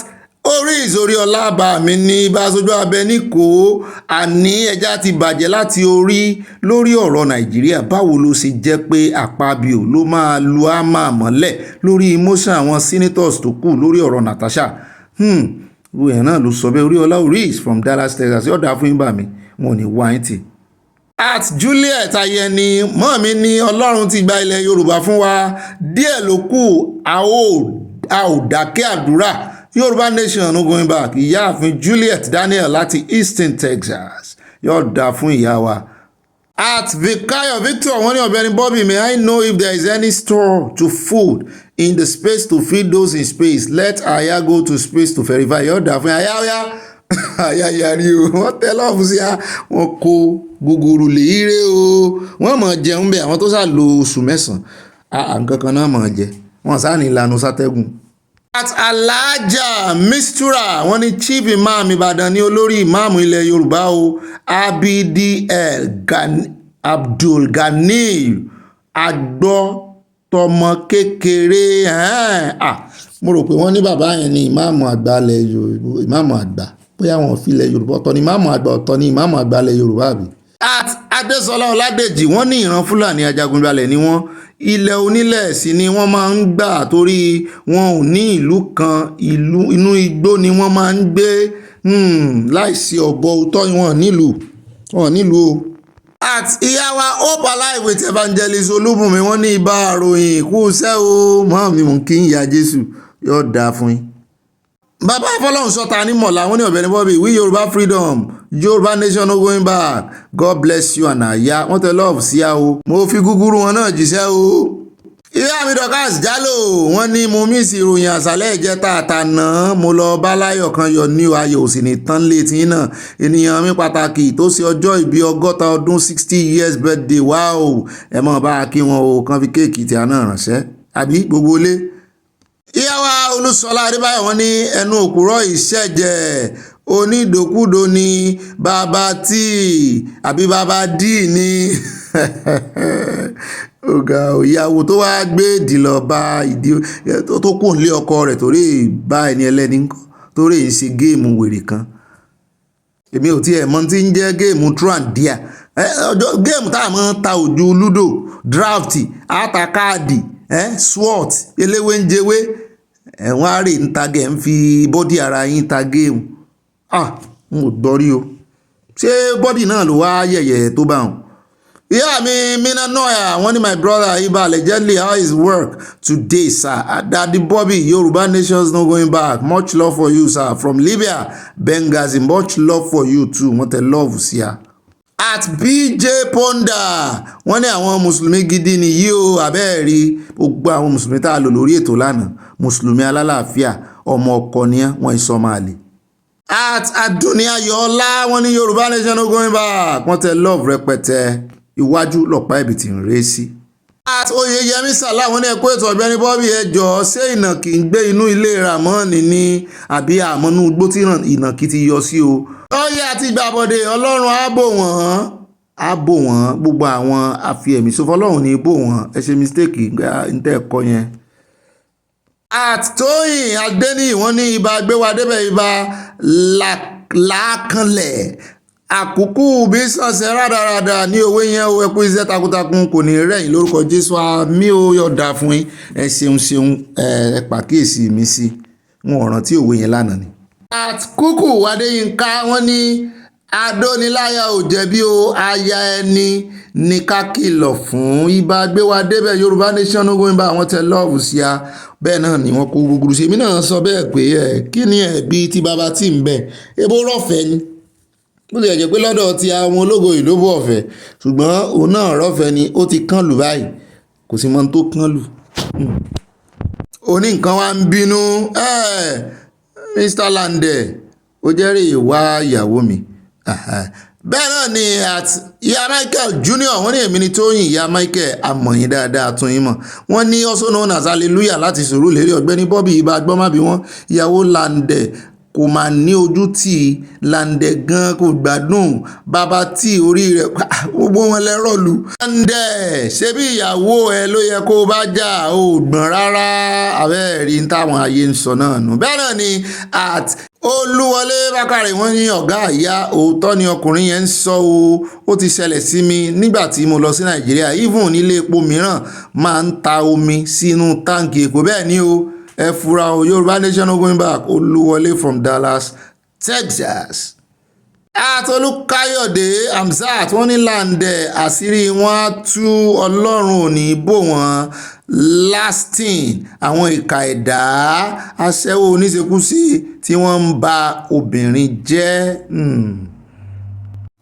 Oris Oriola mi ní bá sojú abẹ ní kó àní ẹja ti bàjẹ́ láti orí lórí ọ̀rọ̀ Nàìjíríà báwo ló ṣe jẹ́ pé Akpabio ló máa lu àmà mọ́lẹ̀ lórí emotion àwọn senators tó kù lórí ọ̀rọ̀ Natasha ìyẹn náà ló sọ bẹ́ẹ̀ Oriola Oris from Dallas Texas yọ̀dà fún ìgbà mi wọn ò ní wá ẹ̀ tì. At Juliet Ayẹni mọ́ mi ní Ọlọ́run ti gba ilẹ̀ Yorùbá fún wa díẹ̀ ló kù a ò dákẹ́ àdúrà Yorùbá Nation no going back ìyáàfin Juliet Daniel láti Easton Texas yóò dá fún ìyá wa. At Vikayo Victor wọ́n ní Ọ̀gbẹ́ni Bobby may I know if there is any store to food in the space to feed those in space let Aya go to space to verify yóò dá fún Aya yàrí o wọ́n tẹ́ lọ́ọ̀fù sí a wọ́n kó gúgúrú lè rè o wọ́n mọ̀ jẹun bẹ́ẹ̀ àwọn tó sá lo oṣù mẹ́sàn-án nǹkan kan náà mọ̀ jẹ wọn sáà ní ìlànà sátẹ́gùn. At Alhaja Mistura wọ́n ní chief imam Ìbàdàn ní olórí imam ilẹ̀ Yorùbá o Abdul Ganiyu agbọ́ tọmọ kékeré mo rò pé wọ́n ní bàbá yẹn ní ìmáàmù àgbà ilẹ̀ Yorùbá ìmáàmù àgbà bóyá wọn fi ilẹ̀ Yorùbá ọ̀tọ̀ ní ìmáàmù àgbà ọ̀tọ̀ ní ìmáàmù àgbà ilẹ̀ Yorùbá àbí. At Adésọlá Ọládèjì wọ́n ní ìran Fúlàní ajagunbalẹ̀ ni wọ́n ilẹ̀ onílẹ̀ sí ni wọ́n máa ń gbà torí wọn ò ní ìlú kan inú igbó ni wọ́n máa ń gbé láìsí ọ̀bọ òótọ́ wọn nílùú o. At ìyáwá Hope Alive with Evangelist Olúbùnmi wọ́n ní ibà àròyìn kú iṣẹ́ o mọ́ mi mú kí n ya Jésù yóò dáa fún yín. Bàbá Fọlọ́run sọ́ta ní mọ̀lá wọ́n ní Ọ̀gbẹ́ni Bobby we Yorùbá freedom Yorùbá nation no going back God bless you and àyà wọ́n tẹ love sí a o mo fi gúgúrú wọn náà jíṣẹ́ o. Ìyá mi Dorcas Jálò wọ́n ní mo mísì ìròyìn àṣálẹ́ ìjẹta àtàná mo lọ bá láyọ̀ kan yọ ní ayọ̀ òsì ní tán létí náà ènìyàn mi pàtàkì tó ṣe ọjọ́ ìbí 60 ọdún 60 years birthday wow ẹ mọ̀ bá kí wọn o kan fi kéèkì tí a náà ránṣẹ́ àbí gbogbo ilé. Ìyáwá Olúṣọlá Adébáyọ̀ wọ́n ní ẹnu òkúrọ̀ ìṣẹ̀jẹ̀ onídòkúdò ní bàbá tí àbí bàbá dì ní ọ̀gá ìyàwó tó wá gbé ìdìlọ bá ìdí tó kù nílé ọkọ rẹ̀ torí bá ẹni ẹlẹ́ni ńkọ́ torí ń ṣe géèmù wèrè kan èmi ò tiẹ̀ mọ̀ tí ń jẹ́ géèmù truandia géèmù tá a máa ń ta ojú ludo draft ata káàdì swot eléwé ń jẹwé ẹ̀wọ̀n àárẹ̀ ń ta gẹ̀ ń fi bọ́dì ara yín ta géèmù n ò gbọ́ rí o ṣé bọ́dì náà ló wá yẹ̀yẹ̀ tó bá wọn. Ìyá mi Mina Noya wọ́n ní my brother Iba allegedly how is work today sir Daddy Bobby Yorùbá nations no going back much love for you sir from Libya Benghazi much love for you too wọ́n tẹ love sí a. At BJ Ponda wọ́n ní àwọn mùsùlùmí gidi nìyí o abẹ́ẹ̀rí gbogbo àwọn mùsùlùmí tá a lò lórí ètò lánàá mùsùlùmí alálàáfíà ọmọ ọkọ ni wọ́n ìsọ máa lè. At Adúnní Ayọ̀ọ́lá wọ́n ní Yorùbá nation no going back wọ́n tẹ love rẹpẹtẹ iwájú lọ̀pá ibi tí ń ré sí. At Oyeyemi Sàlá wọ́n ní ẹ̀kọ́ ètò Ọ̀gbẹ́ni Bobby ẹjọ́ ṣé ìnàkí ń gbé inú ilé Ramoni ní àbí àmọ́nú igbó tí ìnàkí ti yọ sí o. Ọyẹ́ àti ìgbàbọ̀dé Ọlọ́run á bò wọ́n gbogbo àwọn àfiẹ̀mí sọfọ́ Ọlọ́run ní bò wọ́n ẹ ṣe mistake ń tẹ́ ẹ̀kọ́ yẹn. At Tóyìn Adéníyì wọ́n ní ibà gbéwà débẹ̀ ibà làákànlẹ̀ àkókò bí sọ̀sẹ̀ rádaràdà ní owó yẹn o ẹkú iṣẹ́ takuntakun kò ní rẹ̀yìn lórúkọ Jésù àmì ó yọ̀dà fún yín ẹ ṣeun ẹ pàkíyèsí mi sí wọn ò rántí òwe yẹn lánàá ni. At Kúkú Adéyínká wọ́n ní adóniláyà ò jẹ̀bi o aya ẹni ní ká kìlọ̀ fún ibà gbéwà débẹ̀ Yorùbá nation no going back àwọn tẹ lọ́ọ̀bù sí a bẹ́ẹ̀ náà ni wọ́n kó gbogbo ṣe mí náà sọ bẹ́ẹ̀ pé kí ni ẹ̀bi tí bàbá tí ń bẹ̀ ebo rọ̀fẹ́ ni bó ti jẹ́ pé lọ́dọ̀ ti àwọn ológo ìlóbó ọ̀fẹ́ ṣùgbọ́n òun náà rọ́fẹ́ ni ó ti kán lù báyìí kò sí mọ́ tó kán lù. Oní nǹkan wá ń bínú Mr. Lande ó jẹ́rìí ìwà ìyàwó mi. Bẹ́ẹ̀ náà ni at ìyá Michael Junior wọ́n ní èmi ni Tóyìn ìyá Michael amọ̀yìn dáadáa tún yín mọ̀ wọ́n ní also known as hallelujah láti Sùúrùlérè Ọ̀gbẹ́ni Bobby ibà gbọ́mábí wọn ìyàwó Lande kò máa ní ojú tí Lande gan kò gbádùn bàbá tí orí rẹ̀ gbogbo wọn lẹ́rọ̀ lù. Lande ṣé bí ìyàwó ẹ ló yẹ kó bá jà ó gbọ̀n rárá abẹ́ẹ̀rí ń táwọn ayé ń sọ náà nù. Bẹ́ẹ̀ náà ni at Olúwọlé Bákàrẹ̀ wọ́n ní ọ̀gá àyà òótọ́ ni ọkùnrin yẹn ń sọ o ó ti ṣẹlẹ̀ sí mi nígbà tí mo lọ sí Nàìjíríà even nílé epo mìíràn máa ń ta omi sínú táǹkì epo bẹ́ẹ̀ ni o ẹ fura o Yorùbá nation no going back Olúwọlé from Dallas Texas. Olúkáyọ̀dé Hamzat wọ́n ní Lande àṣírí wọn á tú Ọlọ́run ò ní bò wọ́n lasting àwọn ìka ẹ̀dá aṣẹ́wó oníṣekúṣe tí wọ́n ń ba obìnrin jẹ́.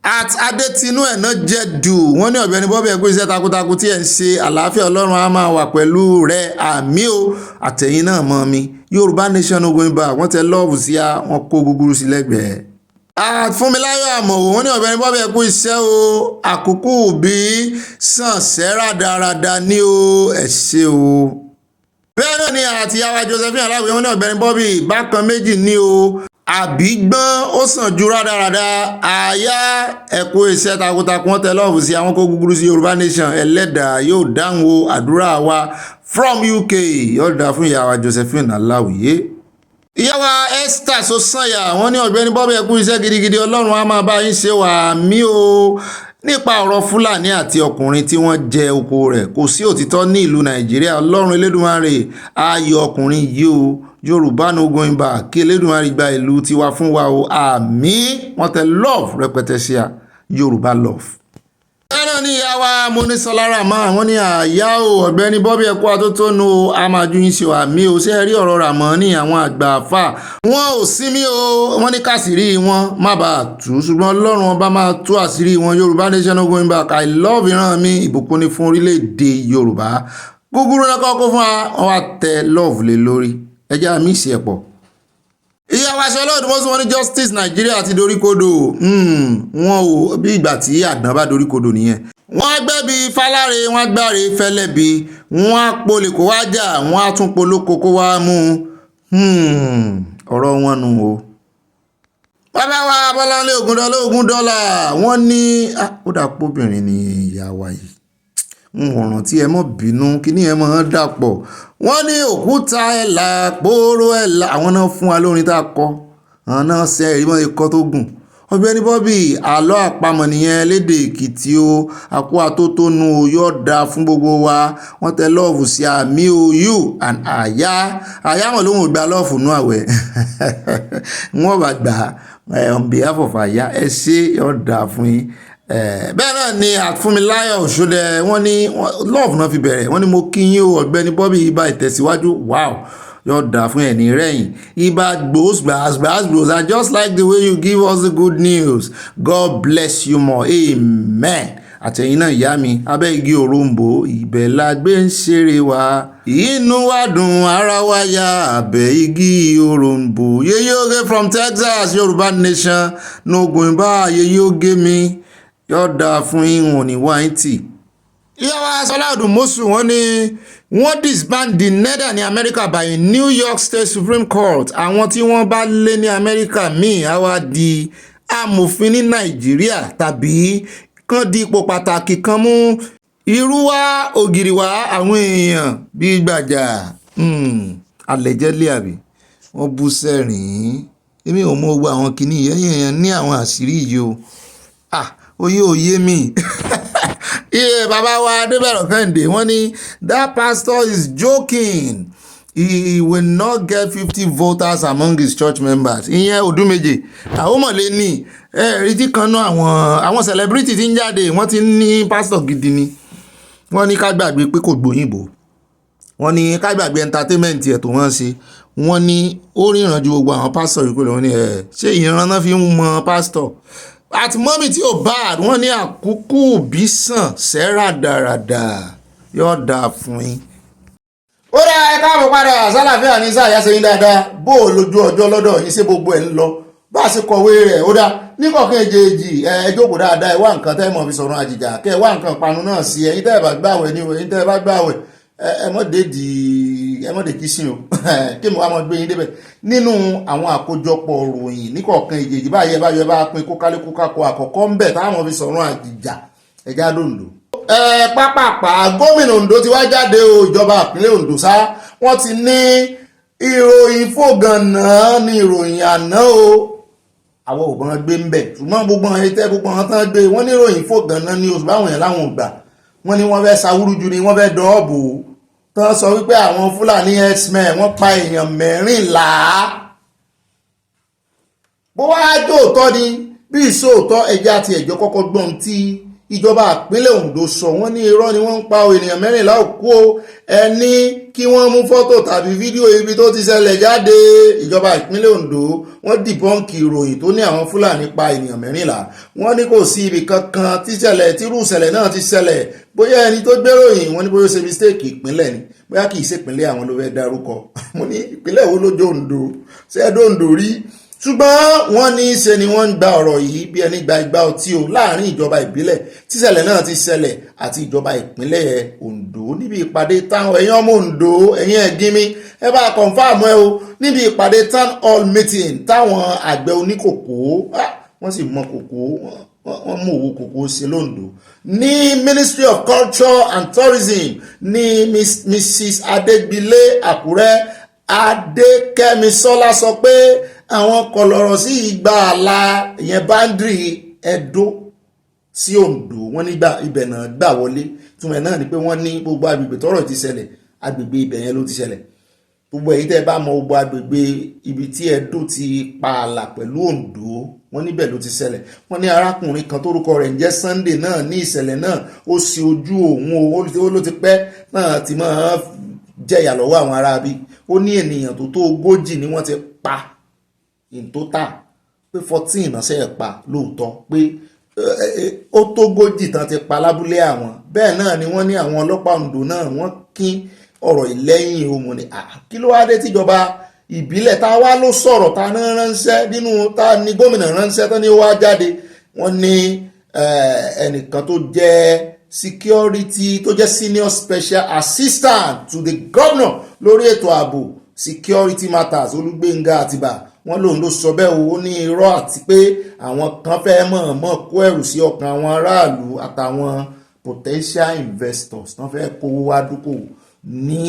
At Adétinú ẹ̀nà jẹ́dù wọ́n ní Ọ̀gbẹ́ni Bobby ẹ̀kú iṣẹ́ takuntakun tí ẹ̀ ń ṣe àlàáfíà Ọlọ́run á máa wà pẹ̀lú rẹ̀ àmì o àtẹ̀yìn náà mọ́ mi Yorùbá nation no going back wọ́n tẹ lọ́ọ̀bù sí a wọ́n kó gúgúrú sí lẹ́gbẹ̀ẹ́. At Fúnmiláyọ̀ Àmọ̀wò wọ́n ní Ọ̀gbẹ́ni Bobby ẹ̀kú iṣẹ́ o àkókò bí sàn sẹ́rà dáradá ní o ẹ̀ ṣe o. bẹ́ẹ̀ náà ni àti yàwá Josephine aláwìyé wọn ní Ọ̀gbẹ́ni Bobby bákan méjì ní o àbígbọ́n ó sàn ju rádaràda àyà ẹ̀kọ́ iṣẹ́ takuntakun wọn tẹ lọ́ọ̀fù sí àwọn kó gúgúrú sí Yorùbá Nation ẹlẹ́dàá yóò dáhùn o àdúrà wa from UK yóò dá fún ìyàwó Josephine aláwìyé. ìyàwó Esther Sosanya wọn ní Ọ̀gbẹ́ni Bobby ẹ̀kú iṣẹ́ gidigidi Ọlọ́run á máa bá yín ṣe wà mí o nípa ọ̀rọ̀ Fúlàní àti ọkùnrin tí wọ́n jẹ oko rẹ̀ kò sí òtítọ́ ní ìlú Nàìjíríà Ọlọ́run Elédùmarè ayọ̀ ọkùnrin yìí o Yorùbá no going back kí Elédùmarè gba ìlú tiwa fún wa o àmín wọ́n tẹ love rẹpẹtẹ sí a Yorùbá love. ẹ̀rọ ní ìyàwó Mọ́nísọ́lára máa wọ́n ní àyà o Ọ̀gbẹ́ni Bobby ẹ̀kú atótónu o a máa ju yín ṣe wà mí o ṣé rí ọ̀rọ̀ rà mọ́ ní àwọn àgbà àfà wọn ò sí mí o wọ́n ní kàṣírí wọn má bàa tú ṣùgbọ́n Ọlọ́run ọba máa tú àṣírí wọn Yorùbá Nation no going back I love ìran mi ìbùkún ni fún orílẹ̀-èdè Yorùbá gúgúrú náà kọ́kọ́ fún wa wá tẹ love lé lórí ẹjẹ́ àmì ìṣe ẹ̀pọ̀. ìyàwó aṣọ ọlọ́ọ̀dún mọ́sí wọn ní justice Nàìjíríà ti doríkodò wọn ò bí ìgbà tí àdán bá doríkodò nìyẹn. wọ́n gbẹ́bí Fáláre wọ́n gbáre fẹ́lẹ́bí wọ́n á polè kó wá jà wọ́n á tún polóko kó wá mú ọ̀rọ̀ wọn nù o. bàbá wa Bọ́láńlé $1 wọ́n ní ó dà pọ́bìnrin ní ìyàwó yìí ọ̀ràn tí ẹ mọ̀ bínú kí ní ẹ mọ̀ dàpọ̀ wọ́n ní òkúta ẹ̀là pòóró ẹ̀là àwọn náà fún wa lórin tá a kọ àwọn náà ṣe ẹ̀rí mọ́ ikọ́ tó gùn. Ọ̀gbẹ́ni Bobby àlọ́ àpamọ̀ nìyẹn lédè Èkìtì o àkó atótónu o yóò dáa fún gbogbo wa wọ́n tẹ lọ́ọ̀fù sí àmì o you and àyà mọ̀ lóhùn gba lọ́ọ̀fù nú àwẹ̀ wọ́n bá gbà on behalf of àyà ẹ ṣe yóò dáa fún yín. bẹ́ẹ̀ náà ni Àfúnmiláyọ̀ Òṣòdẹ wọ́n ní love náà fi bẹ̀rẹ̀ wọ́n ní mo kí yín o Ọ̀gbẹ́ni Bobby ibà ìtẹ̀síwájú wow yóò dà fún ẹni rẹ̀yìn ibà gbòs I just like the way you give us the good news God bless you more amen. àtẹ̀yìn náà ìyá mi abẹ́ igi òrombó ibẹ̀ la gbé ń ṣeré wa inú wa dùn ara wa ya abẹ́ igi òrombó yeye oge from Texas Yorùbá Nation no going back yeye oge mi yóò dáa fún ìwọ̀n ní wáìntì. ìyàwó Sọláọ̀dún Mọ́sù wọ́n ní wọ́n disband the nether ní Amẹ́ríkà by New York State Supreme Court àwọn tí wọ́n bá lé ní Amẹ́ríkà míì á wá di amòfin ní Nàìjíríà tàbí kán di ipò pàtàkì kan mú irú wa ògiri wa àwọn èèyàn bíi Gbàjà alẹ́jẹ́lẹ́ àbí wọ́n bú sẹ́rìn-ín èmi ò mọ gbogbo àwọn kìíní yẹn ní àwọn àṣírí yìí o oyé mi bàbá wa Adébẹ̀rọ̀ Kẹ́hìndé wọ́n ní that pastor is joking he will not get 50 voters among his church members ìyẹn Odúméjì àwọn mọ̀lẹ́ ní ẹ̀rí tí kan náà àwọn celebrity tí ń jáde wọ́n ti ní pastor gidi ni wọ́n ní ká gbàgbé pé kò gbóyìnbó wọ́n ní ká gbàgbé entertainment ẹ̀ tó wọ́n ṣe wọ́n ní ó ríran ju gbogbo àwọn pastor yìí kó lè wọ́n ní ṣé ìran náà fi ń mọ pastor àti mọ́mì tí ò bá wọ́n ní àkókò bí sàn sẹ́rà dáradà yóò dáa fún yín. ó dá ẹ káàbọ̀ padà sálàfíà ní sáà yáṣẹ́ yín dáadáa bó o lójú ọjọ́ lọ́dọ̀ yín ṣé gbogbo ẹ̀ ń lọ bá a ṣe kọ̀wé rẹ̀ ó dá níkọ̀ọ́kẹ́ èjèèjì ẹ jókòó dáadáa ẹ wá nǹkan tẹ́ mọ̀ fi sọ̀rọ̀ àjìjà kẹ́ ẹ wá nǹkan panu náà sí ẹ̀yin tẹ́ ẹ bá gbàwẹ̀ ní ẹ̀yin tẹ́ ẹ bá gbàwẹ̀ ẹ mọ́ dé kìsìn o kí mo wá mọ́ gbé yín débẹ̀ nínú àwọn àkójọpọ̀ ròyìn níkọ̀ọ̀kan èjèèjì báyẹ̀ bá pín kókálíkó kákó àkọ́kọ́ ń bẹ̀ táwọn fi sọ̀rọ̀ àjìjà ẹ̀já lóńdó. pápápá gómìnà Ondo ti wá jáde o ìjọba ìpínlẹ̀ Ondo sá wọ́n ti ní ìròyìn fògànà ní ìròyìn àná o àwọn ògbọ́n gbé ń bẹ̀ ṣùgbọ́n gbogbo àwọn ẹ̀tẹ́ gbogbo àwọn tán gbé wọ́n ní ìròyìn fògànà ní oṣù báwọn yẹn láwọn ò gbà wọ́n ní wọ́n fẹ́ sáwúrú ju ni wọ́n fẹ́ dọ́ọ̀bù tán sọ wípé àwọn Fúlàní Herdsmen wọ́n pa èèyàn 14 bó wá dóòtọ́ ni bí ìṣòótọ́ ẹja àti ẹ̀jọ́ kọ́kọ́ gbọ́n tí ìjọba ìpínlẹ̀ Ondo sọ wọ́n ní irọ́ ni wọ́n ń pa ènìyàn 14 òkú ẹni kí wọ́n mú fọ́tò tàbí fídíò ibi tó ti ṣẹlẹ̀ jáde ìjọba ìpínlẹ̀ Ondo wọ́n dìbọ́ǹkì ìròyìn tó ní àwọn Fúlàní pa ènìyàn 14 wọ́n ní kò sí ibi kankan tírú ìṣẹ̀lẹ̀ náà ti ṣẹlẹ̀ bóyá ẹni tó gbéròyìn wọ́n ní bóyá ó ṣe mistake ìpínlẹ̀ ni bóyá kì í ṣe ìpínlẹ̀ àwọn ló fẹ́ dárúkọ mo ní ìpínlẹ̀ wo lójó Ondo ṣé ẹ̀dọ́ Ondo rí ṣùgbọ́n wọ́n ní í ṣe ni wọ́n ń gba ọ̀rọ̀ yìí bí ẹni gba igbá ọtí o láàrin ìjọba ìbílẹ̀ tíṣẹ̀lẹ̀ náà ti ṣẹlẹ̀ àti ìjọba ìpínlẹ̀ Ondo níbi ìpàdé táwọn ẹ̀yin ọmọ Ondo ẹ̀yin ẹ̀gínmi ẹ bá kọ̀ǹfàmù ẹ o níbi ìpàdé town hall meeting táwọn àgbẹ̀ oníkòkó wọ́n sì mọ kòkó wọ́n mú owó kòkó ṣe lóńdó ní Ministry of Culture and Tourism ní Mrs. Adegbile Àkúrẹ́ Adékẹ́misọ́lá sọ pé àwọn kọlọ̀rọ̀ sí ìgbà àlà ìyẹn báńdìrì Ẹdó sí Ondo wọ́n nígbà ibẹ̀ náà gbà wọlé túmọ̀ náà ni pé wọ́n ní gbogbo agbègbè tọ́rọ̀ ti ṣẹlẹ̀ agbègbè ibẹ̀ yẹn ló ti ṣẹlẹ̀ gbogbo èyí tẹ́ bá mọ gbogbo agbègbè ibi tí Ẹdó ti pa àlà pẹ̀lú Ondo wọ́n níbẹ̀ ló ti ṣẹlẹ̀ wọ́n ní arákùnrin kan tórúkọ rẹ̀ ń jẹ́ Sunday náà ní ìṣẹ̀lẹ̀ náà ó sì ojú òun ló ti pẹ́ náà ti máa jẹ̀yà lọ́wọ́ àwọn aráabí ó ní ènìyàn tó 40 ni wọ́n ti pa in total pé 14 náà ṣe é pa lóòótọ́ pé ó tó 40 tán ti pa lábúlé àwọn bẹ́ẹ̀ náà ni wọ́n ní àwọn ọlọ́pàá Ondo náà wọ́n kín ọ̀rọ̀ ìlẹ́yìn ohun ni kí ló wá dé tíjọba ìbílẹ̀ tá a wá ló sọ̀rọ̀ ta ní ránṣẹ́ nínú ta ní gómìnà ránṣẹ́ tán ní ó wá jáde wọ́n ní ẹnìkan tó jẹ́ security tó jẹ́ senior special assistant to the governor lórí ètò ààbò security matters Olúgbéngà Àtìbà wọ́n lòun ló sọ bẹ́ẹ̀ ó ní irọ́ àti pé àwọn kan fẹ́ mọ̀ọ́mọ̀ kó ẹ̀rù sí ọkàn àwọn aráàlú àtàwọn potential investors tán fẹ́ kówó wá dúkòwò ní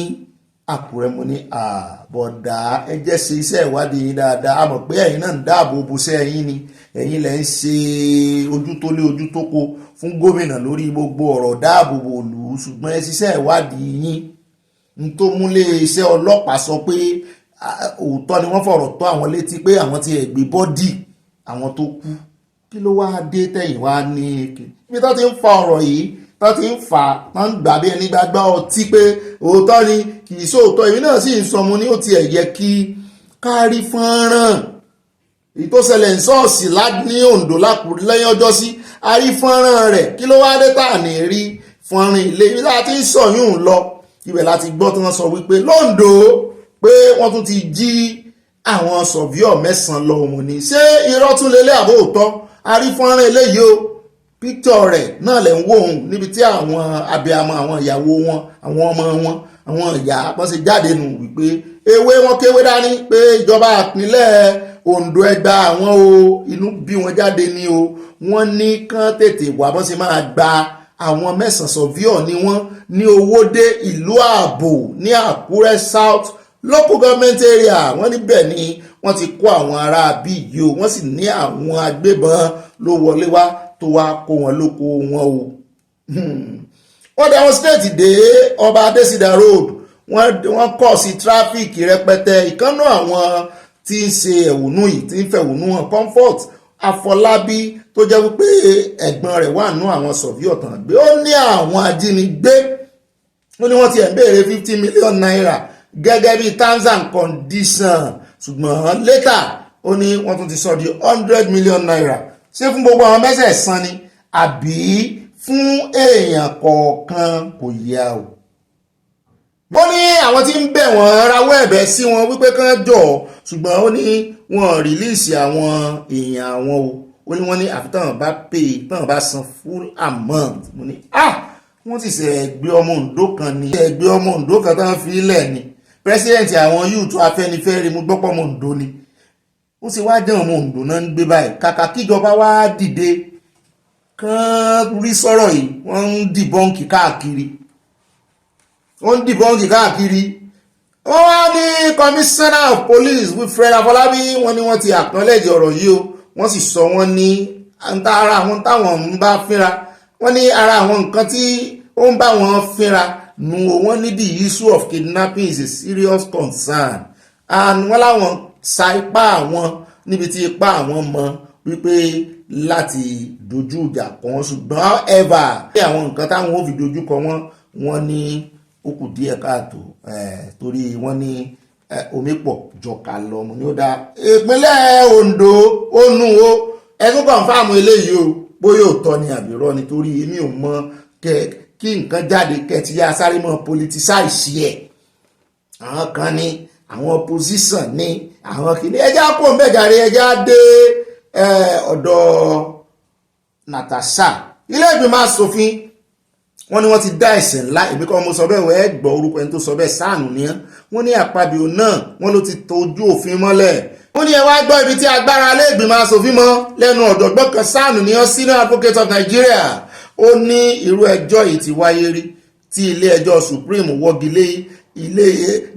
Àkúrẹ́ mo ní àbọ̀dá ẹ jẹ́ ṣe iṣẹ́ ìwádìí yín dáadáa a mọ̀ pé ẹ̀yin náà ń dáàbò bo iṣẹ́ yín ni ẹ̀yin lẹ́ ń ṣe ojú tó lé ojú tó kó fún gómìnà lórí gbogbo ọ̀rọ̀ dáàbò bo ìlú ṣùgbọ́n ẹ ṣiṣẹ́ ìwádìí yín n tó múlé iṣẹ́ ọlọ́pàá sọ pé òótọ́ ni wọ́n fọ̀rọ̀ tó àwọn létí pé àwọn ti ẹ̀gbẹ́ bọ́dì àwọn tó kú kí ló wá dé tẹ̀yìn wá ní ibi tó ti ń fa ọ̀rọ̀ yìí tó ti ń fà tó ń gbà bí ẹni gbàgbá ọtí pé òótọ́ ni kì í sóòótọ́ èmi náà sì ń sọ mo ní ó ti ẹ̀yẹ kí kárí fọ́nrán èyí tó ṣẹlẹ̀ ń ṣọ́ọ̀ṣì ní Ondo lákùrẹ́ lẹ́yìn ọjọ́ sí a rí fọ́nrán rẹ̀ kí ló wá dé tà ní rí fọ́nrán ilé ibi láti ń sọ̀yún lọ ibẹ̀ láti gbọ́ tí wọ́n sọ wípé lóńdó pé wọ́n tún ti jí àwọn sọ̀víọ̀ 9 lọ òun ni ṣé irọ́ tún lélẹ̀ àbó òótọ́ a rí fọ́nrán eléyìí o píktọ̀ rẹ̀ náà lẹ̀ ń wò òun níbi tí àwọn abiyamọ àwọn ìyàwó wọn àwọn ọmọ wọn àwọn ìyá wọ́n ṣe jáde nù wípé ewé wọn kéwé dání pé ìjọba ìpínlẹ̀ Ondo ẹgbà àwọn o inú bí wọn jáde ni o wọ́n ní kán tètè wá bọ́n ṣe máa gba àwọn 9 sọ̀víọ̀ ni wọ́n ní Owódé ìlú ààbò ní Àkúrẹ́ South local government area wọ́n níbẹ̀ ni wọ́n ti kó àwọn ará bí yìí o wọ́n sì ní àwọn agbébọn ló wọlé wá tó wá kó wọn lóko wọn o wọ́n demonstrate dé ọba Adésídà road wọ́n kọ̀ sí traffic rẹpẹtẹ ìkànnà àwọn tí ń ṣe ẹ̀wùnú yìí tí ń fẹ̀wùnú hàn Comfort Afọlábí tó jẹ́ wípé ẹ̀gbọ́n rẹ̀ wà nú àwọn sọ̀víọ̀ tàn gbé ó ní àwọn ajínigbé ó ní wọ́n ti ẹ̀ ń béèrè 50 million naira gẹ́gẹ́ bí terms and conditions ṣùgbọ́n later ó ní wọ́n tún ti sọ di 100 million naira ṣé fún gbogbo àwọn mẹ́sẹ̀ẹ̀sán ni àbí fún èèyàn kọ̀ọ̀kan kò yá o. ó ní àwọn tí ń bẹ̀ wọ́n rawọ́ ẹ̀bẹ̀ sí wọn wípé kán jọ̀ ṣùgbọ́n ó ní wọ́n rìlíìsì àwọn èèyàn àwọn o ó ní wọ́n ní àfi táwọn bá pay táwọn bá san full amount mo ní wọ́n sì ṣe ẹgbẹ́ ọmọ Ondo kan ní ẹgbẹ́ ọmọ Ondo kan táwọn fi ilẹ̀ ni pírẹsidẹ̀ntì àwọn youth Afẹ́nifẹ́re mo gbọ́pọ̀ ọmọ Ondo ni ó sì wá jẹ́ ọmọ Ondo náà ń gbé báyìí kàkà kíjọba wá dìde kán rí sọ̀rọ̀ yìí wọ́n ń dìbọ́ǹkì káàkiri wọ́n wá ní commissioner of police Wilfred Afọlábí wọ́n ní wọ́n ti acknowledge ọ̀rọ̀ yìí o wọ́n sì sọ wọ́n ní ara àwọn táwọn ń bá fínra wọ́n ní ara àwọn nǹkan tí ó ń bá wọn fínra nu wọ́n ní the issue of kidnapping is a serious concern and wọ́n láwọn sa ipá àwọn níbi tí ipá àwọn mọ wípé láti dojú ìjà kan ṣùgbọ́n however àwọn nǹkan táwọn ò fi dojú kọ wọ́n ní ó kù díẹ̀ káàtó torí wọ́n ní omi pọ̀ jọkà lọ́mù ní ó dá ìpínlẹ̀ Ondo ó nù ó ẹ̀sùn kọ̀ǹfàmù eléyìí o bóyá òótọ́ ni àbírọ́ nítorí èmi ò mọ kí nǹkan jáde kẹtì yá sáré mọ́ politicize ẹ̀ àwọn kan ní àwọn opposition ní àwọn kìíní ẹja kò ń bẹ̀gàrí ẹja dé ọ̀dọ̀ Natasha ilé ìgbìmọ̀ asòfin wọ́n ní wọ́n ti dá ẹ̀ṣẹ̀ ńlá èmi kọ́ mo sọ bẹ́ẹ̀ wọ́n ẹ gbọ́ orúkọ ẹni tó sọ bẹ́ẹ̀ sáànù ni wọ́n ní Akpabio náà wọ́n ló ti tọ́jú òfin mọ́lẹ̀ wọ́n ní ẹ wá gbọ́ ibi tí agbára ilé ìgbìmọ̀ asòfin mọ́ lẹ́nu ọ̀dọ̀gbọ́n kan sáànù ni senior advocate of Nigeria ó ní irú ẹjọ́ yìí ti wáyé rí tí ilé ẹjọ́ Supreme wọ́gi lé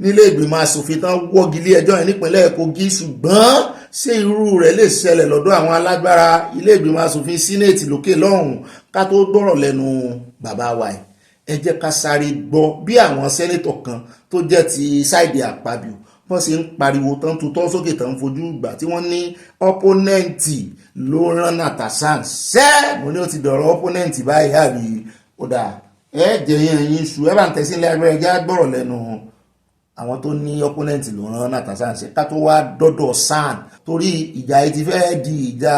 nílé ìgbìmọ̀ asòfin tán wọ́gi lé ẹjọ́ yẹn nípínlẹ̀ Kogi ṣùgbọ́n ṣé irú rẹ̀ lè ṣẹlẹ̀ lọ́dọ̀ àwọn alágbára ilé ìgbìmọ̀ asòfin Senate lókè lọ́hùn ká tó gbọ́rọ̀ lẹ́nu bàbá wa ẹ̀ ẹ jẹ́ ká sáré gbọ́ bí àwọn sẹ́nétọ̀ kan tó jẹ́ ti ṣáìdì Akpabio wọ́n sì ń pariwo tán tutọ́ sókè tán fojú gbà tí wọ́n ní ọ́pọ́nẹ́ǹtì ló rán Natasha ṣẹ́ mo ní ó ti dọ̀rọ̀ ọ́pọ́nẹ́ǹtì báyìí àbí ó dà ẹ jẹ́ yín ṣù ẹ bá ń tẹ̀sí ilé agbẹ́rẹ́ já gbọ́rọ̀ lẹ́nu àwọn tó ní ọ́pọ́nẹ́ǹtì ló rán Natasha ṣẹ́ ká tó wá dọ́dọ̀ SAN torí ìjà yìí ti fẹ́ di ìjà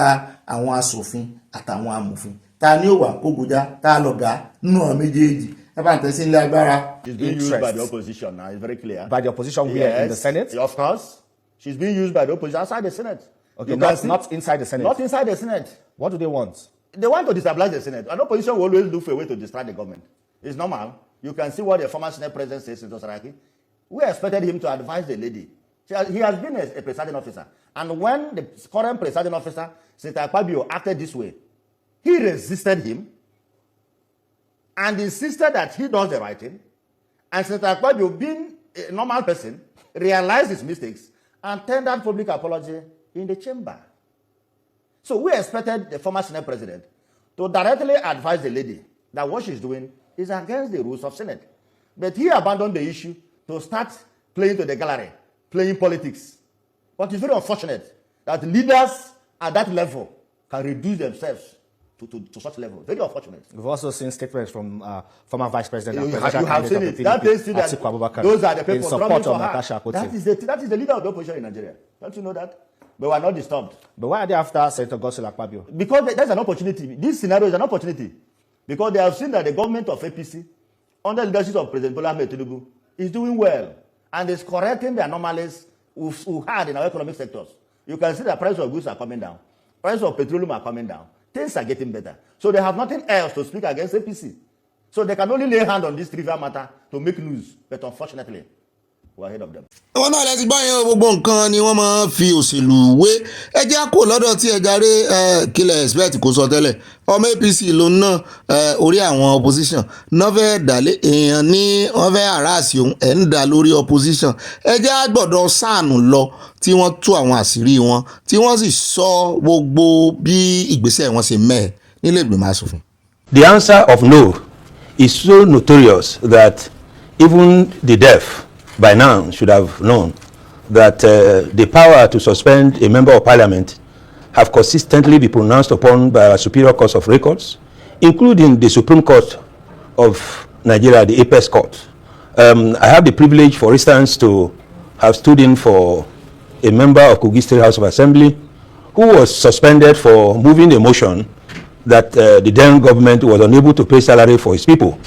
àwọn asòfin àtàwọn amòfin ta ni ó wà kógojá ta lọ̀gá nínú àwọn méjèèjì ẹ bá ń tẹ̀sí ilé agbára. She's being used by the opposition now, it's very clear. By the opposition where? In the Senate? Of course. She's being used by the opposition outside the Senate. Okay, not inside the Senate. Not inside the Senate. What do they want? They want to destabilize the Senate. An opposition will always look for a way to distract the government. It's normal. You can see what the former Senate president says in Tosaraki. We expected him to advise the lady. He has been a presiding officer. And when the current presiding officer, Senator Akpabio, acted this way, he resisted him and insisted that he does the right thing. And Senator Akpabio, being a normal person, realized his mistakes and tendered public apology in the chamber. So we expected the former Senate president to directly advise the lady that what she's doing is against the rules of Senate. But he abandoned the issue to start playing to the gallery, playing politics. But it's very unfortunate that leaders at that level can reduce themselves to such level. Very unfortunate. We've also seen statements from former Vice President you have seen it. That tells you that those are the people in support of Natasha. That is the leader of the opposition in Nigeria. Don't you know that? But we are not disturbed. But why are they after Senator Godswill Akpabio? Because there's an opportunity. This scenario is an opportunity. Because they have seen that the government of APC, under the leadership of President Bola Ahmed Tinubu, is doing well and is correcting the anomalies we had in our economic sectors. You can see the price of goods are coming down. Price of petroleum are coming down. Things are getting better. So they have nothing else to speak against APC. So they can only lay hand on this trivial matter to make news. But unfortunately, we're ahead of them. Wọ́n náà lẹ́sìn báyìí gbogbo nǹkan ni wọ́n máa ń fi òṣèlú wé ẹjẹ́ kò lọ́dọ̀ tí ẹja rí kílẹ̀ expect kò sọ tẹ́lẹ̀ ọmọ APC ló ná orí àwọn opposition náà fẹ́ dálé èèyàn ní wọ́n fẹ́ harass òun ẹ̀ ń dá lórí opposition ẹjẹ́ gbọ́dọ̀ SAN lọ tí wọ́n tú àwọn àṣírí wọn tí wọ́n sì sọ gbogbo bí ìgbésẹ̀ wọn ṣe mẹ́ẹ̀ nílé ìgbìmọ̀ asòfin. The answer of no is so notorious that even the deaf by now should have known that the power to suspend a member of parliament have consistently been pronounced upon by our superior courts of records, including the Supreme Court of Nigeria, the Apex Court. I have the privilege, for instance, to have stood in for a member of Kogi State House of Assembly who was suspended for moving a motion that the then government was unable to pay salary for his people.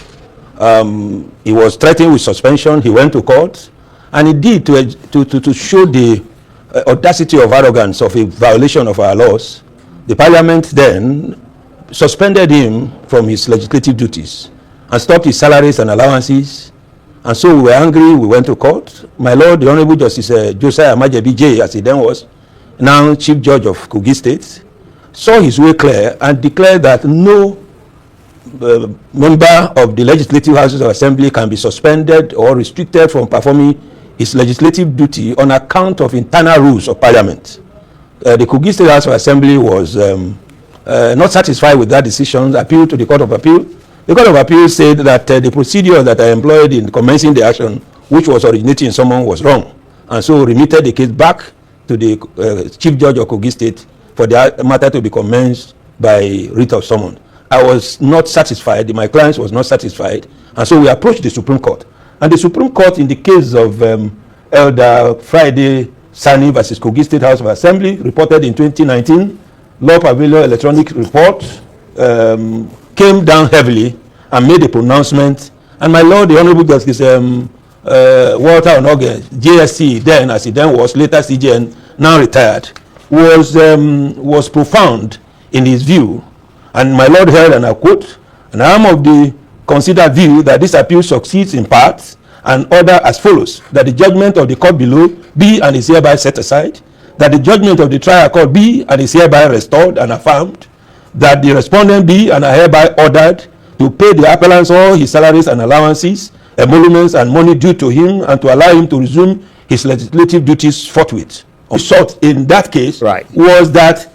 He was threatened with suspension. He went to court, and indeed to show the audacity of arrogance of a violation of our laws, the parliament then suspended him from his legislative duties and stopped his salaries and allowances. And so we were angry. We went to court. My Lord, the Honorable Justice Josiah Majebi J, as he then was, now Chief Judge of Kogi State, saw his way clear and declared that no member of the legislative houses of assembly can be suspended or restricted from performing his legislative duty on account of internal rules of parliament. The Kogi State House of Assembly was not satisfied with that decision, appealed to the Court of Appeal. The Court of Appeal said that the procedure that I employed in commencing the action, which was originating in someone, was wrong, and so remitted the case back to the Chief Judge of Kogi State for the matter to be commenced by writ of summons. I was not satisfied, my client was not satisfied, and so we approached the Supreme Court. And the Supreme Court, in the case of Elder Friday Sani versus Kogi State House of Assembly, reported in 2019, Law Pavilion Electronic Report, came down heavily and made a pronouncement. And my Lord, the Honorable Justice Walter Onoge, JSC then, as he then was, later CJN, now retired, was profound in his view. And my Lord held, and I quote, "And I am of the considered view that this appeal succeeds in part, and order as follows: that the judgment of the court below be and is hereby set aside, that the judgment of the trial court be and is hereby restored and affirmed, that the respondent be and are hereby ordered to pay the appellant all his salaries and allowances, emoluments and money due to him, and to allow him to resume his legislative duties forthwith." The short in that case was that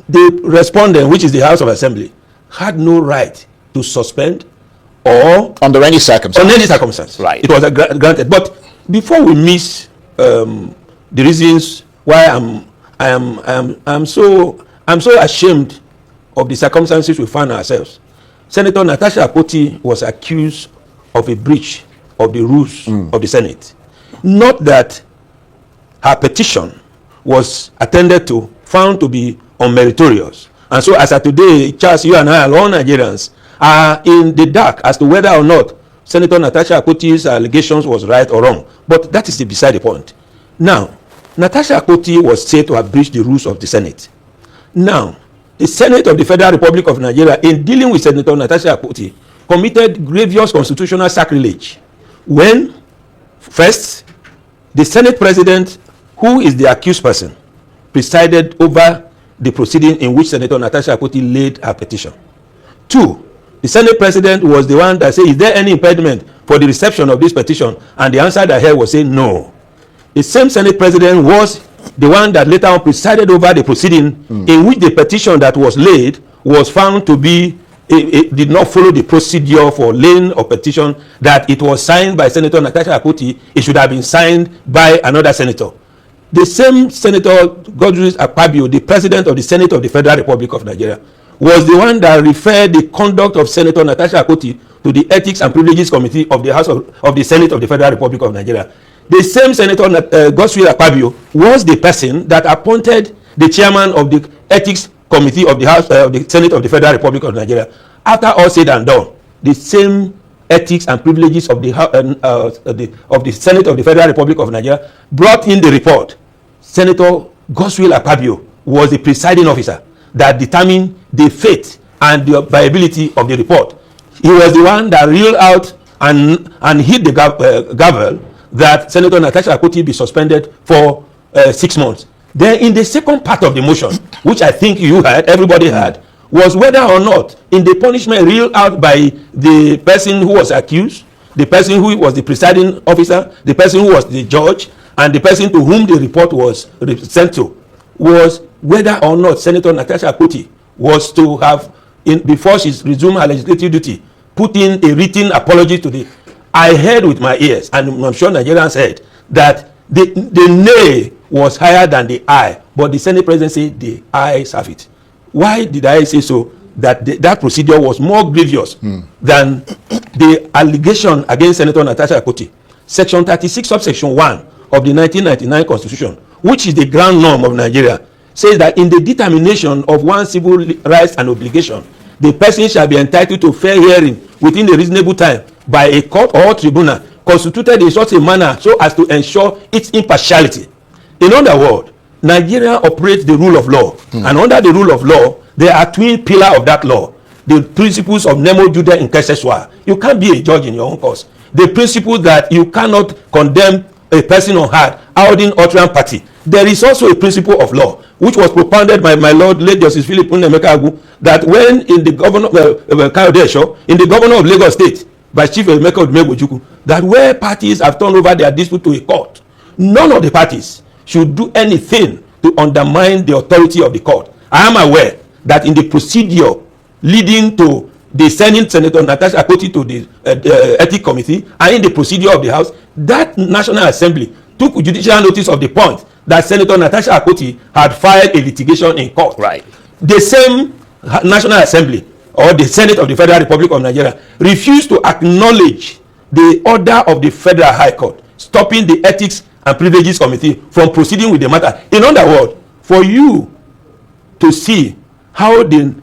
the respondent, which is the House of Assembly, had no right to suspend or under any circumstance. On any circumstance, right? It was granted. But before we miss the reasons why I'm so ashamed of the circumstances we find ourselves, Senator Natasha Akpoti was accused of a breach of the rules of the Senate. Not that her petition was attended to, found to be unmeritorious. And so as of today, Charles, you and I, and all Nigerians, are in the dark as to whether or not Senator Natasha Akpoti's allegations was right or wrong. But that is beside the point. Now, Natasha Akpoti was said to have breached the rules of the Senate. Now, the Senate of the Federal Republic of Nigeria, in dealing with Senator Natasha Akpoti, committed grievous constitutional sacrilege when, first, the Senate President, who is the accused person, presided over the proceeding in which Senator Natasha Akpoti laid her petition. Two, the Senate President was the one that said, "Is there any impediment for the reception of this petition?" And the answer that I heard was saying no. The same Senate President was the one that later on presided over the proceeding in which the petition that was laid was found to be, it did not follow the procedure for laying a petition, that it was signed by Senator Natasha Akpoti, it should have been signed by another senator. The same Senator Godwin Akpabio, the President of the Senate of the Federal Republic of Nigeria, was the one that referred the conduct of Senator Natasha Akpoti to the Ethics and Privileges Committee of the House of the Senate of the Federal Republic of Nigeria. The same Senator Godwin Akpabio was the person that appointed the chairman of the Ethics Committee of the House of the Senate of the Federal Republic of Nigeria. After all said and done, the same Ethics and Privileges of the Senate of the Federal Republic of Nigeria brought in the report. Senator Godwin Akpabio was the presiding officer that determined the fate and the viability of the report. He was the one that reeled out and hit the gavel that Senator Natasha Akpoti be suspended for 6 months. Then in the second part of the motion, which I think you heard, everybody heard, was whether or not in the punishment reeled out by the person who was accused, the person who was the presiding officer, the person who was the judge, and the person to whom the report was sent to, was whether or not Senator Natasha Akpoti was to have, before she resumed her legislative duty, put in a written apology to the... I heard with my ears, and I'm sure Nigerians heard, that the nay was higher than the I, but the Senate President said the ayes have it. Why did I say so? That that procedure was more grievous than the allegation against Senator Natasha Akpoti. Section 36, subsection 1 of the 1999 Constitution, which is the ground norm of Nigeria, says that in the determination of one's civil rights and obligation, the person shall be entitled to fair hearing within a reasonable time by a court or tribunal constituted in such a manner so as to ensure its impartiality. In other words, Nigeria operates the rule of law, and under the rule of law, there are twin pillars of that law. The principles of nemo jude incesse sua. You can't be a judge in your own cause. The principle that you cannot condemn a person on hard holding utterance party. There is also a principle of law which was propounded by my Lord late Justice Philip Nnemeka Agu, that when in the governor in the governor of Lagos State by Chief Emeka Odumegwu, that where parties have turned over their dispute to a court, none of the parties should do anything to undermine the authority of the court. I am aware that in the procedure leading to the sending Senator Natasha Akpoti to the Ethics Committee and in the procedure of the House, that National Assembly took judicial notice of the point that Senator Natasha Akpoti had filed a litigation in court. Right. The same National Assembly or the Senate of the Federal Republic of Nigeria refused to acknowledge the order of the Federal High Court stopping the Ethics and Privileges Committee from proceeding with the matter. In other words, for you to see how the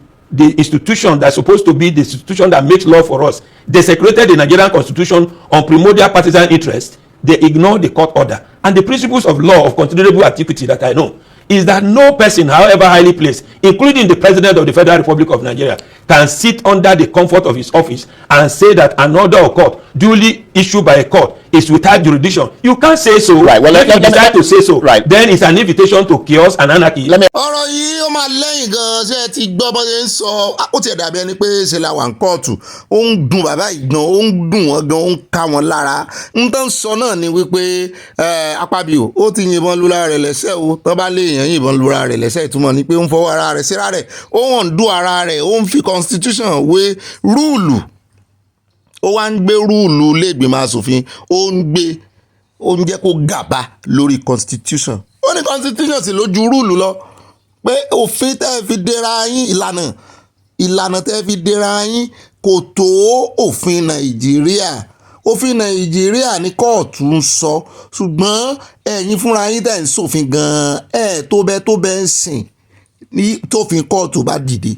institution that's supposed to be the institution that makes law for us desecrated the Nigerian Constitution on primordial partisan interest, they ignore the court order. And the principles of law of considerable antiquity that I know is that no person, however highly placed, including the President of the Federal Republic of Nigeria, can sit under the comfort of his office and say that an order of court duly issued by a court is without jurisdiction. You can't say so. Right. Well, if you decide to say so, right, then it's an invitation to chaos and anarchy. ọ̀rọ̀ yìí ó máa lẹ́yìn gan-an ṣe ti gbọ́ bọ́ ṣe ń sọ ó tiẹ̀ dàbí ẹni pé ṣe la wà ń kóòtù ó ń dùn bàbá yìí gan ó ń dùn wọ́n gan ó ń ká wọn lára ń tán sọ náà ni wípé Akpabio ó ti yìnbọn lura rẹ̀ lẹ́sẹ̀ o tó bá lè yàn yìnbọn lura rẹ̀ lẹ́sẹ̀ ìtumọ̀ ni pé ó ń fọwọ́ ara rẹ̀ síra rẹ̀ ó hàn dùn ara rẹ̀ ó ń fi constitution wé rúùlù ó wá ń gbé rúùlù iléègbìmọ̀ asòfin ó ń jẹ́ kó gàba lórí constitution ó ní constitution sì lójú rúùlù lọ pé òfin tẹ́ fi dèrà yín ìlànà tẹ́ fi dèrà yín kò tó òfin Nàìjíríà ní kóòtù ń sọ ṣùgbọ́n ẹ̀yin fúnra yín tẹ́ ń ṣòfin gan-an tó bẹ́ẹ̀ ń sìn ní tófin kóòtù bá dìde.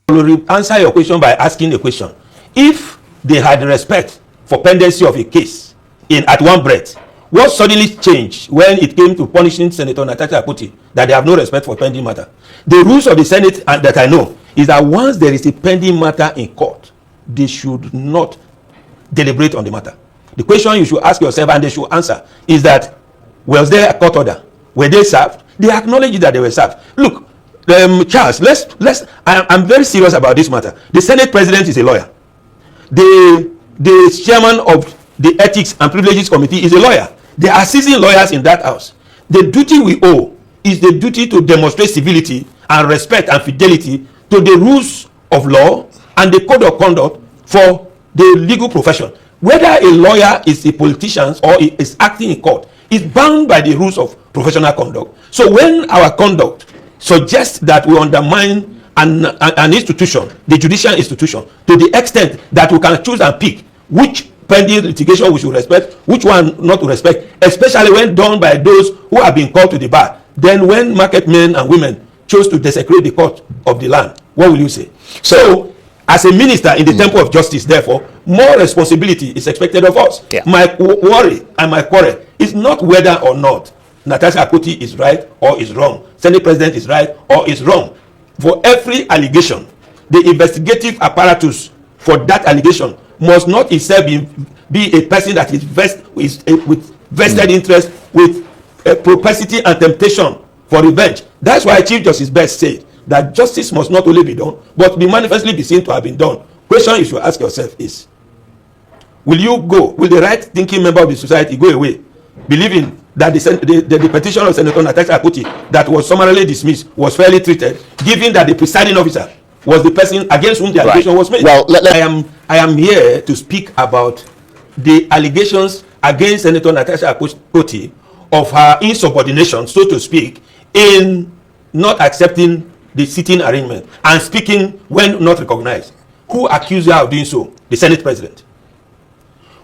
I will answer your question by asking a question. If they had respect for pendency of a case at one breath, what suddenly changed when it came to punishing Senator Natasha that they have no respect for pending matter? The rules of the Senate that I know is that once there is a pending matter in court, they should not deliberate on the matter. The question you should ask yourself and they should answer is that, was there a court order? Were they served? They acknowledge that they were served. Look, Charles, I'm very serious about this matter. The Senate President is a lawyer. The chairman of the Ethics and Privileges Committee is a lawyer. There are seasoned lawyers in that house. The duty we owe is the duty to demonstrate civility and respect and fidelity to the rules of law and the code of conduct for the legal profession. Whether a lawyer is a politician or is acting in court is bound by the rules of professional conduct. So when our conduct suggests that we undermine an institution, the judicial institution, to the extent that we can choose and pick which pending litigation we should respect, which one not to respect, especially when done by those who have been called to the bar. Then when market men and women chose to desecrate the court of the land, what will you say? So as a minister in the temple of justice, therefore, more responsibility is expected of us. Yeah. My worry and my quarrel is not whether or not Natasha Akpoti is right or is wrong, Senate President is right or is wrong. For every allegation, the investigative apparatus for that allegation must not itself be a person that is with vested interest, with propensity and temptation for revenge. That's why Chief Justice Best said that justice must not only be done, but be manifestly be seen to have been done. Question you should ask yourself is, will the right-thinking member of the society go away, believing that the petition of Senator Natasha Akpoti that was summarily dismissed was fairly treated, given that the presiding officer was the person against whom the allegation was made? Well, I am here to speak about the allegations against Senator Natasha Akpoti of her insubordination, so to speak, in not accepting the sitting arrangement and speaking when not recognized. Who accused her of doing so? The Senate President.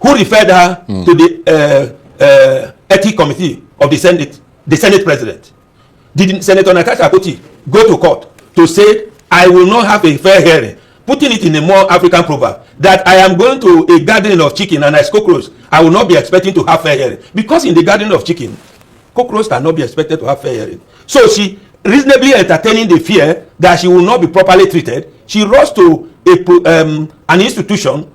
Who referred her to the Ethics Committee of the Senate President? Did Senator Natasha Akpoti go to court to say, I will not have a fair hearing, putting it in a more African proverb, that I am going to a garden of chicken and I cockroach, I will not be expecting to have fair hearing. Because in the garden of chicken, cockroach cannot be expected to have fair hearing. So she, reasonably entertaining the fear that she will not be properly treated, she rushed to an institution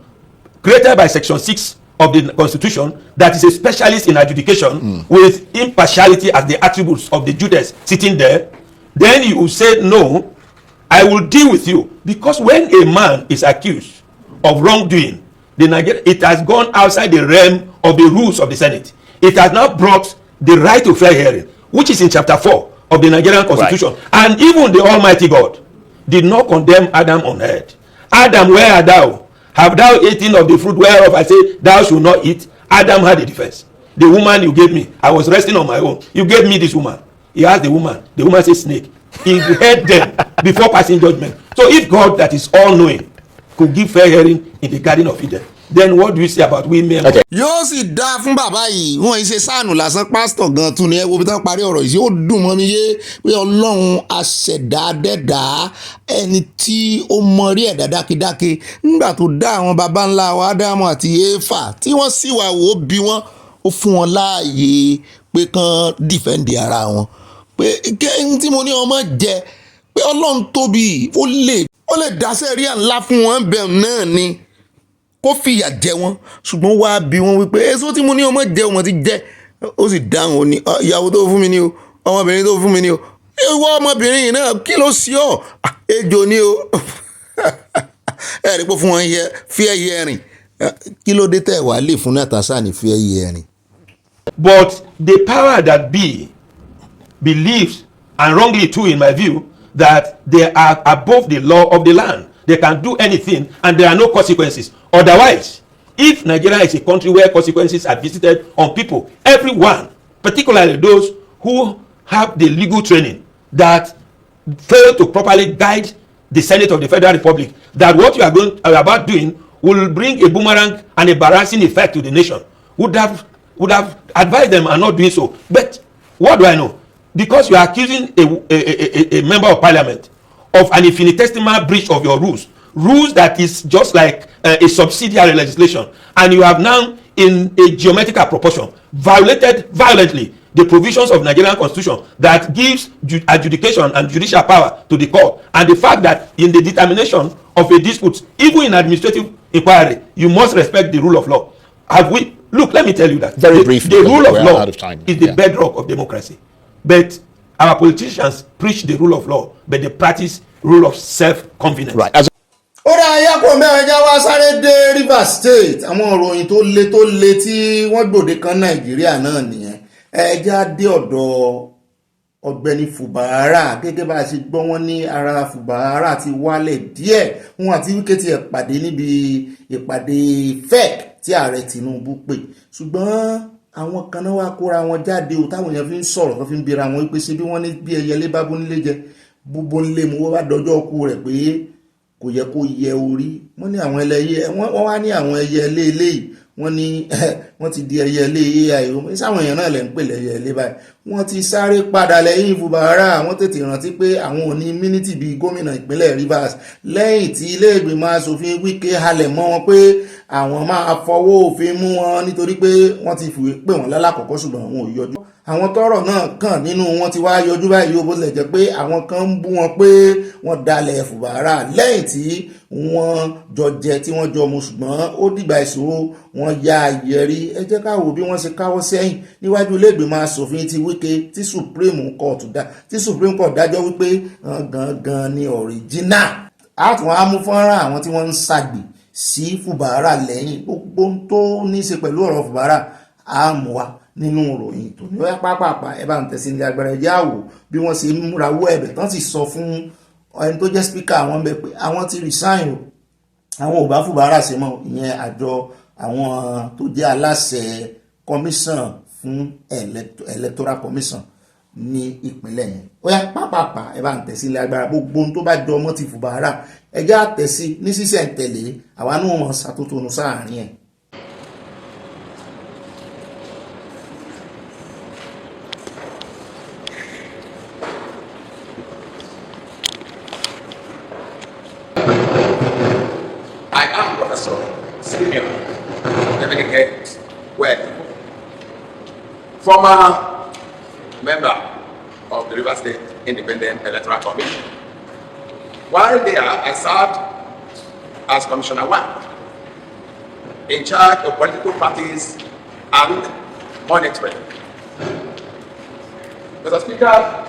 created by Section 6 of the Constitution that is a specialist in adjudication with impartiality as the attributes of the judges sitting there. Then you will say, no, I will deal with you. Because when a man is accused of wrongdoing, it has gone outside the realm of the rules of the Senate. It has now brought the right to fair hearing, which is in chapter 4 of the Nigerian Constitution. Right. And even the Almighty God did not condemn Adam on earth. Adam, where art thou? Have thou eaten of the fruit whereof I say thou shalt not eat? Adam had a defense. The woman you gave me, I was resting on my own. You gave me this woman. He asked the woman. The woman said snake. He heard them before passing judgment. So if God that is all-knowing could give fair hearing in the Garden of Eden, then what do you say about women? Okay. Yóò sì dáa fún bàbá yìí wọ́n ṣe sáànù lásán pásítọ̀ gan tún ni ẹ wo bí tán parí ọ̀rọ̀ yìí ó dùn mọ́ mi yé pé Ọlọ́run aṣẹ̀dá dẹ́dá ẹni tí ó mọ rí ẹ̀dá dákidáki nígbà tó dá àwọn baba ńlá wa Ádámù àti Éfà tí wọ́n sì wà wò ó bí wọ́n ó fún wọn láàyè pé kán dìfẹ́ǹdì ara wọn pé kẹ́hìn tí mo ní ọmọ jẹ pé ọlọ́run tóbi ó lè dá sẹ́ríà ńlá fún wọn bẹ́ẹ̀ náà ni kó fìyà jẹ wọn ṣùgbọ́n wá bí wọn wípé èso tí mo ní ọmọ jẹ ọmọ ti jẹ ó sì dáhùn ó ní ìyàwó tó fún mi ni o ọmọbìnrin tó fún mi ni o ìwọ ọmọbìnrin yìí náà kí ló sí ọ ejò ni o ẹ rí pé fún wọn fi ẹyẹ rìn kí ló dé tẹ̀ wá lè fún Natasha ní fi ẹyẹ rìn. But the power that be believes, and wrongly too in my view, that they are above the law of the land. They can do anything and there are no consequences. Otherwise, if Nigeria is a country where consequences are visited on people, everyone, particularly those who have the legal training, that fail to properly guide the Senate of the Federal Republic, that what you are about doing will bring a boomerang and embarrassing effect to the nation, would have advised them and not doing so. But what do I know? Because you are accusing a member of parliament of an infinitesimal breach of your rules that is just like a subsidiary legislation, and you have now, in a geometrical proportion, violated violently the provisions of Nigerian constitution that gives adjudication and judicial power to the court, and the fact that in the determination of a dispute, even in administrative inquiry, you must respect the rule of law. Look, let me tell you that very briefly, the rule of law is the yeah. bedrock of democracy. But our politicians preach the rule of law, but they practice rule of self-confidence. Right. ó dá ayápọ̀ mẹ́rin já wá sáré dé Rivers State àwọn ìròyìn tó le tí wọ́n gbòde kan Nàìjíríà náà nìyẹn ẹja dé ọ̀dọ̀ Ọ̀gbẹ́ni Fubara gẹ́gẹ́ bá a ṣe gbọ́ wọ́n ní ara Fubara ti wálẹ̀ díẹ̀ wọn àti Wike ti pàdé níbi ìpàdé FEC tí ààrẹ Tinubu pè ṣùgbọ́n àwọn kan náà wá kóra wọn jáde o táwọn èèyàn fi ń sọ̀rọ̀ tó fi ń bira wọn wípé ṣe bí wọ́n ní bí ẹyẹlé bá bónílé jẹ búbó nílé mu wọ́n bá dọjọ́ ọkú rẹ̀ pé kò yẹ kó yẹ orí wọ́n ní àwọn ẹlẹ́yẹ wọ́n wá ní àwọn ẹyẹlé eléyìí wọ́n ní wọ́n ti di ẹyẹlé AI o sáwọn èèyàn náà lè ń pè lẹ́yẹlé báyìí wọ́n ti sáré padà lẹ́yìn Fubara wọ́n tètè rántí pé àwọn ò ní mínítì bíi gómìnà ìpínlẹ̀ Rivers lẹ́yìn tí ilé ìgbìmọ̀ asòfin Wike halẹ̀ mọ́ wọn pé àwọn máa fọwọ́ òfin mú wọn nítorí pé wọ́n ti fìwé pè wọ́n lálákọ̀ọ́kọ́ ṣùgbọ́n àwọn ò yọjú àwọn tọ́rọ̀ náà kàn nínú wọn ti wá yọjú báyìí ó bó tilẹ̀ jẹ́ pé àwọn kan ń bú wọn pé wọ́n dalẹ̀ Fubara lẹ́yìn tí wọ́n jọ jẹ tí wọ́n jọ mu ṣùgbọ́n ó dìgbà ìṣòro wọn ya yẹrí ẹ jẹ́ ká wò bí wọ́n ṣe káwọ́ sẹ́yìn níwájú ilé ìgbìmọ̀ asòfin ti Wike tí Supreme Court dájọ́ wípé gangan ni original àtún á mú fọ́nrán àwọn tí wọ́n ń ṣàgbè sí Fubara lẹ́yìn gbogbo tó ní í ṣe pẹ̀lú ọ̀rọ̀ Fubara àmúwa nínú ìròyìn tó ní ọyá pápápá ẹ bá ń tẹ̀sí ní agbára ẹjẹ́ àwò bí wọ́n ṣe múra wọ́ ẹ̀bẹ̀ tán sì sọ fún ẹni tó jẹ́ speaker àwọn bẹ̀ pé àwọn ti resign o àwọn ò bá Fubara ṣe mọ́ ìyẹn àjọ àwọn tó jẹ́ aláṣẹ commission fún electoral commission ní ìpínlẹ̀ yẹn ọyá pápápá ẹ bá ń tẹ̀sí ní agbára gbogbo tó bá jọ ọmọ ti Fubara ẹjẹ́ àtẹ̀sí ní sísẹ̀ntẹ̀lé àwa náà wọn ṣàtótónu sáàárín ẹ̀. Former member of the Rivers State Independent Electoral Commission. While there, I served as Commissioner 1, in charge of political parties and monitoring. Mr. Speaker,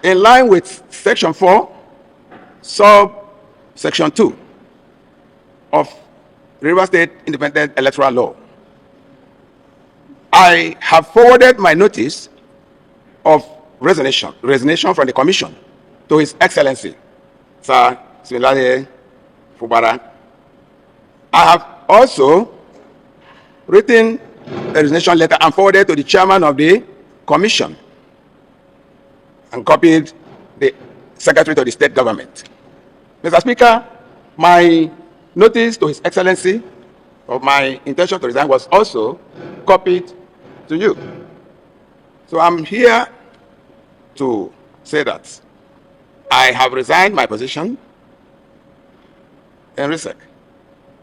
in line with Section 4, Section 2 of Rivers State Independent Electoral Law, I have forwarded my notice of resignation from the Commission to His Excellency, Sir Similade Fubara. I have also written a resignation letter and forwarded to the Chairman of the Commission and copied the Secretary to the State Government. Mr. Speaker, my notice to His Excellency of my intention to resign was also copied to you. So I'm here to say that I have resigned my position in RISEC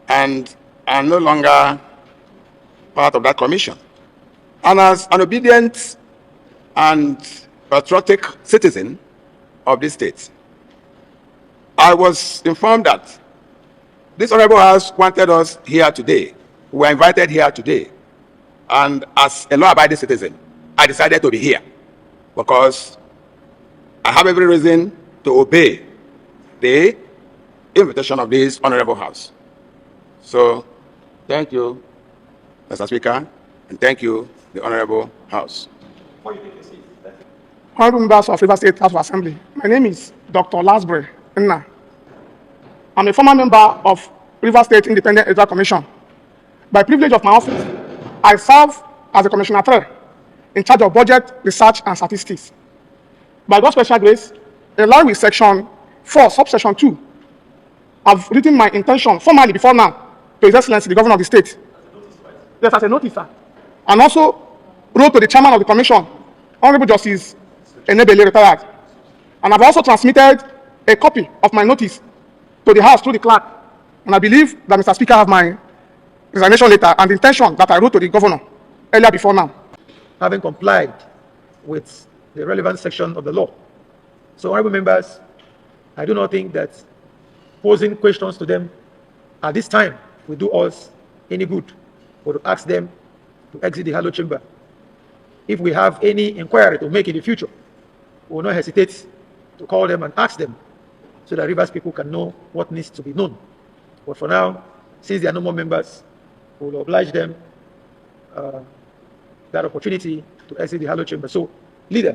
and I'm no longer part of that commission. And as an obedient and patriotic citizen of this state, I was informed that this Honorable House wanted us here today. We were invited here today. And as a law-abiding citizen, I decided to be here because I have every reason to obey the invitation of this Honorable House. So, thank you, Mr. Speaker, and thank you, the Honorable House. Honorable members of River State House of Assembly, my name is Dr. Lasbury Nna. I'm a former member of River State Independent Electoral Commission. By privilege of my office, I serve as a commissioner 3 in charge of budget, research, and statistics. By God's special grace, along with Section 4, Subsection 2, I've written my intention formally before now to His Excellency, the Governor of the State. Yes, as a notice, sir. And also wrote to the Chairman of the Commission, Honorable Justice Enebele, retired. And I've also transmitted a copy of my notice to the House through the clerk. And I believe that Mr. Speaker have my resignation letter and the intention that I wrote to the Governor earlier before now. Having complied with the relevant section of the law. So, honorable members, I do not think that posing questions to them at this time will do us any good, or to ask them to exit the Hallowed Chamber. If we have any inquiry to make in the future, we will not hesitate to call them and ask them so that Rivers people can know what needs to be known. But for now, since there are no more members, we will oblige them that opportunity to exit the Hallowed Chamber. So, Leader.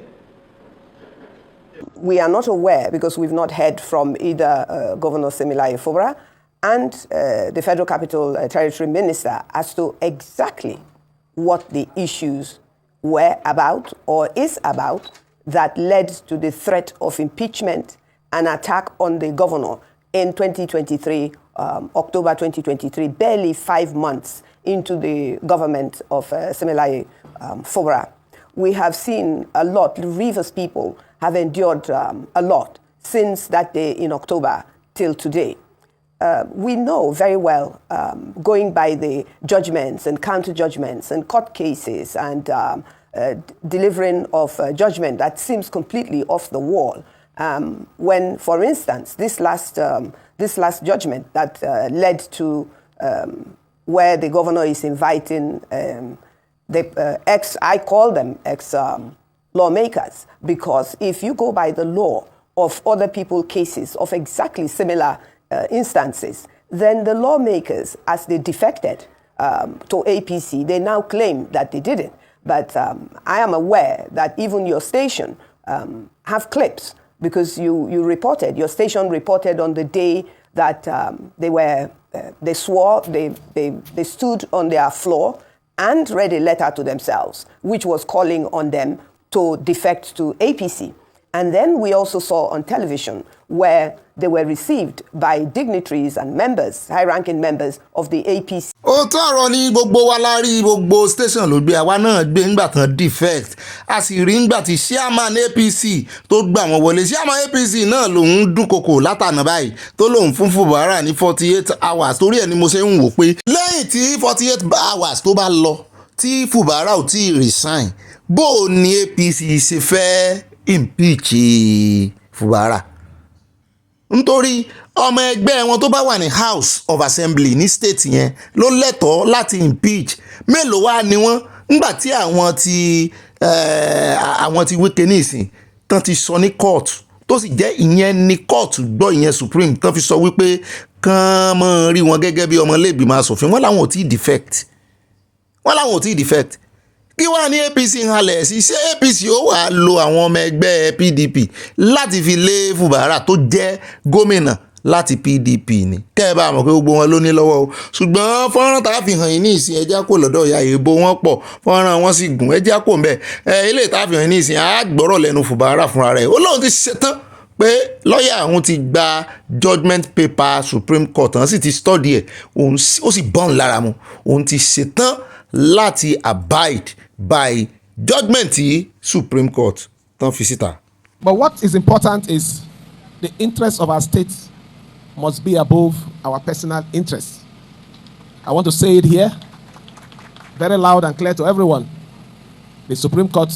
We are not aware, because we've not heard from either Governor Similaye Fubara and the Federal Capital Territory Minister as to exactly what the issues were about or is about that led to the threat of impeachment and attack on the governor in 2023, October 2023, barely 5 months into the government of Similaye Fubara. We have seen a lot. Rivers people have endured a lot since that day in October till today. We know very well, going by the judgments and counter-judgments and court cases and delivering of judgment that seems completely off the wall. When, for instance, this last judgment that led to where the governor is inviting the I call them lawmakers, because if you go by the law of other people's cases of exactly similar instances, then the lawmakers, as they defected to APC, they now claim that they didn't. But I am aware that even your station have clips, because your station reported on the day that they swore, they stood on their floor and read a letter to themselves, which was calling on them to defect to APC. And then we also saw on television where they were received by dignitaries and members, high-ranking members of the APC. ó tọrọ ní gbogbo wa la rí, gbogbo station ló gbé, àwa náà gbé ńgbà tán defect, a sì rí ńgbà tí chairman APC tó gbà wọ́n wọlé. Chairman APC náà lòun dúnkokò látànà báyìí tó lòun fún Fubara ní 48 hours, torí ẹ̀ ni mo ṣe ń wò pé lẹ́yìn tí 48 hours tó bá lọ tí Fubara ò tí ì resign, bó ni APC ṣe fẹ́ impeach Fubara? Nítorí ọmọ ẹgbẹ́ wọn tó bá wà ní House of Assembly ní state yẹn ló lẹ́tọ̀ọ́ láti impeach. Mélòó wá ni wọ́n nígbà tí àwọn ti Wike nísìn tán ti sọ ní court, tó sì jẹ́ ìyẹn ní court gbọ́, ìyẹn Supreme tán fi sọ wípé kán mọ́ rí wọn gẹ́gẹ́ bí ọmọlẹ́gbìmọ̀ aṣòfin. Wọ́n láwọn ò tí defect. Kí wá ní APC ń halẹ̀ sí? Ṣé APC ó wà lo àwọn ọmọ ẹgbẹ́ PDP láti fi lé Fubara tó jẹ́ gómìnà láti PDP ni? Kẹ́ ẹ bá mọ̀ pé gbogbo wọn ló ní lọ́wọ́ o. Ṣùgbọ́n fọ́nrán tá a fi hàn yín ní ìsìn, ẹjá kò lọ́dọ̀ ìyá ìbò wọn pọ̀, fọ́nrán wọn sì gùn, ẹjá kò mbẹ́. Ilé tá a fi hàn ní ìsìn, á gbọ́rọ̀ lẹ́nu Fubara fúnra rẹ̀. Ó lóun ti ṣetán pé lọ́ọ̀yà àwọn ti gba judgment paper Supreme Court, àwọn sì ti study ẹ̀, ó sì bọ́n lára mu. Òun ti ṣetán láti abide by judgment tí Supreme Court tán fi síta. But what is important is the interests of our state must be above our personal interests. I want to say it here. very loud and clear to everyone. The Supreme Court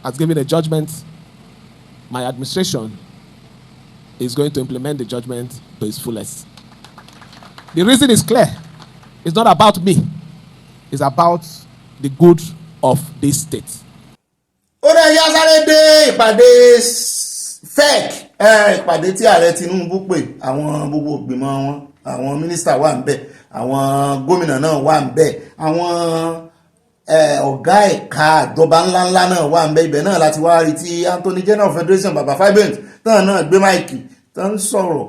has given a judgment. My administration is going to implement the judgment to its fullest. The reason is clear. It's not about me. It's about the good of this state. Ó dẹ̀ yá sáré dé ìpàdé fec ìpàdé tí ààrẹ Tinubu pè àwọn gbogbo ìgbìmọ̀ wọn, àwọn mínísítà wà ń bẹ̀, àwọn gómìnà náà wà ń bẹ̀, àwọn ọ̀gá ẹ̀ka ìjọba ńláńlá náà wà ń bẹ̀. Ibẹ̀ náà láti wá rí tí Anthony General of Federation Baba Fábíyèǹtì tán náà gbé máìkì tán ń sọ̀rọ̀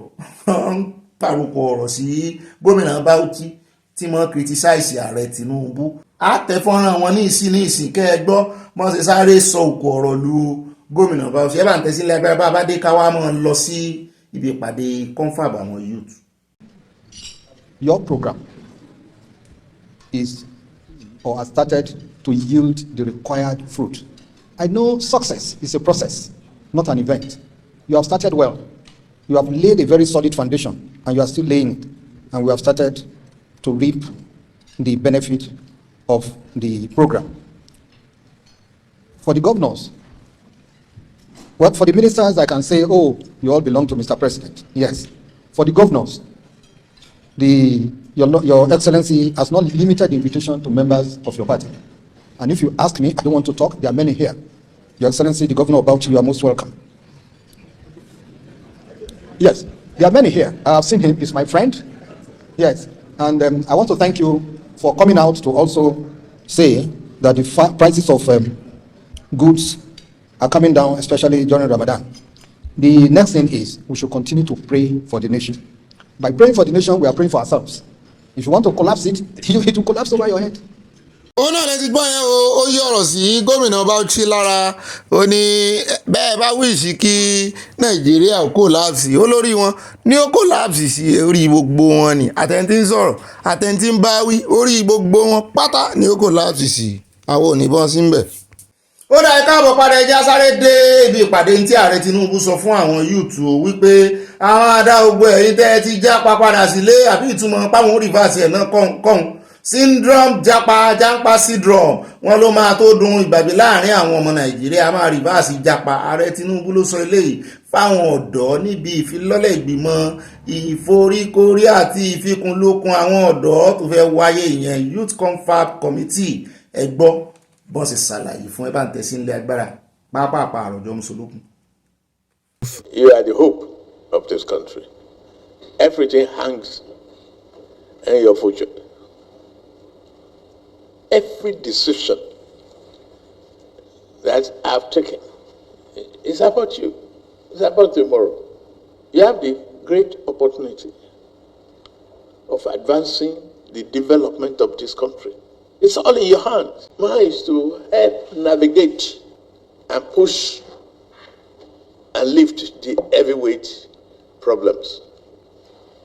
ń pàrọ̀pọ̀ ọ̀rọ̀ sí gómìnà Bauchi tí wọ́n criticize ààrẹ Tinubu. Àtẹ̀fọ́nrán wọn ní ìsìn kẹ́ ẹ gbọ́ wọ́n ṣe sáré sọ òkú ọ̀rọ̀ lu gómìnà Bauchi. Ẹ bá ń tẹ̀sí ilé agbára bá bá dé káwá mọ́ lọ sí ibi ìpàdé confab àwọn youth. Your program is or has started to yield the required fruit. I know success is a process, not an event. You have started well. You have laid a very solid foundation, and you are still laying it. And we have started to reap the benefit of the program. For the governors, well, for the ministers, I can say, oh, you all belong to Mr. President. Yes. For the governors, your Excellency has not limited the invitation to members of your party. And if you ask me, I don't want to talk. There are many here. Your Excellency, the Governor of Bauchi, you are most welcome. Yes, there are many here. I have seen him. He's my friend. Yes. And I want to thank you for coming out to also say that the prices of goods are coming down, especially during Ramadan. The next thing is we should continue to pray for the nation. By praying for the nation, we are praying for ourselves. If you want to collapse it, it will collapse over your head. Ó náà lè ti gbọ́ yẹn ó yí ọ̀rọ̀ sí gómìnà Bauchi lára. Ó ní bẹ́ẹ̀ bá wíṣì kí Nàìjíríà ó kólapsì olórí wọn ní ó kólapsì sí orí gbogbo wọn ni. Àtẹ̀ntí ń sọ̀rọ̀ àtẹ̀ntí ń bá wí orí gbogbo wọn pátá ní ó kólapsì sí. Àwọn ò ní bọ́n sí ń bẹ̀. Ó dá káàbọ̀ padà ẹja sáré dé ibi ìpàdé tí ààrẹ Tinubu sọ fún àwọn yúùtù wípé àwọn adá gbogbo ẹ̀yin tẹ́ ti jápa padà sílé àbí ìtumọ̀ páwọn ó rìvásì ẹ̀ náà kọ̀ọ̀kan syndrome jápa syndrome wọn ló máa tó dùn ìgbàgbé láàrin àwọn ọmọ Nàìjíríà máa rìvásì jápa. Ààrẹ Tinubu ló sọ eléyìí fáwọn ọ̀dọ́ níbi ìfilọ́lẹ̀ ìgbìmọ̀ ìforíkorí àti ìfikùnlukùn àwọn ọ̀dọ́ tó fẹ́ wáyé ìyẹn Youth Confab Committee. Ẹ gbọ́ bọ́n ṣe ṣàlàyé fún ẹ bá ń tẹ̀sí ilé agbára pápá àròjọ mùsùlùkùn. You are the hope of this country. Everything hangs in your future. Every decision that I've taken is about you. It's about tomorrow. You have the great opportunity of advancing the development of this country. It's all in your hands. Mine is to help navigate and push and lift the heavyweight problems.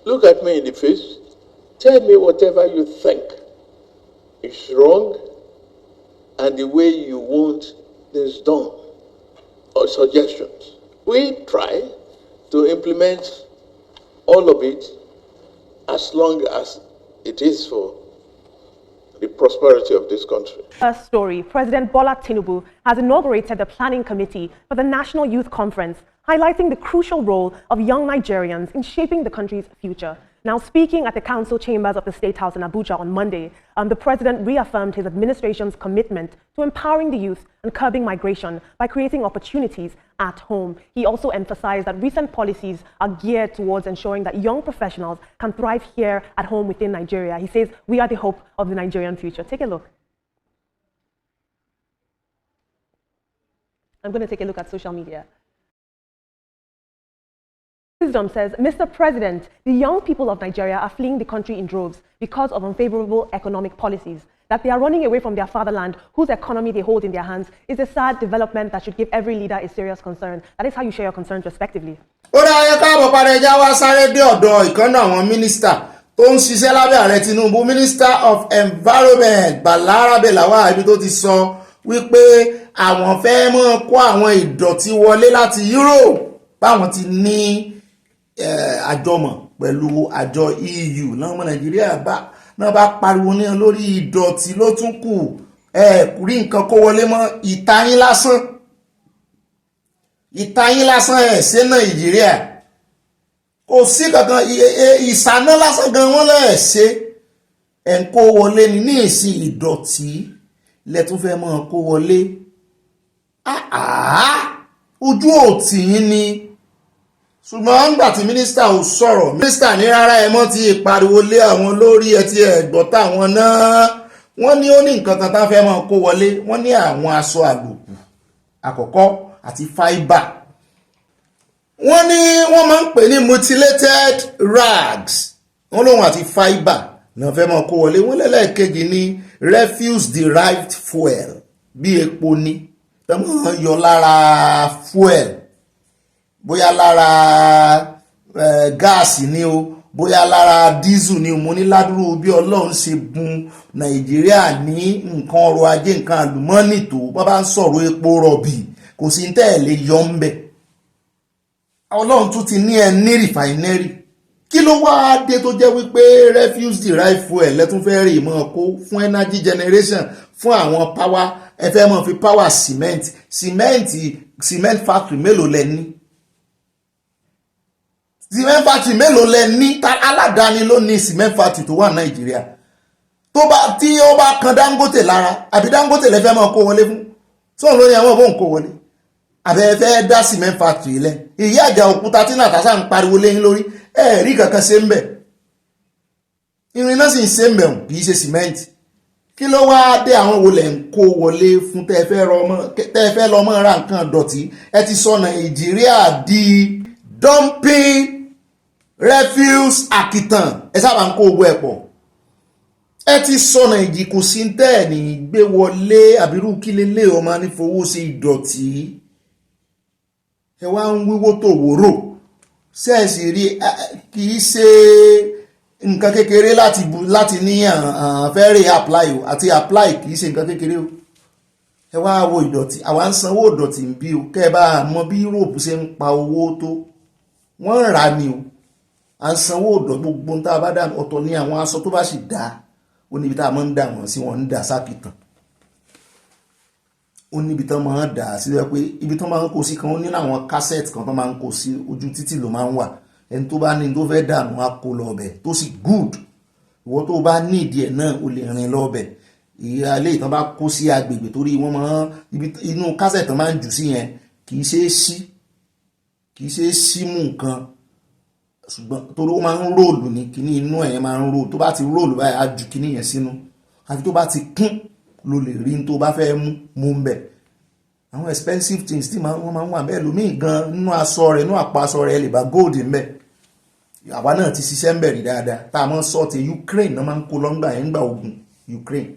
Look at me in the face. Tell me whatever you think is wrong and the way you want this done, or suggestions. We try to implement all of it as long as it is for the prosperity of this country. First story, President Bola Tinubu has inaugurated the planning committee for the National Youth Conference, highlighting the crucial role of young Nigerians in shaping the country's future. Now, speaking at the council chambers of the State House in Abuja on Monday, the president reaffirmed his administration's commitment to empowering the youth and curbing migration by creating opportunities at home. He also emphasized that recent policies are geared towards ensuring that young professionals can thrive here at home within Nigeria. He says, we are the hope of the Nigerian future. Take a look. I'm going to take a look at social media. Wisdom says, Mr. President, the young people of Nigeria are fleeing the country in droves because of unfavorable economic policies. That they are running away from their fatherland, whose economy they hold in their hands, is a sad development that should give every leader a serious concern. That is how you share your concerns respectively. Ó dá ayé káàbọ̀ padà ẹja wá sáré dé ọ̀dọ̀ ìkànnà àwọn mínísítà tó ń ṣiṣẹ́ lábẹ́ ààrẹ Tinubu. Minister of Environment Balarabe Lawal ibi tó ti sọ wípé àwọn fẹ́ mọ́ kó àwọn ìdọ̀tí wọlé láti Europe báwọn ti ní àjọmọ̀ pẹ̀lú àjọ EU láwọn ọmọ Nàìjíríà bá náà bá pariwo ní lórí ìdọ̀tí ló tún kù rí nǹkan kó wọlé mọ́ ìtayín lásán ṣe Nàìjíríà kò sí kankan ìsáná lásán gan wọ́n lẹ̀ ṣe ń kó wọlé ní ìsìn ìdọ̀tí lẹ́tún fẹ́ mọ́ kó wọlé ojú òtí yín ni ṣùgbọ́n nígbà tí mínísítà ò sọ̀rọ̀ mínísítà ní rárá ẹ mọ́ ti pariwo lé àwọn lórí ẹtí ẹ̀gbọ́ táwọn náà wọ́n ní ó ní nǹkan kan tá fẹ́ mọ́ kó wọlé wọ́n ní àwọn aṣọ àlòkù àkọ́kọ́ àti fáíbà wọ́n ní wọ́n máa ń pè ní mutilated rags wọ́n lóhun àti fáíbà náà fẹ́ mọ́ kó wọlé wọ́n lẹ́lẹ́kejì ní refuse derived fuel bí epo ní tẹ́mọ̀ yọ lára fuel bóyá lára gáàsì ni o bóyá lára dísù ni o mo ní ládùúrú bí Ọlọ́run ṣe bùn Nàìjíríà ní nǹkan ọrọ̀ ajé nǹkan àlùmọ́ọ́nì tó bá ń sọ̀rọ̀ epo rọ̀bì kò sí tẹ́ẹ̀lé yọ ń bẹ̀ Ọlọ́run tún ti ní ẹ ní rìfàìnẹ́rì kí ló wá dé tó jẹ́ wípé refuse derived fuel lẹ́tún fẹ́ rí mọ́ kó fún energy generation fún àwọn power ẹ fẹ́ mọ́ fi power cement factory mélòó lẹ ní cement factory mélòó lẹ ní aládàáni ló ní cement factory tó wà Nàìjíríà tí ó bá kan Dangote lára àbí Dangote lẹ fẹ́ mọ́ kó wọlé fún sóhun ló ní àwọn òbóhùn kó wọlé àbẹ́ fẹ́ dá cement factory lẹ ìyá àjà òkúta tí Natasha ń pariwo lẹ́yìn lórí rí kankan ṣe ń bẹ̀ irin náà sì ń ṣe ń bẹ̀ kì í ṣe cement kí ló wá dé àwọn wo lẹ̀ ń kó wọlé fún tẹ́ẹ̀fẹ́ lọ mọ́ ra nǹkan dọ̀tí ẹ ti sọ Nàìjíríà di dumping refuse akitan ẹ sábà ń kó owó ẹ̀ pọ̀ ẹ ti sọ Nàìjíríà kò sí tẹ́ẹ̀ ní gbé wọlé àbírú kí lélẹ̀ ọmọ nífowó sí ìdọ̀tí ẹ wá ń wíwó tó wòrò sẹ́ẹ̀sì rí kì í ṣe nǹkan kékeré láti ní fẹ́rẹ̀ apply o àti apply kì í ṣe nǹkan kékeré o ẹ wá wo ìdọ̀tí àwa ń sanwó ìdọ̀tí ń bí o kẹ́ ẹ bá mọ bí Europe ṣe ń pa owó tó wọ́n ń rà ní o à ń sanwó ìdọ̀tí gbogbo tá a bá dà ọ̀tọ̀ ní àwọn aṣọ tó bá sì dá ó níbi tá a máa ń dà wọ́n sí wọ́n ń dà sákìtàn ó níbi tán máa ń dà sí pé ibi tán máa ń kó sí kan ó ní àwọn cassette kan tán máa ń kó sí ojú títì ló máa ń wà ẹni tó bá ní tó fẹ́ dànù á kó lọ ọbẹ̀ tó sì good ìwọ tó bá ní ìdí ẹ̀ náà ó lè rìn lọ ọbẹ̀ ìyá ilé ìtàn bá kó sí agbègbè torí wọ́n máa inú cassette tán máa ń jù sí yẹn kì í ṣe é sí mú nǹkan ṣùgbọ́n torí ó máa ń róòlù ní kíní inú ẹ̀ máa ń róòlù tó bá ti róòlù báyìí á ju kíní yẹn sínú àfi tó bá ti kún ló lè rí tó bá fẹ́ mú ń bẹ̀ àwọn expensive things tí wọ́n máa ń wà bẹ́ẹ̀ lómi gan nínú aṣọ rẹ̀ nínú àpò aṣọ rẹ̀ lè bá gold ń bẹ̀ àwa náà ti ṣiṣẹ́ ń bẹ̀ rí dáadáa tá a máa ń sọ́ọ̀tì Ukraine náà máa ń kó lọ́ngbà yẹn gbà ogun Ukraine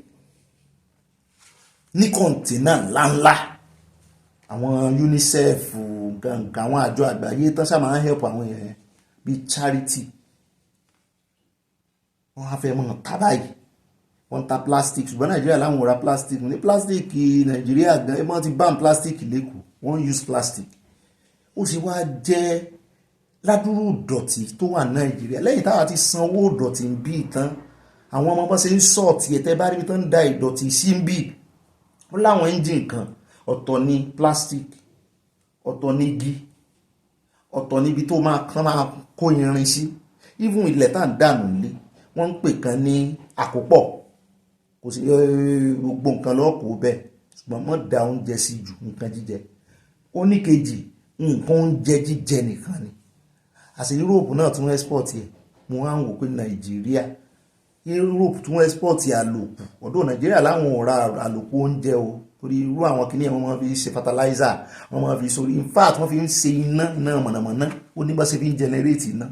ní kọ̀ǹtínà ńláńlá àwọn UNICEF gangan àwọn àjọ àgbáyé tán ṣáà máa ń help àwọn èèyàn bíi charity wọ́n á fẹ́ mọ̀ tá báyìí wọ́n ta plastic ṣùgbọ́n Nàìjíríà láwọn ò ra plastic ní plastic Nàìjíríà gan ẹgbọ́n ti ban plastic lẹ́kọ̀ọ́ wọ́n use plastic ó sì wá jẹ́ ládùúrú dọ̀tí tó wà Nàìjíríà lẹ́yìn táwa ti sanwó dọ̀tí ń bí ìtàn àwọn ọmọ bọ́n ṣe ń sọ̀tì ẹ̀tẹ́ bá rí bí tán ń da ìdọ̀tí sí ń bì ó láwọn engine kan ọ̀tọ̀ ní plastic ọ̀tọ̀ ní igi ọ̀tọ̀ níbi tó máa kó irin sí even ilẹ̀ tá à ń dànù lé wọ́n ń pè kan ní àkópọ̀ kò sí gbogbo nǹkan lọ́kọ̀ọ́ bẹ́ẹ̀ ṣùgbọ́n mọ́ da oúnjẹ sí ju nǹkan jíjẹ ó ní kejì nǹkan oúnjẹ jíjẹ nìkan ni àti Europe náà tún export yẹ mo wá ń wò pé Nàìjíríà Europe tún export àlòkù ọ̀dọ̀ Nàìjíríà láwọn ò ra àlòkù oúnjẹ o torí irú àwọn kìnìyàn wọn máa fi ṣe fertilizer wọn máa fi sórí in fact wọn fi ń ṣe iná mọ̀nàmọ́ná ó ní bá ṣe fi ń generate iná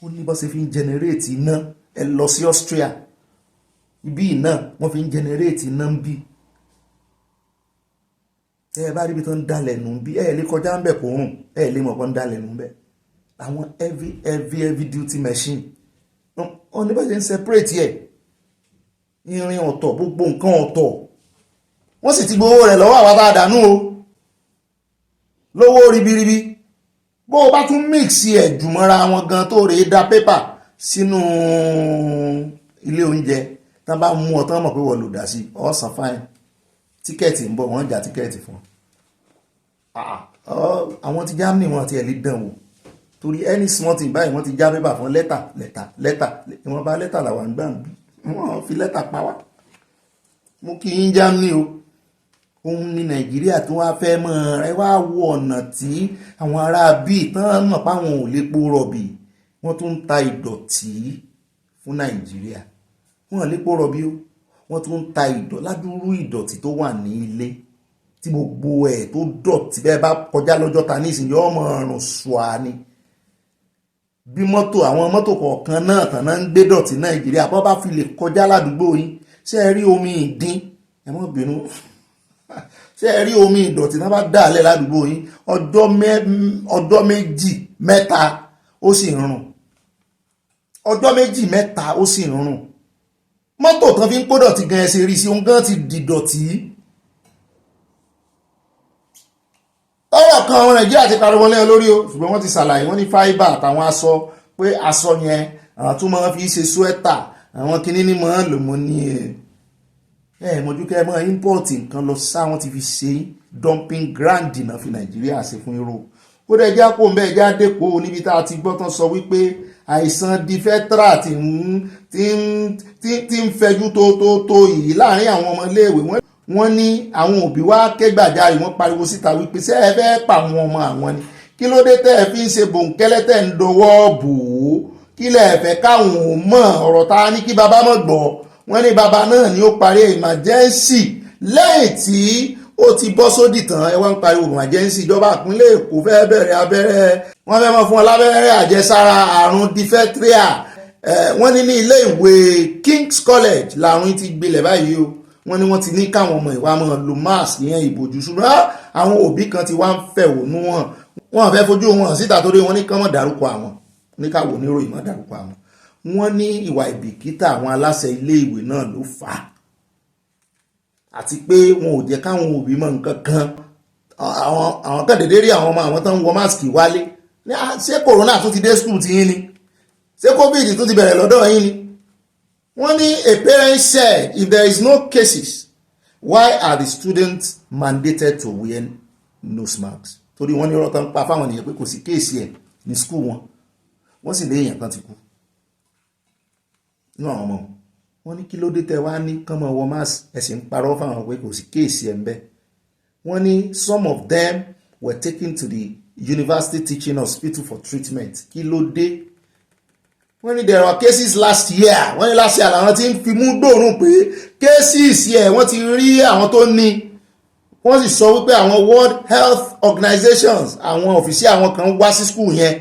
ó ní bá ṣe fi ń generate iná ẹ lọ sí Austria ibi iná wọ́n fi ń generate iná ń bí ẹ bá rí ibi tó ń dalẹ̀ nù bí ẹ lè kọjá ń bẹ̀ kó rùn ẹ lè mọ̀ pé ń dalẹ̀ nù bẹ̀ àwọn heavy duty machine wọ́n ní bá ṣe ń separate ẹ̀ irin ọ̀tọ̀ gbogbo nǹkan ọ̀tọ̀ wọ́n sì ti gbowó rẹ̀ lọ́wọ́ àwọn àdánù o lówó ribiribi bó o bá tún mix ẹ̀ jùmọ́ra wọn gan tó rèé da pépà sínú ilé oúnjẹ tán bá mú ọ tán mọ̀ pé wọ́n lò dá sí ọ̀sán fáìn tíkẹ́ẹ̀tì ń bọ̀ wọ́n já tíkẹ́ẹ̀tì fún àwọn ti Germany wọn àti ẹ̀lí dán wò torí any small thing báyìí wọ́n ti já pépà fún lẹ́tà ìwọ̀n bá lẹ́tà làwọn gbà ń bí wọ́n fi lẹ́tà pa wá. Mo kí yín Germany o òun ní Nàìjíríà tó wá fẹ́ mọ́ ẹ wá wo ọ̀nà tí àwọn ará bíi tán mọ̀ páwọn ò lè po rọ̀bì wọ́n tún ń ta ìdọ̀tí fún Nàìjíríà wọ́n lè po rọ̀bì o wọ́n tún ń ta ládùúrú ìdọ̀tí tó wà ní ilé tí gbogbo ẹ̀ tó dọ̀tí bẹ́ẹ̀ bá kọjá lọ́jọ́ ta ní ìsìn yọ́ mọ̀ ọ̀rùn ṣùà ni bí àwọn mọ́tò kọ̀ọ̀kan náà tàn náà ń gbé dọ̀tí Nàìjíríà bọ́ bá fi lè kọjá ládùúgbò yín ṣé ẹ rí omi ìdín ẹ mọ́ bínú ṣé ẹ rí omi ìdọ̀tí náà bá dàálẹ̀ ládùúgbò yín ọjọ́ méjì mẹ́ta ó sì ń rùn ọjọ́ méjì mẹ́ta ó sì ń rùn mọ́tò tán fi ń kó dọ̀tí gan ẹsẹ̀ rí sí ohun gan ti dìdọ̀tí. Ọ̀rọ̀ kan àwọn Nàìjíríà ti pariwo lẹ́yìn lórí o ṣùgbọ́n wọ́n ti ṣàlàyé wọ́n ní fáíbà àtàwọn aṣọ pé aṣọ yẹn àwọn tún máa fi ṣe swẹ́tà àwọn kinní ní máa lò mọ́ ní mọ̀jú kẹ́ mọ́ import nǹkan lọ sáwọn ti fi ṣe dumping ground náà fi Nàìjíríà ṣe fún irú ó dẹ̀ já kó mbẹ́ já dẹ́kọ̀ níbi tá a ti gbọ́ tán sọ wípé àìsàn difẹ́tírà tí ń fẹjú tó yìí láàrin àwọn ọmọ iléèwé wọ́n ní àwọn òbí wá kẹ́gbàjarè wọ́n pariwo síta wípé ṣé ẹ fẹ́ pa àwọn ọmọ àwọn ni kí ló dé tẹ́ ẹ fi ń ṣe bòńkẹ́lẹ́ tẹ́ ń dọwọ́ bò ó kí lẹ fẹ́ káwọn ò mọ̀ ọ̀rọ̀ ta ní kí bàbá mọ̀ gbọ́ wọ́n ní bàbá náà ni ó parí emergency lẹ́yìn tí ó ti bọ́ sódì tán ẹ wá ń pariwo emergency ìjọba ìpínlẹ̀ Èkó fẹ́ bẹ̀rẹ̀ abẹ́rẹ́ wọ́n fẹ́ mọ̀ fún wọn lábẹ́rẹ́ àjẹsára àrùn diphtheria wọ́n ní ní ilé ìwé King's College làrùn ti gbilẹ̀ báyìí o wọ́n ní wọ́n ti ní káwọn ọmọ ìwà máa lo mask yẹn ìbòjú ṣùgbọ́n àwọn òbí kan ti wá ń fẹ̀hónú hàn wọ́n fẹ́ fojú wọn síta torí wọ́n ní kán mọ̀ dárúkọ àwọn ní káwọn oníròyìn mọ̀ dárúkọ àwọn wọ́n ní ìwà ìbìkítà àwọn aláṣẹ ilé ìwé náà ló fà á àti pé wọn ò jẹ́ káwọn òbí mọ̀ nǹkan kan àwọn kan dédé rí àwọn ọmọ àwọn tó ń wọ máàsì wálé ṣé corona tún ti dé school ti yín ni ṣé covid tún ti bẹ̀rẹ̀ lọ́dọ̀ yín ni wọ́n ní a parent said if there is no cases why are the students mandated to wear nose masks torí wọ́n ní ọ̀rọ̀ tán pa fáwọn ènìyàn pé kò sí kéèsì ẹ̀ ní school wọ́n sì lé èèyàn kan ti kú ní àwọn ọmọ wọ́n ní kí ló dé tẹ́ wá ní kán mọ́ wọ mask ẹ sì ń parọ́ fáwọn pé kò sí kéèsì ẹ̀ ń bẹ wọ́n ní some of them were taken to the university teaching hospital for treatment kí ló dé wọ́n ní there were cases last year wọ́n ní last year làwọn ti ń fi mú gbòòrùn pé cases yẹ wọ́n ti rí àwọn tó ní wọ́n sì sọ wípé àwọn World Health Organizations àwọn òfìsí àwọn kan wá sí school yẹn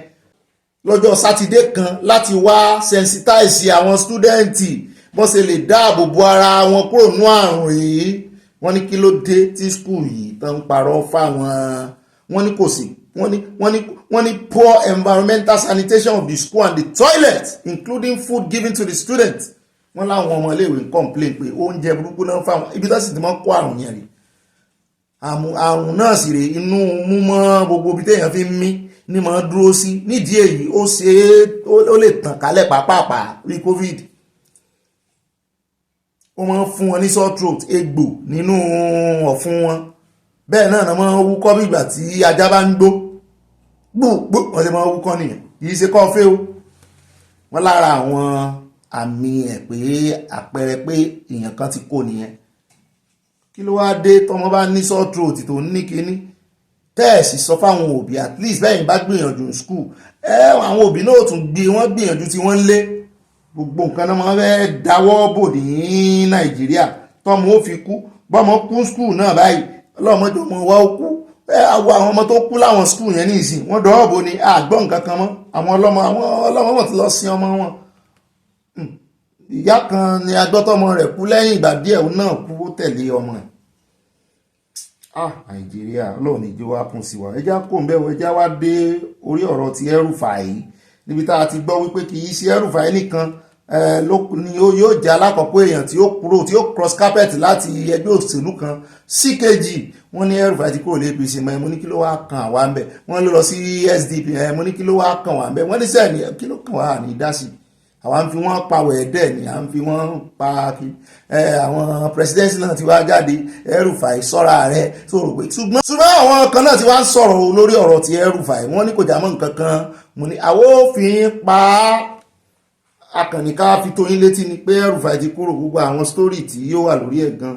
lọ́jọ́ sátidé kan láti wá sensitize àwọn stúdẹ́ǹtì bọ́n ṣe lè dáàbò bo ara wọn kúrò ní àrùn yìí wọ́n ní kí ló dé tí school yìí tán ń parọ́ fáwọn wọ́n ní kò sí wọ́n ní poor environmental sanitation of the school and the toilet including food given to the students wọ́n láwọn ọmọ iléèwé ń complain pé oúnjẹ burúkú náà fáwọn ibi tó sì ti máa ń kó àrùn yẹn rí àrùn náà sì rè inú mú mọ́ gbogbo ibi téèyàn fi ń mí ní máa dúró sí nídìí èyí ó lè tàn kálẹ̀ pàápàá rí covid ó máa ń fún wọn ní sore throat egbò nínú ọ̀fun wọn bẹ́ẹ̀ náà náà máa ń wúkọ́ bí ìgbà tí ajá bá ń gbó gbogbo wọ́n ti máa ń wúkọ́ nìyẹn kìí ṣe kọ́fẹ́ o wọ́n lára àwọn àmì ẹ̀ pé àpẹẹrẹ pé èèyàn kan ti kó nìyẹn kí ló wá dé tọmọ bá ní sore throat tó ní kíní tẹ́ẹ̀sì sọ fáwọn òbí at least bẹ́yìn bá gbìyànjú ní school àwọn òbí náà tún wọ́n gbìyànjú tí wọ́n ń lé gbogbo nǹkan náà máa fẹ́ dáwọ́ bò ní Nàìjíríà tọ́mọ ó fi kú bọ́mọ kú school náà báyìí ọlọ́mọdé ọmọ wa ó kú àwọn ọmọ tó kú láwọn school yẹn ní ìsìn wọ́n dọ́wọ́ bò ní àgbọ̀ nǹkan kan mọ́ àwọn ọlọ́mọ wọn ti lọ sin ọmọ wọn ìyá kan ni agbọ́tọ́mọ rẹ̀ kú lẹ́yìn ìgbà díẹ̀ òun náà kú ó tẹ̀lé ọmọ ẹ̀ Nàìjíríà ọlọ́run ìjọ wa kún sí wa ẹjá kò ń bẹ̀wọ̀ ẹjá wá dé orí ọ̀rọ̀ ti El-Rufai níbi tá a ti gbọ́ wípé kì í ṣe El-Rufai nìkan ni yóò jẹ́ alákọ̀ọ́kọ́ èèyàn tí ó kúrò tí ó cross carpet láti ẹgbẹ́ òṣèlú kan sí kejì wọ́n ní El-Rufai ti kúrò lé APC mọ́ mo ní kí ló wá kàn àwa ń bẹ̀ wọ́n ló lọ sí SDP mo ní kí ló wá kàn wá ń bẹ̀ wọ́n ní sẹ́ẹ̀ni kí ló kàn wá ní dásì àwa ń fi wọ́n pa wẹ̀ẹ́dẹ̀ ni à ń fi wọ́n pa àwọn presidency náà ti wá jáde El-Rufai sọ́ra rẹ̀ sọ̀rọ̀ pé ṣùgbọ́n àwọn kan náà ti wá ń sọ̀rọ̀ lórí ọ̀rọ̀ ti El-Rufai wọ́n ní kò já mọ́ nǹkan kan mo ní àwọn òfin pa akànnìká fi tó yín létí ni pé El-Rufai ti kúrò gbogbo àwọn sítórì tí yóò wà lórí ẹ̀ gan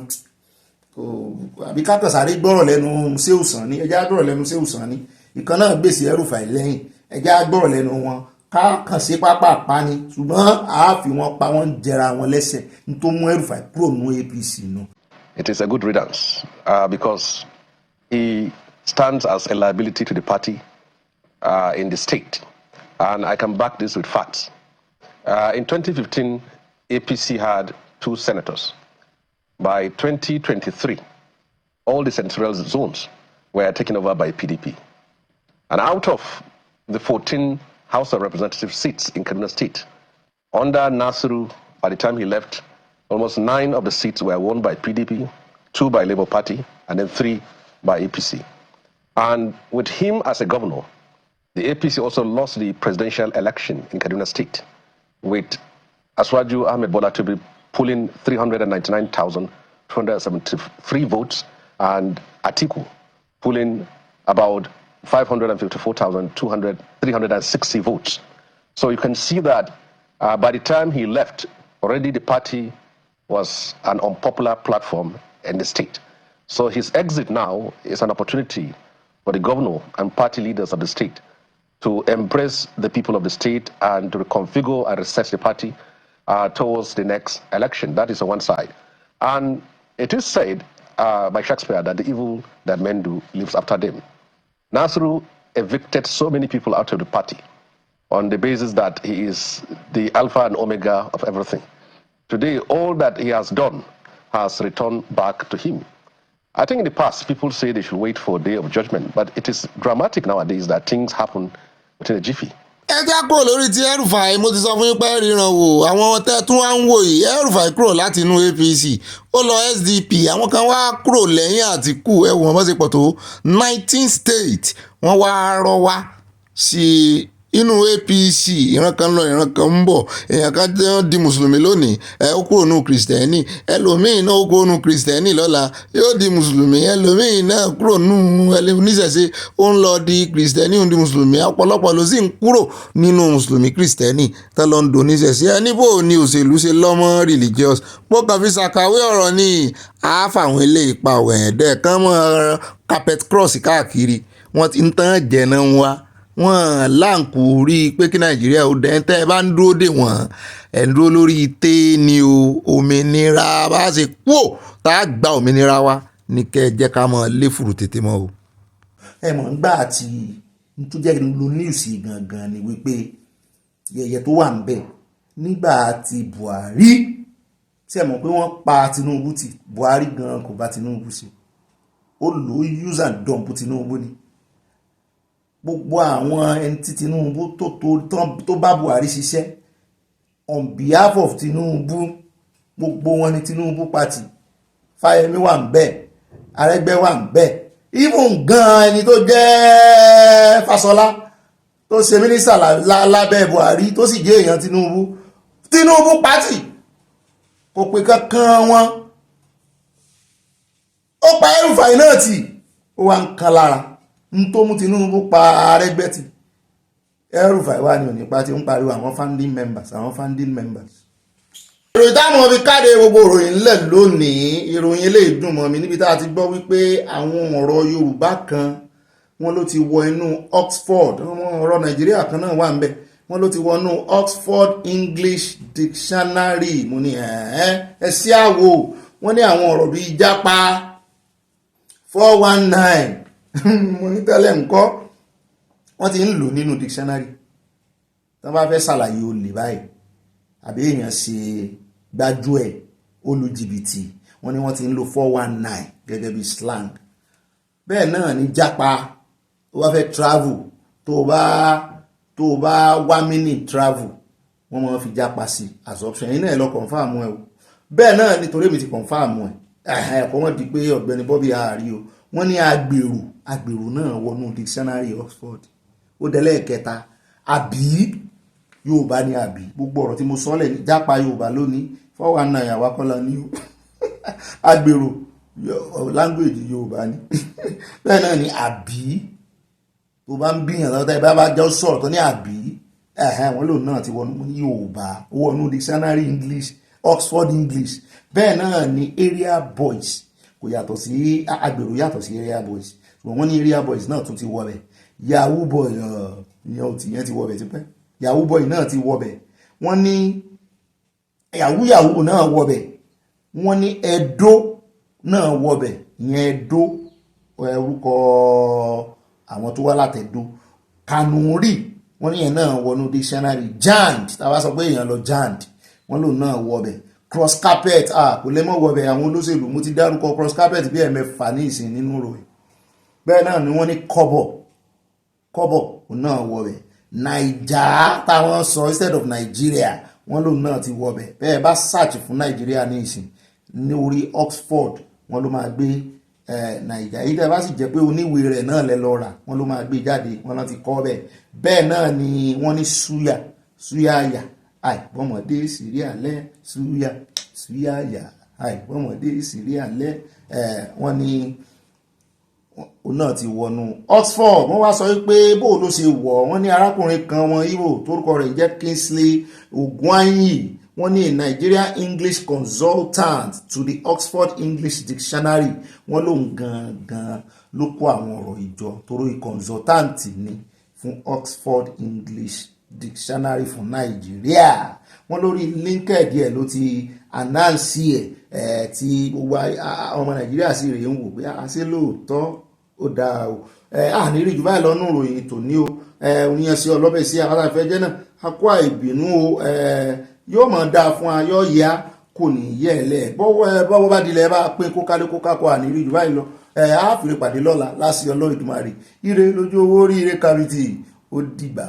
àbí kákan sáré gbọ́rọ̀ lẹ́nu séùsàn ní ẹjá gbọ́rọ̀ lẹ́nu séùsàn ní ìkan náà gbèsè El-Rufai lẹ́yìn ẹjá gbọ́rọ̀ lẹ́nu wọn kákan sí pápá pa ni ṣùgbọ́n àáfi wọn pa wọ́n jẹra wọn lẹ́sẹ̀ nítorí mú El-Rufai kúrò nínú APC nù. It is a good riddance because he stands as a liability to the party in the state, and I can back this with facts. In 2015, APC had 2 senators. By 2023, all the senatorial zones were taken over by PDP. And out of the 14 House of Representatives seats in Kaduna State, under Nasiru, by the time he left, almost 9 of the seats were won by PDP, 2 by Labour Party, and then 3 by APC. And with him as a governor, the APC also lost the presidential election in Kaduna State, with Aswaju Ahmed Bola to be pulling 399,273 votes, and Atiku pulling about 554,360 votes. So you can see that by the time he left, already the party was an unpopular platform in the state. So his exit now is an opportunity for the governor and party leaders of the state to embrace the people of the state and to reconfigure and reset the party towards the next election. That is on one side. And it is said by Shakespeare that the evil that men do lives after them. Nasiru evicted so many people out of the party on the basis that he is the alpha and omega of everything. Today, all that he has done has returned back to him. I think in the past, people say they should wait for a day of judgment, but it is dramatic nowadays that things happen within a jiffy. ẹ já kúrò lórí ti El-Rufai mo ti sọ fún yín pé ríran wò àwọn tẹ́ tún wá ń wò yìí El-Rufai kúrò láti inú APC ó lọ SDP àwọn kan wá kúrò lẹ́yìn Àtíkù ẹ wò wọ́n bá ṣe pọ̀ tó 19 states wọ́n wá rọ́ wá sí inú APC ìran kan lọ ìran kan ń bọ̀ èèyàn kan jẹ́ di mùsùlùmí lónìí ó kúrò nù kìrìsìtẹ́nì ẹlòmíì náà ó kúrò nù kìrìsìtẹ́nì lọ́la yóò di mùsùlùmí ẹlòmíì náà kúrò nù oníṣẹ̀ṣe ó ń lọ di kìrìsìtẹ́nì ó ń di mùsùlùmí ọ̀pọ̀lọpọ̀ ló sì ń kúrò nínú mùsùlùmí kìrìsìtẹ́nì tá lọ ń do oníṣẹ̀ṣe ẹni bò ní òṣèlú ṣe lọ́mọ religious pọ́kàn fi ṣàkàwé ọ̀rọ̀ ní àáfàwọn ilé ipa ọ̀wẹ̀ẹ̀dẹ̀ kan mọ́ carpet cross káàkiri wọ́n ti ń tán jẹ̀nà wa wọ́n láǹkù rí pé kí Nàìjíríà ó dẹ̀ tẹ́ ẹ bá ń dúró dè wọ́n ẹ̀ ń dúró lórí téèní o òmìnira bá ṣe kúò tá a gba òmìnira wa ní kẹ́ ẹ jẹ́ ká mọ̀ léfùrù tètè mọ́ o. ẹ mọ̀ nígbà tí tó jẹ́ lo news gangan ni wípé yẹ̀yẹ̀ tó wà ń bẹ̀ nígbà tí Buhari tí ẹ mọ̀ pé wọ́n pa Tinubu tí Buhari gan kò bá Tinubu sí ó lò ó use and dump Tinubu ni gbogbo àwọn ẹni tí Tinubu tó bá Buhari ṣiṣẹ́ on behalf of Tinubu gbogbo wọn ni Tinubu party Fáyẹmí wà ń bẹ̀ Arẹ́gbẹ́ wà ń bẹ̀ even gan ẹni tó jẹ́ Fáṣọlá tó ṣe mínísítà lábẹ́ Buhari tó sì jẹ́ èèyàn Tinubu party kò pé kankan wọn ó pa El-Rufai náà tì ó wà ń kan lára n tó mú Tinubu pa Arẹ́gbẹ́ tì El-Rufai wà ní ònípa tí ń pariwo àwọn founding members. ìròyìn táwọn fi káde gbogbo ìròyìn ńlẹ̀ lónìí ìròyìn eléyìí dùn mọ́ mi níbi tá a ti gbọ́ wípé àwọn ọ̀rọ̀ Yorùbá kan wọ́n ló ti wọ inú Oxford àwọn ọ̀rọ̀ Nàìjíríà kan náà wà ń bẹ̀ wọ́n ló ti wọ inú Oxford English Dictionary mo ní ẹ sí àwò wọ́n ní àwọn ọ̀rọ̀ bíi jápa 419 mo ní tẹ́lẹ̀ ńkọ́ wọ́n ti ń lò nínú dictionary tí wọ́n bá fẹ́ ṣàlàyé olè báyìí àbí èèyàn ṣe gbájú ẹ̀ olùjìbìtì wọ́n ní wọ́n ti ń lo 419 gẹ́gẹ́ bí slang bẹ́ẹ̀ náà ní jápa tó bá fẹ́ travel tó bá wá mini travel wọ́n máa fi jápa sí as option yìí náà lọ confirm ẹ̀ o bẹ́ẹ̀ náà nítorí èmi ti confirm ẹ̀ ẹ̀kọ́ wọn di pé ọ̀gbẹ́ni Bobby ààrí o wọ́n ní agbèrò náà wọnú dictionary Oxford ó dẹ̀ lẹ́ẹ̀kẹta àbí Yorùbá ni àbí gbogbo ọ̀rọ̀ tí mo sọ lẹ̀ ní jápa Yorùbá lónìí fọwọ́ náà yàwá kọ́lá ní o agbèrò language Yorùbá ni bẹ́ẹ̀ náà ni àbí tó bá ń bíyàn lọ́tà ìbá bá jọ sọ̀rọ̀ tó ní àbí wọn lòun náà ti wọnú ní Yorùbá wọnú dictionary English Oxford English bẹ́ẹ̀ náà ni area boys kò yàtọ̀ sí agbèrò yàtọ̀ sí area boys ṣùgbọ́n wọ́n ní area boys náà tún ti wọ bẹ̀ yahoo boy ìyẹn ti wọ bẹ̀ tipẹ́ yahoo boy náà ti wọ bẹ̀ wọ́n ní yahoo náà wọ bẹ̀ wọ́n ní Edo náà wọ bẹ̀ ìyẹn Edo orúkọ àwọn tó wá látẹ̀dó Kanuri wọ́n ní yẹn náà wọnú dictionary jand tàbá sọ pé èèyàn lọ jand wọ́n lòun náà wọ bẹ̀ cross carpet kò lè mọ́ wọ bẹ̀ àwọn olóṣèlú mo ti dárúkọ cross carpet bí ẹ̀mẹ́fà ní ìsìn nínú ròyìn bẹ́ẹ̀ náà ni wọ́n ní kọ́bọ̀ náà wọ bẹ̀ Niger táwọn sọ instead of Nigeria wọ́n lòun náà ti wọ bẹ̀ bẹ́ẹ̀ bá search fún Nigeria ní ìsìn ní orí Oxford wọ́n ló máa gbé Niger yìí tẹ́ bá sì jẹ́ pé oníwèé rẹ̀ náà lẹ lọ rà wọ́n ló máa gbé jáde wọ́n náà ti kọ́ bẹ́ẹ̀ náà ni wọ́n ní súyàyà àìbọ́mọdé sírí alẹ́ súyàyà àìbọ́mọdé sírí alẹ́ wọ́n ní náà ti wọnú Oxford wọ́n wá sọ pé bó ló ṣe wọ̀ wọ́n ní arákùnrin kan wọn Igbo tórúkọ rẹ̀ jẹ́ Kingsley Ogwuanyi wọ́n ní Nigerian English consultant to the Oxford English Dictionary wọ́n lòun gangan ló kó àwọn ọ̀rọ̀ ìjọ torí consultant ni fún Oxford English Dictionary fún Nigeria wọ́n lórí linked ẹ̀ ló ti announce ẹ̀ tí gbogbo ọmọ Nigeria sì rèé ń wò pé àṣẹ lóòótọ́ ó dáa o àní rí jù báyìí lọ́nù ìròyìn tòní o oníyàn sí ọlọ́bẹ̀ sí aláfẹ́ jẹ́ náà akọ́ àìbínú o yóò mọ̀ dáa fún ayọ́ ya kò ní yẹ ẹ̀lẹ́ bọ́wọ́ bá dilẹ̀ bá pín kókálé kókákọ́ àní rí jù báyìí lọ àáfìrí pàdé lọ́la láti Ọlọ́run Èdùmàrè ire lójú owó rí ire kárìtì ó dìgbà.